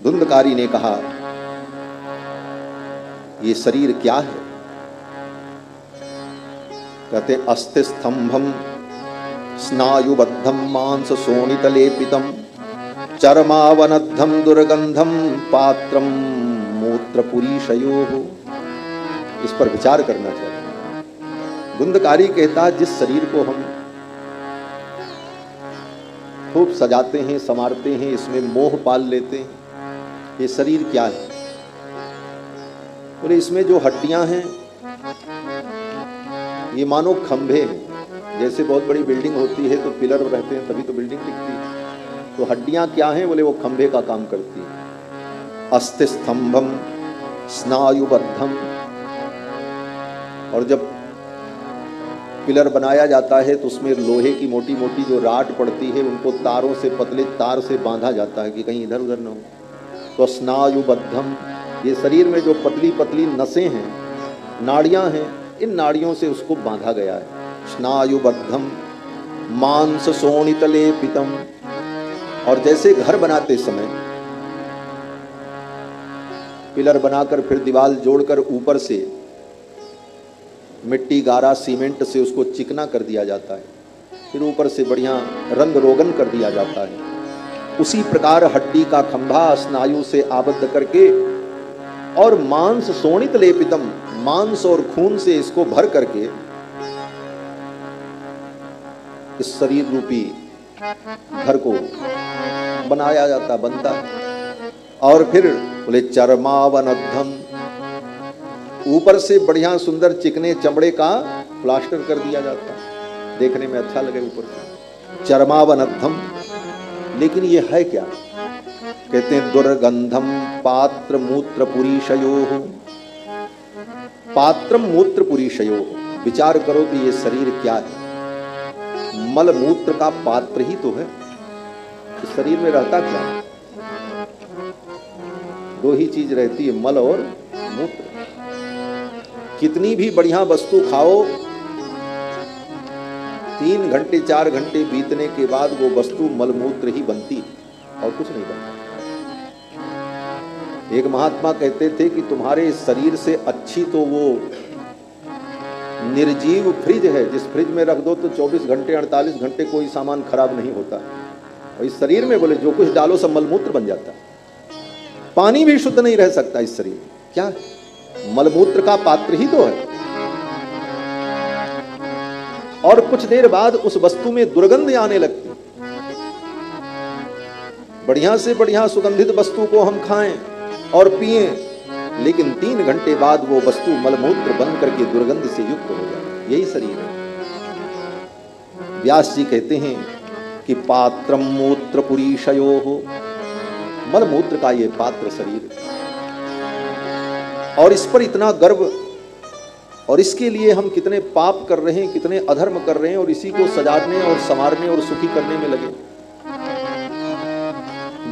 S1: धुंधकारी ने कहा, ये शरीर क्या है? कहते अस्ति स्तंभम स्नायुबद्धम मांस शोणितलेपितम चर्मावनद्धम दुर्गंधम पात्रम मूत्रपुरीशयोः। इस पर विचार करना चाहिए। धुंधकारी कहता है, जिस शरीर को हम खूब सजाते हैं, संवारते हैं, इसमें मोह पाल लेते हैं, ये शरीर क्या है? बोले इसमें जो हड्डियां हैं ये मानो खंभे हैं। जैसे बहुत बड़ी बिल्डिंग होती है तो पिलर रहते हैं तभी तो बिल्डिंग दिखती है, तो हड्डियां क्या हैं? बोले वो खंभे का काम करती हैं। अस्ति स्तंभम स्नायुबद्धम, और जब पिलर बनाया जाता है तो उसमें लोहे की मोटी मोटी जो राड पड़ती है उनको तारों से, पतले तार से बांधा जाता है कि कहीं इधर उधर न हो। तो स्नायुबद्धम, ये शरीर में जो पतली पतली नसें हैं, नाड़ियां हैं, इन नाड़ियों से उसको बांधा गया है। स्नायुबद्धम मांस शोणितलेपितम, और जैसे घर बनाते समय पिलर बनाकर फिर दीवार जोड़कर ऊपर से मिट्टी गारा सीमेंट से उसको चिकना कर दिया जाता है, फिर ऊपर से बढ़िया रंग रोगन कर दिया जाता है, उसी प्रकार हड्डी का खंभा स्नायु से आबद्ध करके और मांस शोणित लेपितम, मांस और खून से इसको भर करके इस शरीर रूपी घर को बनाया जाता, बनता है। और फिर बोले चर्मावनद्धम, ऊपर से बढ़िया सुंदर चिकने चमड़े का प्लास्टर कर दिया जाता है, देखने में अच्छा लगे ऊपर से। चर्मावनद्धम, लेकिन ये है क्या? कहते हैं दुर्गंधम पात्र मूत्र पुरीशयोः। पात्र मूत्र पुरीशयोः, विचार करो कि ये शरीर क्या है? मल मूत्र का पात्र ही तो है। इस शरीर में रहता क्या? दो ही चीज रहती है, मल और मूत्र। कितनी भी बढ़िया वस्तु खाओ, 3 घंटे 4 घंटे बीतने के बाद वो वस्तु मलमूत्र ही बनती है और कुछ नहीं बनता। एक महात्मा कहते थे कि तुम्हारे शरीर से अच्छी तो वो निर्जीव फ्रिज है, जिस फ्रिज में रख दो तो 24 घंटे 48 घंटे कोई सामान खराब नहीं होता। और इस शरीर में बोले जो कुछ डालो सब मलमूत्र बन जाता है। पानी भी शुद्ध नहीं रह सकता इस शरीर में। क्या है? मलमूत्र का पात्र ही तो है। और कुछ देर बाद उस वस्तु में दुर्गंध आने लगती। बढ़िया से बढ़िया सुगंधित वस्तु को हम खाएं और पिएं, लेकिन 3 घंटे बाद वो वस्तु मलमूत्र बन करके दुर्गंध से युक्त हो जाए। यही शरीर है। व्यास जी कहते हैं कि पात्रम मूत्र पुरीशयोः, मलमूत्र का ये पात्र शरीर, और इस पर इतना गर्व, और इसके लिए हम कितने पाप कर रहे हैं, कितने अधर्म कर रहे हैं, और इसी को सजाने और संवारने और सुखी करने में लगे।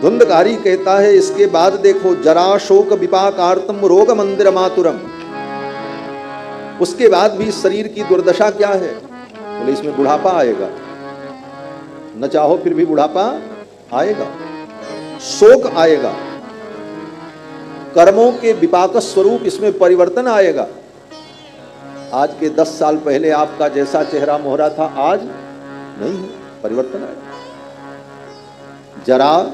S1: धुंधकारी कहता है इसके बाद देखो, जरा शोक विपाकार्तम रोग मंदिर मातुरम, उसके बाद भी शरीर की दुर्दशा क्या है? बोले इसमें बुढ़ापा आएगा, न चाहो फिर भी बुढ़ापा आएगा, शोक आएगा, कर्मों के विपाक स्वरूप इसमें परिवर्तन आएगा। आज के 10 साल पहले आपका जैसा चेहरा मोहरा था आज नहीं है, परिवर्तन आएगा। जरा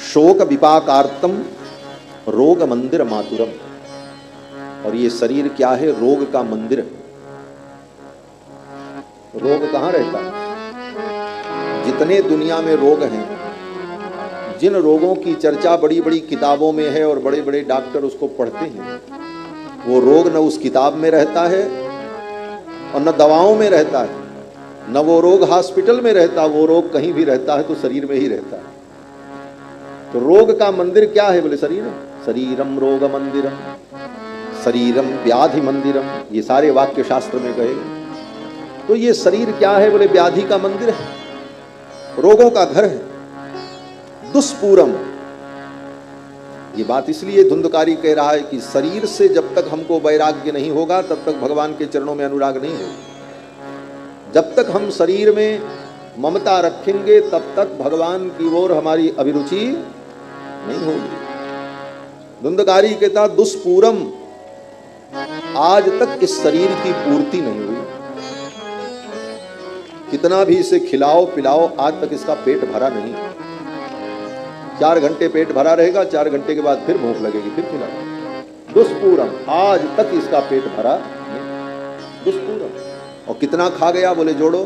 S1: शोक विपाकार्तम रोग मंदिर मातुरम, और ये शरीर क्या है? रोग का मंदिर। रोग कहां रहता है? जितने दुनिया में रोग हैं, जिन रोगों की चर्चा बड़ी बड़ी किताबों में है और बड़े बड़े डॉक्टर उसको पढ़ते हैं, वो रोग न उस किताब में रहता है और न दवाओं में रहता है, न वो रोग हॉस्पिटल में रहता, वो रोग कहीं भी रहता है तो शरीर में ही रहता है। तो रोग का मंदिर क्या है? बोले शरीर। शरीरम रोग मंदिरम, शरीरम व्याधि मंदिरम, ये सारे वाक्य शास्त्र में गए। तो ये शरीर क्या है? बोले व्याधि का मंदिर है, रोगों का घर है। दुष्पूरम, ये बात इसलिए धुंधकारी कह रहा है कि शरीर से जब तक हमको वैराग्य नहीं होगा तब तक भगवान के चरणों में अनुराग नहीं होगा। जब तक हम शरीर में ममता रखेंगे तब तक भगवान की ओर हमारी अभिरुचि नहीं होगी। धुंधकारी कहता दुष्पूरम, आज तक इस शरीर की पूर्ति नहीं हुई। कितना भी इसे खिलाओ पिलाओ, आज तक इसका पेट भरा नहीं। 4 घंटे पेट भरा रहेगा, 4 घंटे के बाद फिर भूख लगेगी, फिर खिलाओ। दुष्पूरम, आज तक इसका पेट भरा नहीं। दुष्पूरम। और कितना खा गया बोले जोड़ो,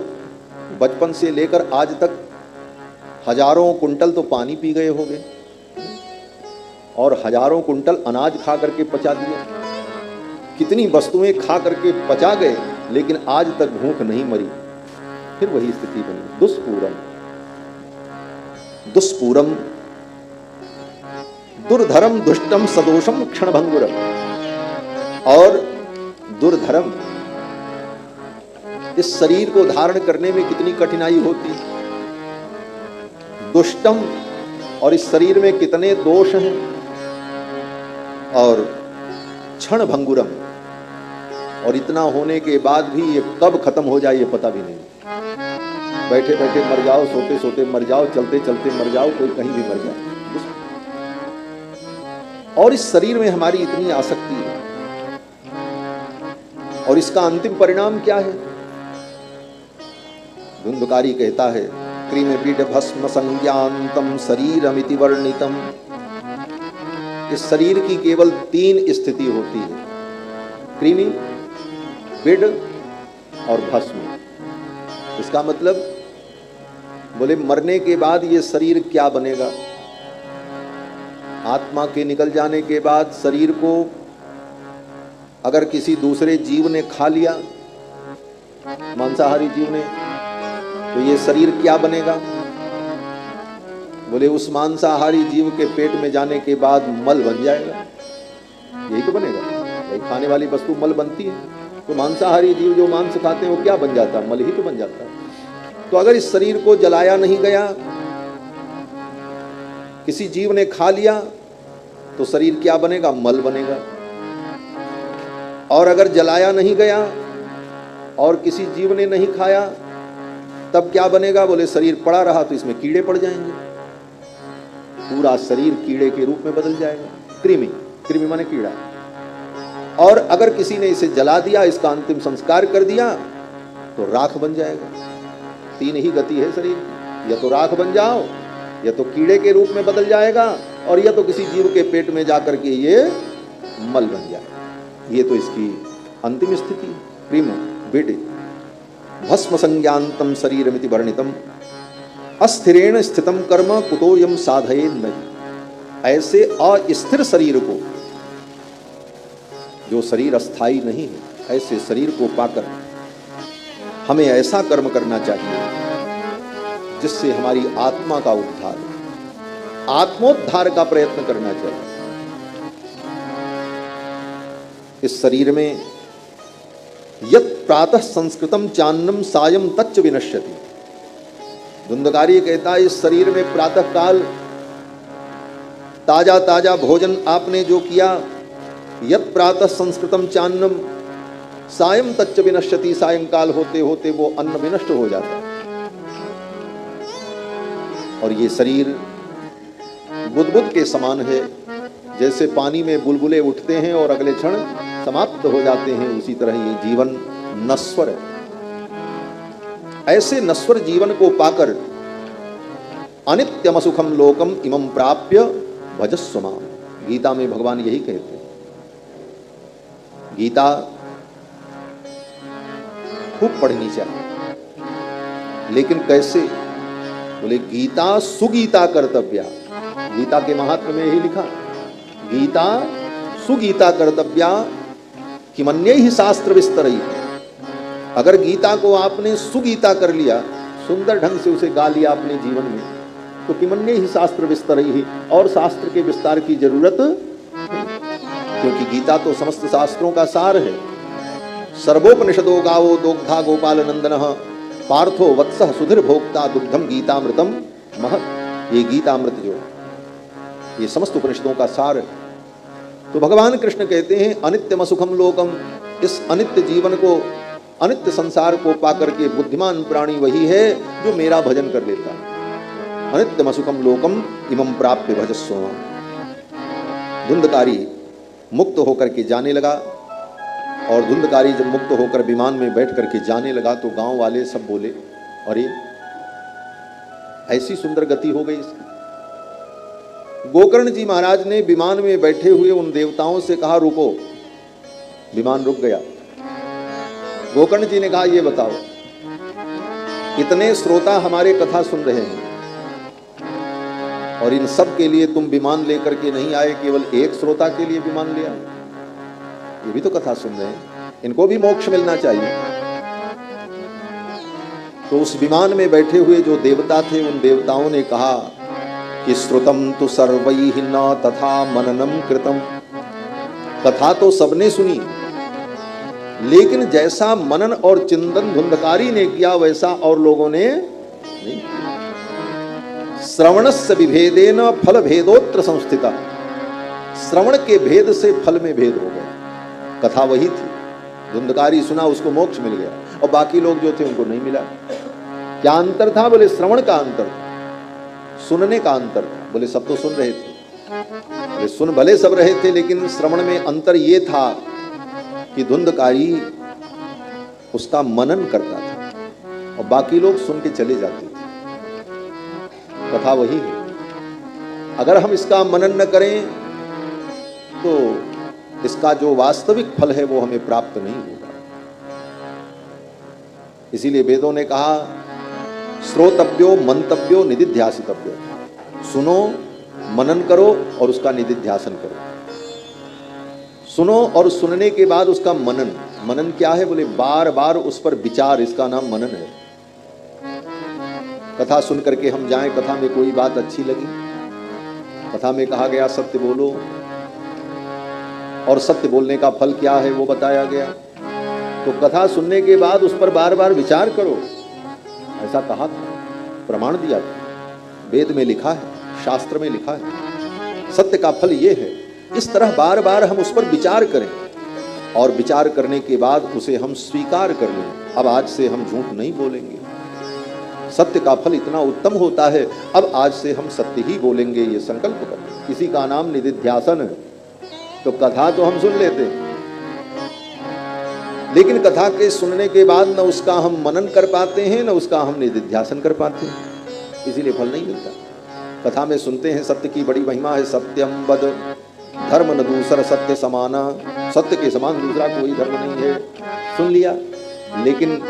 S1: बचपन से लेकर आज तक हजारों कुंटल तो पानी पी गए होंगे और हजारों कुंटल अनाज खा करके पचा दिया। कितनी वस्तुएं खा करके पचा गए, लेकिन आज तक भूख नहीं मरी, फिर वही स्थिति बनी। दुष्पूरम। दुष्पूरम दुर्धरम दुष्टम सदोषम क्षणभंगुरम। और दुर्धरम, इस शरीर को धारण करने में कितनी कठिनाई होती है। दुष्टम, और इस शरीर में कितने दोष हैं। और क्षणभंगुरम, और इतना होने के बाद भी ये कब खत्म हो जाए ये पता भी नहीं। बैठे बैठे मर जाओ, सोते सोते मर जाओ, चलते चलते मर जाओ, कोई कहीं भी मर जाए। और इस शरीर में हमारी इतनी आसक्ति है, और इसका अंतिम परिणाम क्या है। धुंधकारी कहता है कृमिपीड भस्म संज्ञान्तम शरीरमिति वर्णितम। इस शरीर की केवल 3 स्थिति होती है, कृमि, पिड और भस्म। इसका मतलब बोले मरने के बाद ये शरीर क्या बनेगा। आत्मा के निकल जाने के बाद शरीर को अगर किसी दूसरे जीव ने खा लिया, मांसाहारी जीव ने, तो ये शरीर क्या बनेगा। बोले उस मांसाहारी जीव के पेट में जाने के बाद मल बन जाएगा, यही तो बनेगा। यही खाने वाली वस्तु मल बनती है, तो मांसाहारी जीव जो मांस खाते हैं वो क्या बन जाता है, मल ही तो बन जाता है। तो अगर इस शरीर को जलाया नहीं गया, किसी जीव ने खा लिया, तो शरीर क्या बनेगा, मल बनेगा। और अगर जलाया नहीं गया और किसी जीव ने नहीं खाया, तब क्या बनेगा। बोले शरीर पड़ा रहा तो इसमें कीड़े पड़ जाएंगे, पूरा शरीर कीड़े के रूप में बदल जाएगा। कृमि, कृमि माने कीड़ा। और अगर किसी ने इसे जला दिया, इसका अंतिम संस्कार कर दिया, तो राख बन जाएगा। 3 ही गति है शरीर की, या तो राख बन जाओ, या तो कीड़े के रूप में बदल जाएगा, और या तो किसी जीव के पेट में जाकर के ये मल बन जाएगा। ये तो इसकी अंतिम स्थिति है। कृमि, पिड, भस्म संज्ञान्तम शरीरमिति वर्णितम। अस्थिरेण स्थितम कर्म कुतोयम साधये नहीं। ऐसे अस्थिर शरीर को, जो शरीर अस्थाई नहीं है, ऐसे शरीर को पाकर हमें ऐसा कर्म करना चाहिए जिससे हमारी आत्मा का उद्धार हो, आत्मोद्धार का प्रयत्न करना चाहिए। इस शरीर में यत् प्रातः संस्कृतम चान्नम सायं तच्च विनश्यति। धुंधकारी कहता है इस शरीर में प्रातः काल ताजा ताजा भोजन आपने जो किया, यत् प्रातः संस्कृतम चान्नम सायं तच्च विनश्यति, सायंकाल होते होते वो अन्न विनष्ट हो जाता है। और ये शरीर बुदबुद के समान है, जैसे पानी में बुलबुले उठते हैं और अगले क्षण समाप्त हो जाते हैं, उसी तरह ये जीवन नश्वर है। ऐसे नश्वर जीवन को पाकर अनित्यम सुखम लोकम इमं प्राप्य भजस्व माम। गीता में भगवान यही कहते हैं। गीता खूब पढ़नी चाहिए, लेकिन कैसे। बोले गीता सुगीता कर्तव्या। गीता के महात्म्य में यही लिखा, गीता सुगीता कर्तव्या किमन्ये ही शास्त्र विस्तरई। अगर गीता को आपने सुगीता कर लिया, सुंदर ढंग से उसे गा लिया अपने जीवन में, तो किमन्ये ही शास्त्र विस्तरई ही, और शास्त्र के विस्तार की जरूरत नहीं, क्योंकि गीता तो समस्त शास्त्रों का सार है। सर्वोपनिषदो गावो दोग्धा गोपाल नंदनः पार्थो वत्सः सुधीर भोक्ता दुग्धम गीतामृतम महत्। ये गीतामृत जो ये समस्त उपनिषदों का सार है। तो भगवान कृष्ण कहते हैं अनित्यम सुखम लोकम, इस अनित्य जीवन को, अनित्य संसार को पाकर के बुद्धिमान प्राणी वही है जो मेरा भजन कर लेता है। अनित्यम सुखम लोकम इमं प्राप्य भजस्व। धुंधकारी मुक्त होकर के जाने लगा, और धुंधकारी जब मुक्त होकर विमान में बैठ करके जाने लगा तो गांव वाले सब बोले, अरे ऐसी सुंदर गति हो गई इसकी। गोकर्ण जी महाराज ने विमान में बैठे हुए उन देवताओं से कहा रुको। विमान रुक गया। गोकर्ण जी ने कहा ये बताओ, इतने श्रोता हमारे कथा सुन रहे हैं और इन सब के लिए तुम विमान लेकर के नहीं आए, केवल एक श्रोता के लिए विमान ले आए। ये भी तो कथा सुन रहे हैं, इनको भी मोक्ष मिलना चाहिए। तो उस विमान में बैठे हुए जो देवता थे उन देवताओं ने कहा कि श्रुतम तो सर्वैः न तथा मननम कृतम। कथा तो सबने सुनी, लेकिन जैसा मनन और चिंतन धुंधकारी ने किया वैसा और लोगों ने नहीं। श्रवणस्य विभेदेन फल भेदोत्र संस्थिता। श्रवण के भेद से फल में भेद हो गया। कथा वही थी, धुंधकारी सुना उसको मोक्ष मिल गया, और बाकी लोग जो थे उनको नहीं मिला। क्या अंतर था? बोले श्रवण का अंतर था, सुनने का अंतर था। बोले सब तो सुन रहे थे, बोले सुन भले सब रहे थे, लेकिन श्रवण में अंतर ये था कि धुंधकारी उसका मनन करता था और बाकी लोग सुन के चले जाते थे। कथा वही है। अगर हम इसका मनन न करें तो इसका जो वास्तविक फल है वो हमें प्राप्त नहीं होगा। इसीलिए वेदों ने कहा श्रोतव्यो मंतव्यो निदिध्यासितव्यो। सुनो, मनन करो और उसका निदिध्यासन करो। सुनो और सुनने के बाद उसका मनन। मनन क्या है? बोले बार बार उस पर विचार, इसका नाम मनन है। कथा सुन करके हम जाएं, कथा में कोई बात अच्छी लगी, कथा में कहा गया सत्य बोलो, और सत्य बोलने का फल क्या है वो बताया गया, तो कथा सुनने के बाद उस पर बार बार विचार करो। ऐसा कहा था, प्रमाण दिया था, वेद में लिखा है, शास्त्र में लिखा है। सत्य का फल ये है। इस तरह बार बार हम उस पर विचार करें और विचार करने के बाद उसे हम स्वीकार कर लें। अब आज से हम झूठ नहीं बोलेंगे, सत्य का फल इतना उत्तम होता है, अब आज से हम सत्य ही बोलेंगे, ये संकल्प करें। इसी का नाम निदिध्यासन है। तो कथा तो हम सुन लेते हैं, लेकिन कथा के सुनने के बाद न उसका हम मनन कर पाते हैं, न उसका हम निदिध्यासन कर पाते हैं, इसीलिए फल नहीं मिलता। कथा में सुनते हैं सत्य की बड़ी महिमा है, सत्यम वद धर्म न दूसर सत्य समाना। सत्य के समान दूसरा कोई धर्म नहीं है। सुन लिया, लेकिन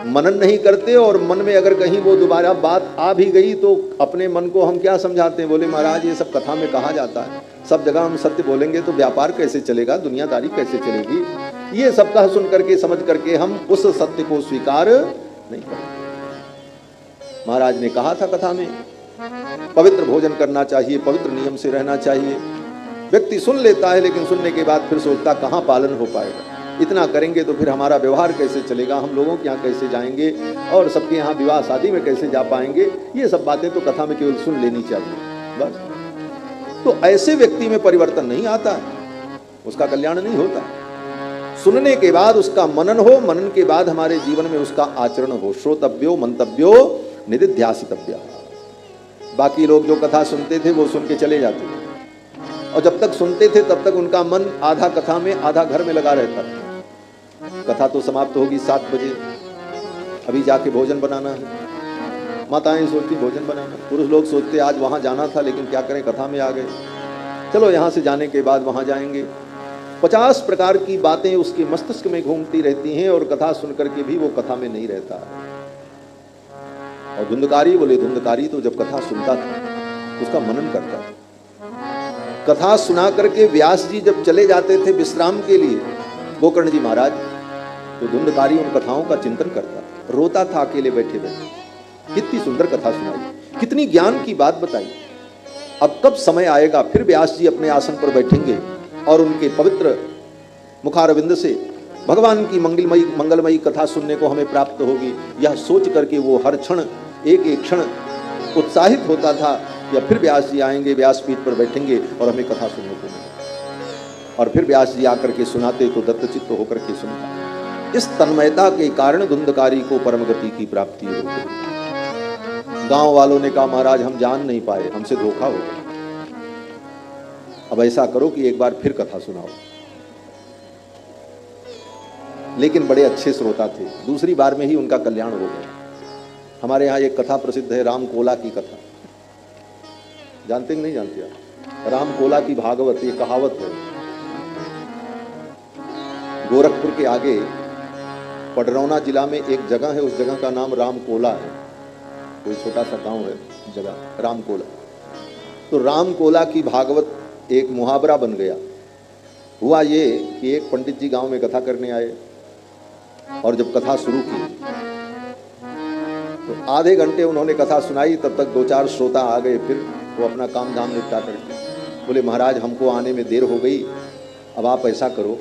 S1: मनन नहीं करते, और मन में अगर कहीं वो दोबारा बात आ भी गई तो अपने मन को हम क्या समझाते हैं? बोले महाराज ये सब कथा में कहा जाता है, सब जगह हम सत्य बोलेंगे तो व्यापार कैसे चलेगा, दुनियादारी कैसे चलेगी। ये सब कहा सुन करके, समझ करके हम उस सत्य को स्वीकार नहीं करते। महाराज ने कहा था कथा में पवित्र भोजन करना चाहिए, पवित्र नियम से रहना चाहिए। व्यक्ति सुन लेता है, लेकिन सुनने के बाद फिर सोचता कहाँ पालन हो पाएगा। इतना करेंगे तो फिर हमारा व्यवहार कैसे चलेगा, हम लोगों के यहाँ कैसे जाएंगे, और सबके यहाँ विवाह शादी में कैसे जा पाएंगे। ये सब बातें तो कथा में केवल सुन लेनी चाहिए बस। तो ऐसे व्यक्ति में परिवर्तन नहीं आता है, उसका कल्याण नहीं होता। सुनने के बाद उसका मनन हो, मनन के बाद हमारे जीवन में उसका आचरण हो। श्रोतव्यो मंतव्यो निदिध्यासितव्य। बाकी लोग जो कथा सुनते थे वो सुन के चले जाते थे, और जब तक सुनते थे तब तक उनका मन आधा कथा में आधा घर में लगा रहता था। कथा तो समाप्त होगी 7 बजे, अभी जाके भोजन बनाना है। माताएं सोचती भोजन बनाना, पुरुष लोग सोचते आज वहाँ जाना था लेकिन क्या करें कथा में आ गए, चलो यहाँ से जाने के बाद वहाँ जाएंगे। 50 प्रकार की बातें उसके मस्तिष्क में घूमती रहती हैं, और कथा सुन करके भी वो कथा में नहीं रहता। और धुंधकारी, बोले धुंधकारी तो जब कथा सुनता था उसका मनन करता था। कथा सुना करके व्यास जी जब चले जाते थे विश्राम के लिए, गोकर्ण जी महाराज, तो धुंधकारी उन कथाओं का चिंतन करता, रोता था अकेले बैठे बैठे। कितनी सुंदर कथा सुनाई, कितनी ज्ञान की बात बताई। अब कब समय आएगा फिर व्यास जी अपने आसन पर बैठेंगे और उनके पवित्र मुखारविंद से भगवान की मंगलमयी कथा सुनने को हमें प्राप्त होगी। यह सोच करके वो हर क्षण एक एक क्षण उत्साहित होता था कि अब फिर व्यास जी आएंगे, व्यासपीठ पर बैठेंगे और हमें कथा सुनने को मिलेगी। और फिर व्यास जी आकर के सुनाते तो दत्तचित्त होकर के सुनता। इस तन्मयता के कारण धुंधकारी को परम गति की प्राप्ति हो गई। गांव वालों ने कहा महाराज हम जान नहीं पाए, हमसे धोखा हो गया, अब ऐसा करो कि एक बार फिर कथा सुनाओ। लेकिन बड़े अच्छे श्रोता थे, दूसरी बार में ही उनका कल्याण हो गया। हमारे यहाँ एक कथा प्रसिद्ध है, राम कोला की कथा, जानते कि नहीं जानते आप? राम कोला की भागवत, ये कहावत है। गोरखपुर के आगे पडरौना जिला में एक जगह है, उस जगह का नाम राम कोला है, कोई छोटा सा गांव है जगह राम कोला। तो राम कोला की भागवत एक मुहावरा बन गया। हुआ ये कि एक पंडित जी गांव में कथा करने आए और जब कथा शुरू की तो आधे घंटे उन्होंने कथा सुनाई, तब तक 2-4 श्रोता आ गए। फिर वो अपना काम धाम निपटा करके बोले महाराज हमको आने में देर हो गई, अब आप ऐसा करो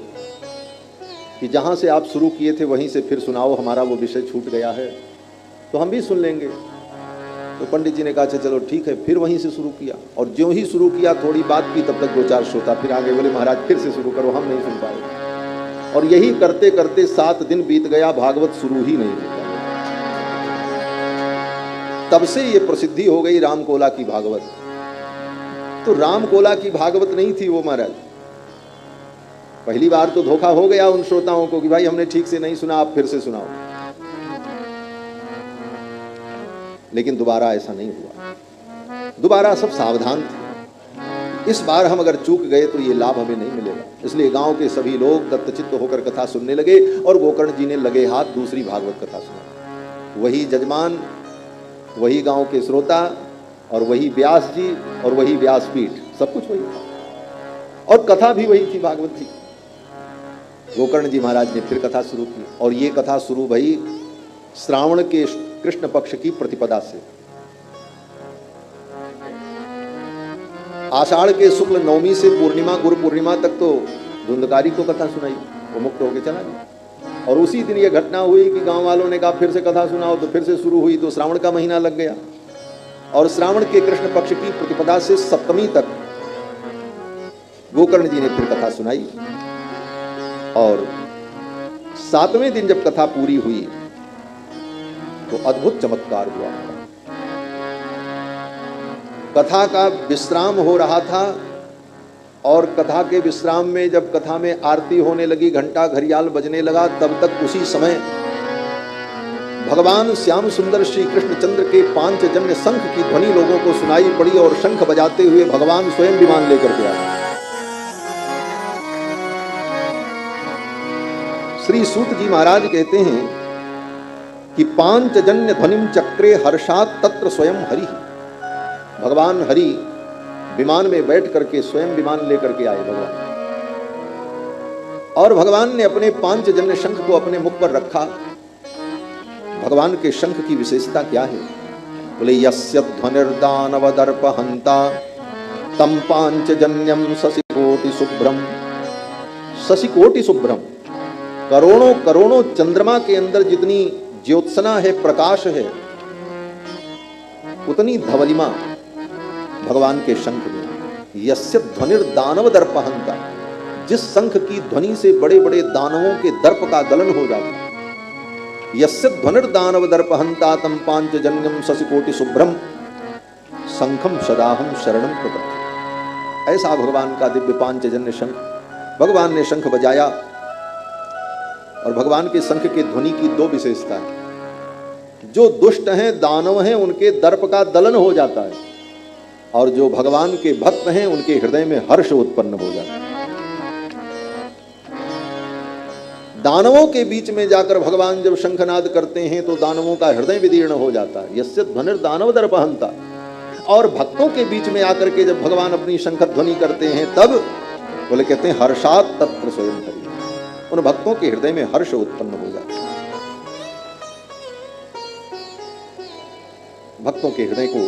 S1: कि जहाँ से आप शुरू किए थे वहीं से फिर सुनाओ, हमारा वो विषय छूट गया है तो हम भी सुन लेंगे। तो पंडित जी ने कहा अच्छा चलो ठीक है, फिर वहीं से शुरू किया। और ज्यों ही शुरू किया थोड़ी बात की, तब तक 2-4 श्रोता फिर आ गए, बोले महाराज फिर से शुरू करो, हम नहीं सुन पाए। और यही करते करते 7 दिन बीत गया, भागवत शुरू ही नहीं होता। तब से ये प्रसिद्धि हो गई राम कोला की भागवत। तो राम कोला की भागवत नहीं थी वो महाराज। पहली बार तो धोखा हो गया उन श्रोताओं को कि भाई हमने ठीक से नहीं सुना, आप फिर से सुनाओ। लेकिन दोबारा ऐसा नहीं हुआ, दोबारा सब सावधान थे। इस बार हम अगर चूक गए तो ये लाभ हमें नहीं मिलेगा। इसलिए गांव के सभी लोग दत्तचित्त होकर कथा सुनने लगे और गोकर्ण जी ने लगे हाथ दूसरी भागवत कथा सुना। वही जजमान, वही गांव के श्रोता और वही व्यास जी और वही व्यासपीठ, सब कुछ वही था और कथा भी वही थी, भागवत थी। गोकर्ण जी महाराज ने फिर कथा शुरू की और ये कथा शुरू भई श्रावण के कृष्ण पक्ष की प्रतिपदा से। आषाढ़ के शुक्ल नवमी से पूर्णिमा, गुरु पूर्णिमा तक तो धुंधकारी को कथा सुनाई, वो मुक्त होकर चला गया। और उसी दिन ये घटना हुई कि गांव वालों ने कहा फिर से कथा सुनाओ, तो फिर से शुरू हुई। तो श्रावण का महीना लग गया और श्रावण के कृष्ण पक्ष की प्रतिपदा से सप्तमी तक गोकर्ण जी ने फिर कथा सुनाई। और 7वें दिन जब कथा पूरी हुई तो अद्भुत चमत्कार हुआ। कथा का विश्राम हो रहा था और कथा के विश्राम में जब कथा में आरती होने लगी, घंटा घड़ियाल बजने लगा, तब तक उसी समय भगवान श्याम सुंदर श्री कृष्णचंद्र के पांचजन्य शंख की ध्वनि लोगों को सुनाई पड़ी और शंख बजाते हुए भगवान स्वयं विमान लेकर के आए। श्री सूत जी महाराज कहते हैं कि पांचजन्य ध्वनिम चक्रे हर्षात तत्र स्वयं हरि। भगवान हरि विमान में बैठ करके स्वयं विमान लेकर के आए भगवान, और भगवान ने अपने पांचजन्य शंख को अपने मुख पर रखा। भगवान के शंख की विशेषता क्या है? बोले यस्य ध्वनिर्दानव दर्पहंता तम पांचजन्यम शशिकोटि शुभ्रम। शशिकोटि शुभ्रम, करोड़ों करोड़ों चंद्रमा के अंदर जितनी ज्योत्सना है, प्रकाश है, उतनी धवलिमा भगवान के शंख में। यस्य ध्वनिर्दानव दर्पहंता, जिस शंख की ध्वनि से बड़े बड़े दानवों के दर्प का गलन हो जाता। यस्य ध्वनिर्दानव दर्पहंता तम पांचजन्यम शशिकोटि शुभ्रम शंखम सदाहम शरणम प्रपद्ये। ऐसा भगवान का दिव्य पांचजन्य शंख। भगवान ने शंख बजाया और भगवान के शंख के ध्वनि की 2 विशेषता है। जो दुष्ट हैं, दानव हैं, उनके दर्प का दलन हो जाता है, और जो भगवान के भक्त हैं उनके हृदय में हर्ष उत्पन्न हो जाता है। दानवों के बीच में जाकर भगवान जब शंखनाद करते हैं तो दानवों का हृदय विदीर्ण हो जाता है, यस्य ध्वनिर्दानव दर्पहंता। और भक्तों के बीच में आकर के जब भगवान अपनी शंख ध्वनि करते हैं तब बोले कहते हैं हर्षात तत्र स्वयं हरि। उन भक्तों के हृदय में हर्ष उत्पन्न हो जाता है। भक्तों के हृदय को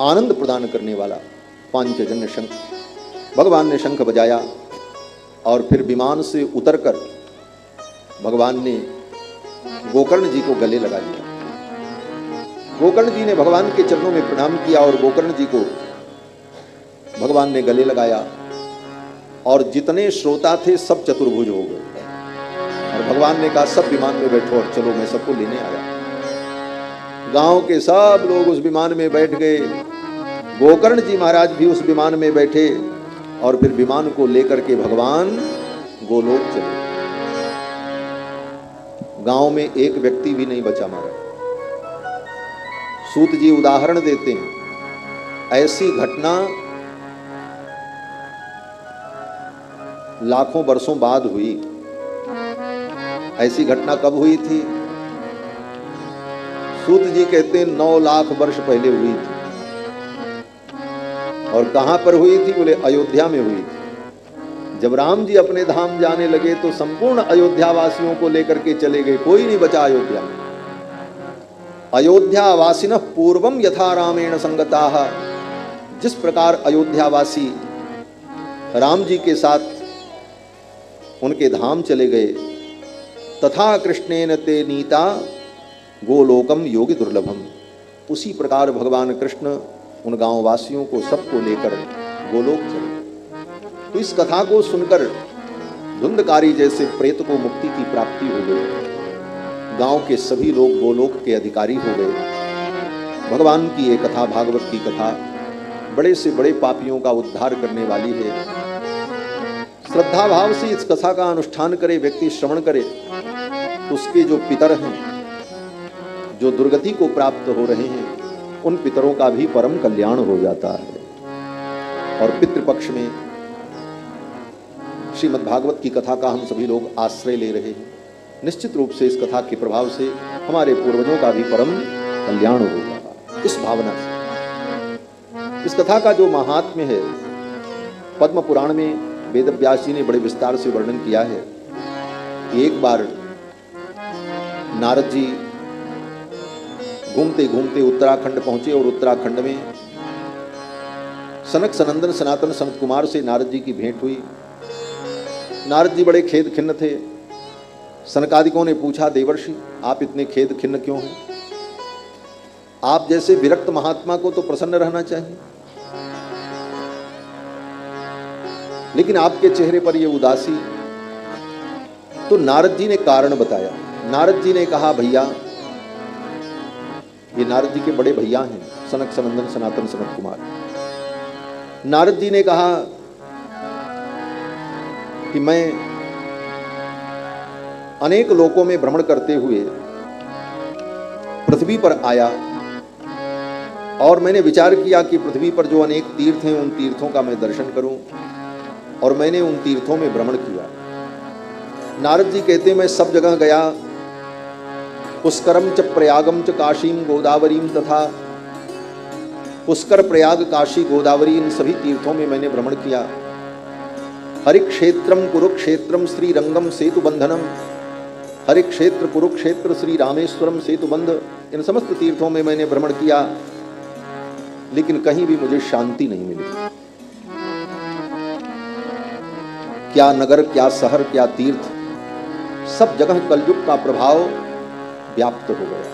S1: आनंद प्रदान करने वाला पांचजन्य शंख। भगवान ने शंख बजाया और फिर विमान से उतरकर भगवान ने गोकर्ण जी को गले लगा लिया। गोकर्ण जी ने भगवान के चरणों में प्रणाम किया और गोकर्ण जी को भगवान ने गले लगाया और जितने श्रोता थे सब चतुर्भुज हो गए और भगवान ने कहा सब विमान में बैठो और चलो मैं सबको लेने आया। गांव के सब लोग उस विमान में बैठ गए, गोकर्ण जी महाराज भी उस विमान में बैठे और फिर विमान को लेकर के भगवान गोलोक चले। गांव में एक व्यक्ति भी नहीं बचा महाराज। सूत जी उदाहरण देते हैं, ऐसी घटना लाखों वर्षों बाद हुई। ऐसी घटना कब हुई थी? सूत जी कहते हैं 9 लाख वर्ष पहले हुई थी। और कहां पर हुई थी? बोले अयोध्या में हुई थी। जब राम जी अपने धाम जाने लगे तो संपूर्ण अयोध्या वासियों को लेकर के चले गए, कोई नहीं बचा अयोध्या में। अयोध्या वासिनः पूर्वम यथा रामेण संगताः, जिस प्रकार अयोध्यावासी राम जी के साथ उनके धाम चले गए, तथा कृष्णेन ते नीता गोलोकम योगी दुर्लभम, उसी प्रकार भगवान कृष्ण उन गांव वासियों को सबको लेकर गोलोक चले। तो इस कथा को सुनकर धुंधकारी जैसे प्रेत को मुक्ति की प्राप्ति हो गई। गांव के सभी लोग गोलोक के अधिकारी हो गए। भगवान की ये कथा, भागवत की कथा, बड़े से बड़े पापियों का उद्धार करने वाली है। श्रद्धा भाव से इस कथा का अनुष्ठान करे, व्यक्ति श्रवण करे, तो उसके जो पितर हैं, जो दुर्गति को प्राप्त हो रहे हैं, उन पितरों का भी परम कल्याण हो जाता है। और पितृपक्ष में श्रीमद् भागवत की कथा का हम सभी लोग आश्रय ले रहे हैं। निश्चित रूप से इस कथा के प्रभाव से हमारे पूर्वजों का भी परम कल्याण होगा। इस भावना से इस कथा का जो महात्म्य है, पद्म पुराण में वेदव्यास जी ने बड़े विस्तार से वर्णन किया है। एक बार नारद जी घूमते घूमते उत्तराखंड पहुंचे और उत्तराखंड में सनक सनंदन सनातन सनत कुमार से नारद जी की भेंट हुई। नारद जी बड़े खेद खिन्न थे। सनकादिकों ने पूछा, देवर्षि आप इतने खेद खिन्न क्यों हैं? आप जैसे विरक्त महात्मा को तो प्रसन्न रहना चाहिए, लेकिन आपके चेहरे पर यह उदासी। तो नारद जी ने कारण बताया। नारद जी ने कहा, भैया, ये नारद जी के बड़े भैया हैं, सनक सनंदन सनातन सनत कुमार। नारद जी ने कहा कि मैं अनेक लोकों में भ्रमण करते हुए पृथ्वी पर आया और मैंने विचार किया कि पृथ्वी पर जो अनेक तीर्थ हैं, उन तीर्थों का मैं दर्शन करूं, और मैंने उन तीर्थों में भ्रमण किया। नारद जी कहते, मैं सब जगह गया, पुष्करम च प्रयागम च काशीम गोदावरीम, तथा पुष्कर, प्रयाग, काशी, गोदावरी, इन सभी तीर्थों में मैंने भ्रमण किया। हरिक्षेत्रम कुरुक्षेत्रम श्रीरंगम सेतु बंधनम, हरिक्षेत्र कुरुक्षेत्र श्री रामेश्वरम सेतुबंध, इन समस्त तीर्थों में मैंने भ्रमण किया, लेकिन कहीं भी मुझे शांति नहीं मिली। क्या नगर, क्या शहर, क्या तीर्थ, सब जगह कलयुग का प्रभाव व्याप्त हो गया।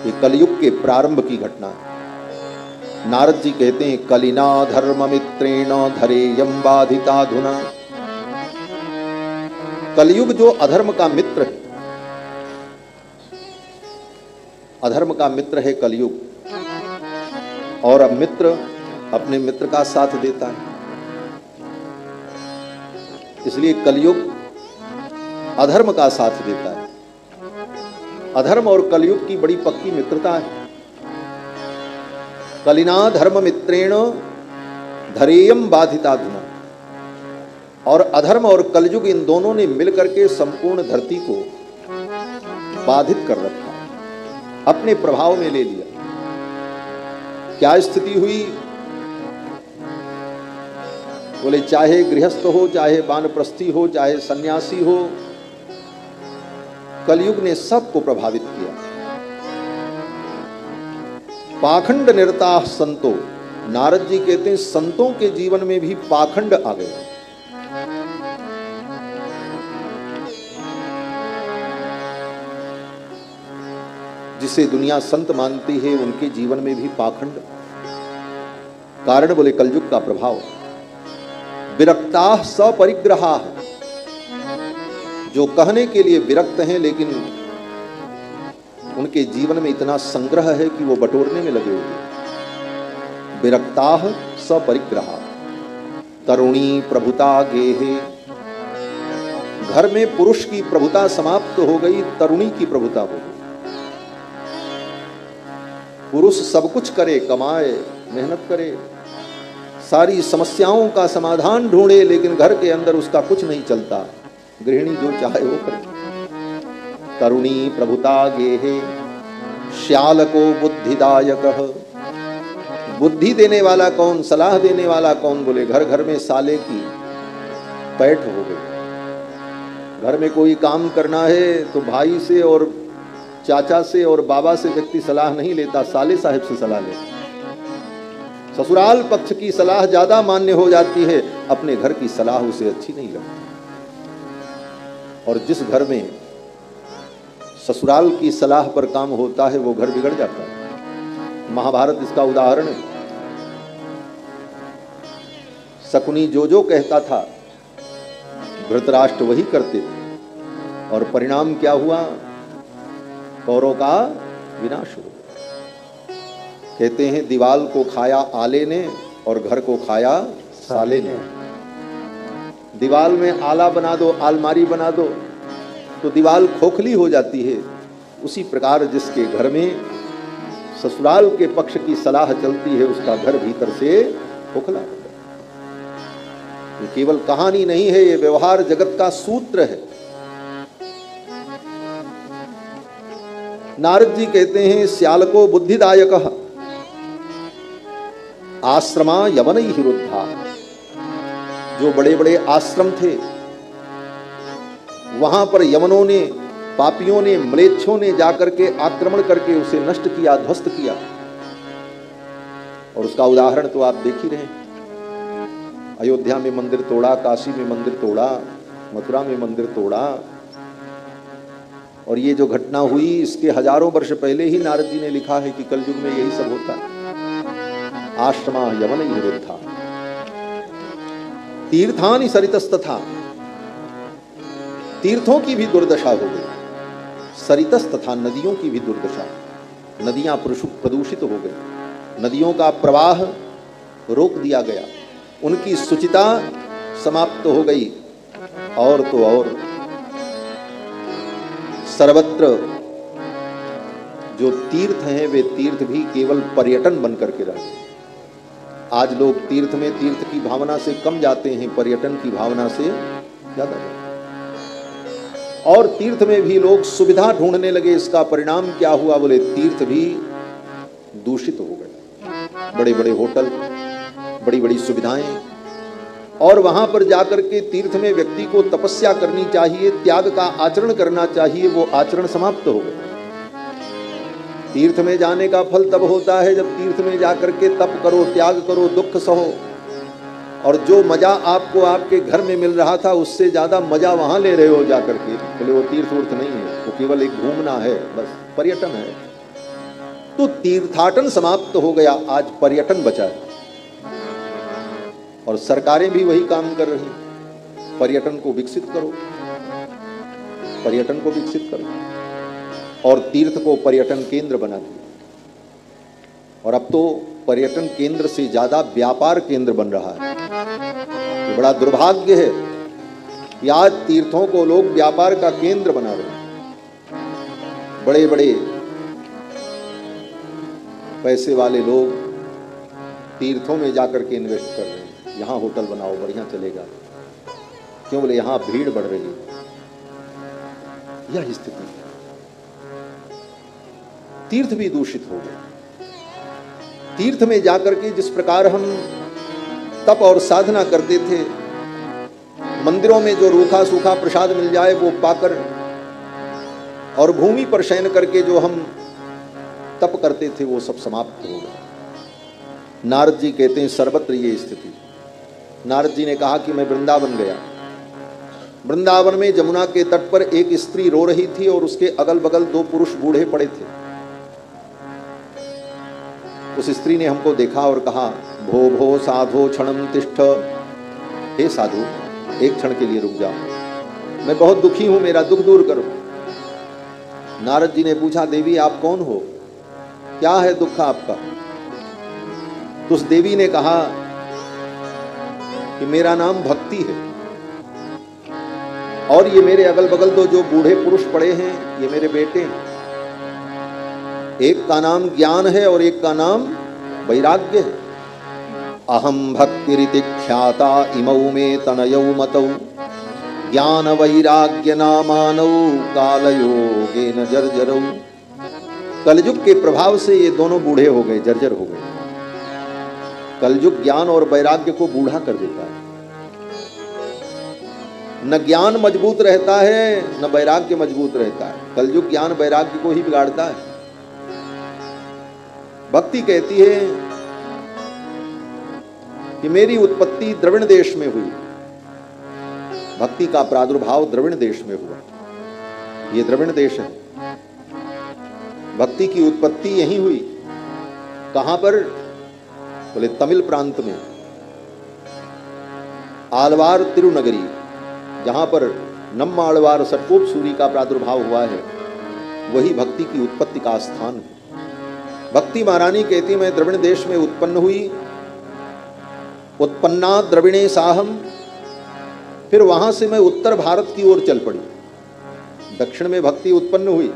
S1: ये कलयुग के प्रारंभ की घटना है। नारद जी कहते हैं, कलिना धर्म मित्रेण धरेयं बाधिताधुना। कलयुग जो अधर्म का मित्र है, अधर्म का मित्र है कलयुग, और अब मित्र अपने मित्र का साथ देता है। इसलिए कलयुग अधर्म का साथ देता है। अधर्म और कलयुग की बड़ी पक्की मित्रता है। कलिना धर्म मित्रेण धरेयं बाधिताधुना, और अधर्म और कलयुग इन दोनों ने मिलकर के संपूर्ण धरती को बाधित कर रखा, अपने प्रभाव में ले लिया। क्या स्थिति हुई? बोले, चाहे गृहस्थ हो, चाहे वानप्रस्थी हो, चाहे सन्यासी हो, कलयुग ने सबको प्रभावित किया। पाखंड निरता संतो, नारद जी कहते हैं संतों के जीवन में भी पाखंड आ गया। जिसे दुनिया संत मानती है उनके जीवन में भी पाखंड। कारण बोले कलयुग का प्रभाव। विरक्ताः सपरिग्रहाः, जो कहने के लिए विरक्त हैं लेकिन उनके जीवन में इतना संग्रह है कि वो बटोरने में लगे हुए। विरक्ताः सपरिग्रहाः। तरुणी प्रभुता गेहे, घर में पुरुष की प्रभुता समाप्त हो गई, तरुणी की प्रभुता हो गई। पुरुष सब कुछ करे, कमाए, मेहनत करे, सारी समस्याओं का समाधान ढूंढे, लेकिन घर के अंदर उसका कुछ नहीं चलता। गृहिणी जो चाहे वो करे। तरुणी प्रभुता गेहे, श्यालको बुद्धिदायकः। बुद्धि देने वाला कौन, सलाह देने वाला कौन? बोले घर घर में साले की पैठ हो गई। घर में कोई काम करना है तो भाई से और चाचा से और बाबा से व्यक्ति सलाह नहीं लेता, साले साहब से सलाह लेता। ससुराल पक्ष की सलाह ज्यादा मान्य हो जाती है, अपने घर की सलाह उसे अच्छी नहीं लगती। और जिस घर में ससुराल की सलाह पर काम होता है वो घर बिगड़ जाता है। महाभारत इसका उदाहरण है। शकुनी जो कहता था धृतराष्ट्र वही करते थे, और परिणाम क्या हुआ? कौरवों का विनाश हुआ। कहते हैं दीवाल को खाया आले ने और घर को खाया साले ने। दीवाल में आला बना दो, आलमारी बना दो तो दीवाल खोखली हो जाती है। उसी प्रकार जिसके घर में ससुराल के पक्ष की सलाह चलती है उसका घर भीतर से खोखला हो जाता है। ये केवल कहानी नहीं है, ये व्यवहार जगत का सूत्र है। नारद जी कहते हैं श्यालको बुद्धिदायकः आश्रमा यवनैः रुद्धा। जो बड़े बड़े आश्रम थे वहां पर यवनों ने, पापियों ने, म्लेच्छों ने जाकर के आक्रमण करके उसे नष्ट किया, ध्वस्त किया। और उसका उदाहरण तो आप देख ही रहे हैं। अयोध्या में मंदिर तोड़ा, काशी में मंदिर तोड़ा, मथुरा में मंदिर तोड़ा। और ये जो घटना हुई इसके हजारों वर्ष पहले ही नारद जी ने लिखा है कि कलयुग में यही सब होता है। आश्रमा यवनैः रुद्धा तीर्थानि सरितस्तथा। तीर्थों की भी दुर्दशा हो गई। सरितस्तथा नदियों की भी दुर्दशा। नदियां प्रदूषित हो गई, नदियों का प्रवाह रोक दिया गया, उनकी शुचिता समाप्त हो गई। और तो और सर्वत्र जो तीर्थ हैं वे तीर्थ भी केवल पर्यटन बन करके रह गए। आज लोग तीर्थ में तीर्थ की भावना से कम जाते हैं, पर्यटन की भावना से ज्यादा जाते हैं। और तीर्थ में भी लोग सुविधा ढूंढने लगे। इसका परिणाम क्या हुआ? बोले तीर्थ भी दूषित हो गए। बड़े बड़े होटल, बड़ी बड़ी सुविधाएं, और वहां पर जाकर के तीर्थ में व्यक्ति को तपस्या करनी चाहिए, त्याग का आचरण करना चाहिए, वो आचरण समाप्त हो गए। तीर्थ में जाने का फल तब होता है जब तीर्थ में जाकर के तप करो, त्याग करो, दुख सहो। और जो मजा आपको आपके घर में मिल रहा था उससे ज्यादा मजा वहां ले रहे हो जाकर के। बोले वो तीर्थ उर्थ नहीं है, वो केवल एक घूमना है, बस पर्यटन है। तो तीर्थाटन समाप्त हो गया, आज पर्यटन बचा है। और सरकारें भी वही काम कर रही हैं। पर्यटन को विकसित करो, पर्यटन को विकसित करो। और तीर्थ को पर्यटन केंद्र बना दिया। और अब तो पर्यटन केंद्र से ज्यादा व्यापार केंद्र बन रहा है। ये बड़ा दुर्भाग्य है कि आज तीर्थों को लोग व्यापार का केंद्र बना रहे हैं। बड़े बड़े पैसे वाले लोग तीर्थों में जाकर के इन्वेस्ट कर रहे हैं। यहाँ होटल बनाओ, बढ़िया चलेगा। क्यों? बोले यहाँ भीड़ बढ़ रही है। यह स्थिति है। तीर्थ भी दूषित हो गए। तीर्थ में जाकर के जिस प्रकार हम तप और साधना करते थे, मंदिरों में जो रूखा सूखा प्रसाद मिल जाए वो पाकर, और भूमि पर शयन करके जो हम तप करते थे वो सब समाप्त हो गया। नारद जी कहते हैं सर्वत्र ये स्थिति। नारद जी ने कहा कि मैं वृंदावन गया। वृंदावन में जमुना के तट पर एक स्त्री रो रही थी और उसके अगल बगल दो पुरुष बूढ़े पड़े थे। उस स्त्री ने हमको देखा और कहा, भो भो साधो क्षणम तिष्ठ, हे साधु एक क्षण के लिए रुक जाओ, मैं बहुत दुखी हूं, मेरा दुख दूर करो। नारद जी ने पूछा, देवी आप कौन हो, क्या है दुख आपका? तो उस देवी ने कहा कि मेरा नाम भक्ति है, और ये मेरे अगल बगल तो जो बूढ़े पुरुष पड़े हैं ये मेरे बेटे हैं। एक का नाम ज्ञान है और एक का नाम वैराग्य है। अहम भक्तिरिति ख्याता इमौ मे तनयौ मतौ, ज्ञान वैराग्य नामानौ कालयोगेन जर्जरौ। कलयुग के प्रभाव से ये दोनों बूढ़े हो गए, जर्जर हो गए। कलयुग ज्ञान और वैराग्य को बूढ़ा कर देता है। न ज्ञान मजबूत रहता है न वैराग्य मजबूत रहता है, कलयुग ज्ञान वैराग्य को ही बिगाड़ता है। भक्ति कहती है कि मेरी उत्पत्ति द्रविड़ देश में हुई, भक्ति का प्रादुर्भाव द्रविड़ देश में हुआ। ये द्रविड़ देश है, भक्ति की उत्पत्ति यहीं हुई। कहां पर? बोले तमिल प्रांत में, आलवार तिरुनगरी, जहां पर नम्माळवार सटकोप सूरी का प्रादुर्भाव हुआ है, वही भक्ति की उत्पत्ति का स्थान है। भक्ति महारानी कहती, मैं द्रविड़ देश में उत्पन्न हुई, उत्पन्ना द्रविणे साहम, फिर वहां से मैं उत्तर भारत की ओर चल पड़ी। दक्षिण में भक्ति उत्पन्न हुई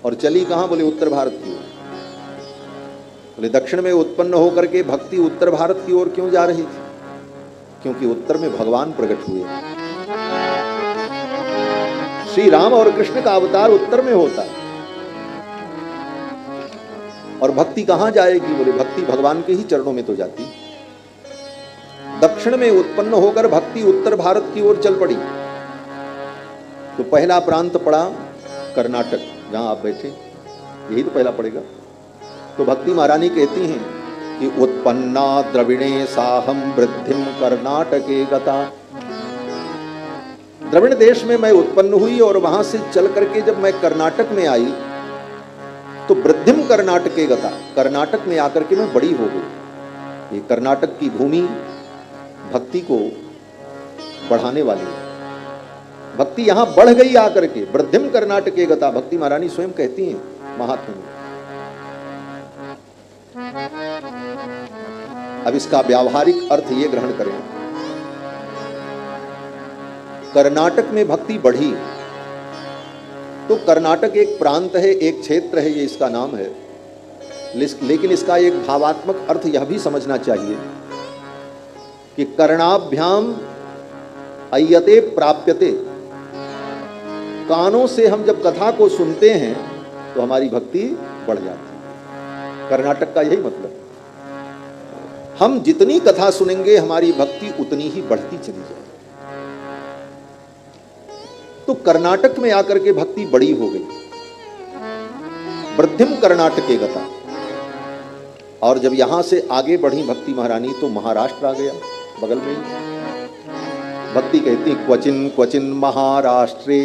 S1: और चली कहां? बोले उत्तर भारत की ओर। बोले दक्षिण में उत्पन्न होकर के भक्ति उत्तर भारत की ओर क्यों जा रही थी? क्योंकि उत्तर में भगवान प्रकट हुए। श्री राम और कृष्ण का अवतार उत्तर में होता है। और भक्ति कहां जाएगी? बोले भक्ति भगवान के ही चरणों में तो जाती। दक्षिण में उत्पन्न होकर भक्ति उत्तर भारत की ओर चल पड़ी। तो पहला प्रांत पड़ा कर्नाटक, जहां आप बैठे, यही तो पहला पड़ेगा। तो भक्ति महारानी कहती हैं कि उत्पन्ना द्रविणे साहम वृद्धिम कर्नाटके गता। द्रविड़ देश में मैं उत्पन्न हुई और वहां से चल करके जब मैं कर्नाटक में आई तो वृद्धिम कर्नाटके गता, कर्नाटक में आकर के मैं बड़ी हो गई। ये कर्नाटक की भूमि भक्ति को बढ़ाने वाली है। भक्ति यहां बढ़ गई आकर के, वृद्धिम कर्नाटके गता, भक्ति महारानी स्वयं कहती हैं महात्मा में। अब इसका व्यावहारिक अर्थ ये ग्रहण करें, कर्नाटक में भक्ति बढ़ी तो कर्नाटक एक प्रांत है, एक क्षेत्र है, ये इसका नाम है। लेकिन इसका एक भावात्मक अर्थ यह भी समझना चाहिए कि कर्णाभ्याम अय्यते प्राप्यते, कानों से हम जब कथा को सुनते हैं तो हमारी भक्ति बढ़ जाती है। कर्नाटक का यही मतलब, हम जितनी कथा सुनेंगे हमारी भक्ति उतनी ही बढ़ती चली जाएगी। तो कर्नाटक में आकर के भक्ति बड़ी हो गई, वृद्धिम कर्नाटके गता। और जब यहां से आगे बढ़ी भक्ति महारानी तो महाराष्ट्र आ गया बगल में ही। भक्ति कहती क्वचिन क्वचिन महाराष्ट्रे,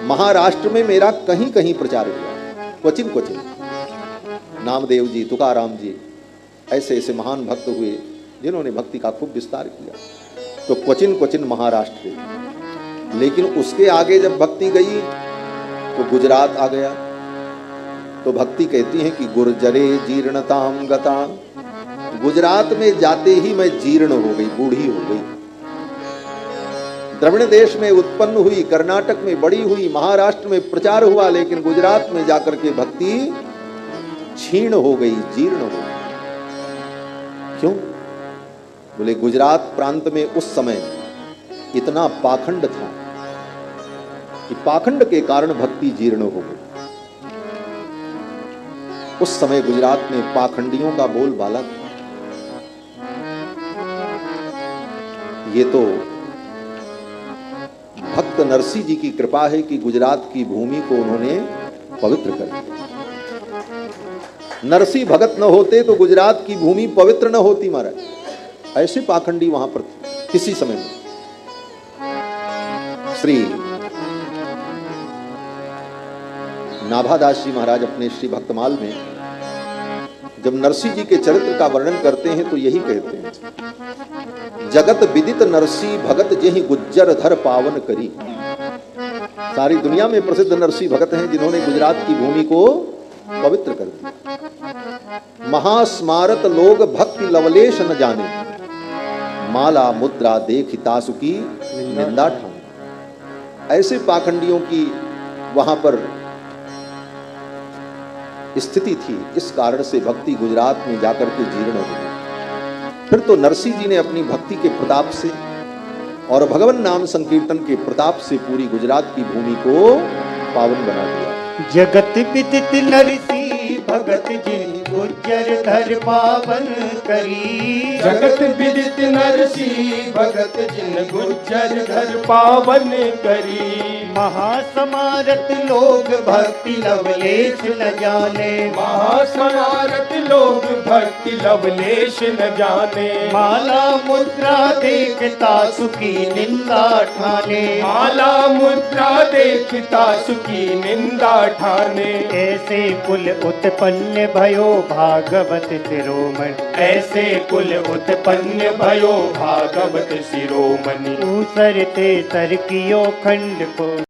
S1: महाराष्ट्र में मेरा कहीं कहीं प्रचार हुआ। क्वचिन क्वचिन, नामदेव जी, तुकाराम जी, ऐसे ऐसे महान भक्त हुए जिन्होंने भक्ति का खूब विस्तार किया। तो क्वचिन क्वचिन महाराष्ट्र। लेकिन उसके आगे जब भक्ति गई तो गुजरात आ गया। तो भक्ति कहती है कि गुर्जरे जीर्णताम गता, गुजरात में जाते ही मैं जीर्ण हो गई, बूढ़ी हो गई। द्रविड़ देश में उत्पन्न हुई, कर्नाटक में बड़ी हुई, महाराष्ट्र में प्रचार हुआ, लेकिन गुजरात में जाकर के भक्ति क्षीण हो गई, जीर्ण हो गई। क्यों? बोले गुजरात प्रांत में उस समय इतना पाखंड था कि पाखंड के कारण भक्ति जीर्ण हो गई। उस समय गुजरात में पाखंडियों का बोलबाला था। ये तो भक्त नरसिंह जी की कृपा है कि गुजरात की भूमि को उन्होंने पवित्र कर दिया। नरसिंह भगत न होते तो गुजरात की भूमि पवित्र न होती महाराज। ऐसे पाखंडी वहां पर थे किसी समय में। श्री नाभादास जी महाराज अपने श्री भक्तमाल में जब नरसी जी के चरित्र का वर्णन करते हैं तो यही कहते हैं, जगत विदित नरसी भगत जेहि गुज्जर धर पावन करी। सारी दुनिया में प्रसिद्ध नरसी भगत हैं जिन्होंने गुजरात की भूमि को पवित्र कर दिया। महास्मारत लोग भक्ति लवलेश न जाने, माला मुद्रा देख तासुकी निंदा ठाने। ऐसे पाखंडियों की वहां पर स्थिति थी, इस कारण से भक्ति गुजरात में जाकर के जीर्ण हो गई। फिर तो नरसी जी ने अपनी भक्ति के प्रताप से और भगवान नाम संकीर्तन के प्रताप से पूरी गुजरात की भूमि को पावन बना दिया।
S2: जगत विदित नरसी भगत जिन गुज्जर धर पावन करी।
S3: जगत विदित नरसी भगत जिन गुज्जर धर पावन करी।
S2: महासमारत लोग भक्ति लवलेश न जाने,
S3: महासमारत लोग भक्ति लवलेश न जाने।
S2: माला मुद्रा देखता सुखी निंदा ठाने,
S3: माला मुद्रा देखता सुखी निंदा ठाने।
S2: ऐसे कुल उत्पन्न भयो भागवत शिरोमणि,
S3: ऐसे कुल उत्पन्न भयो भागवत शिरोमणि।
S2: ऊसरते सर कियो खंड को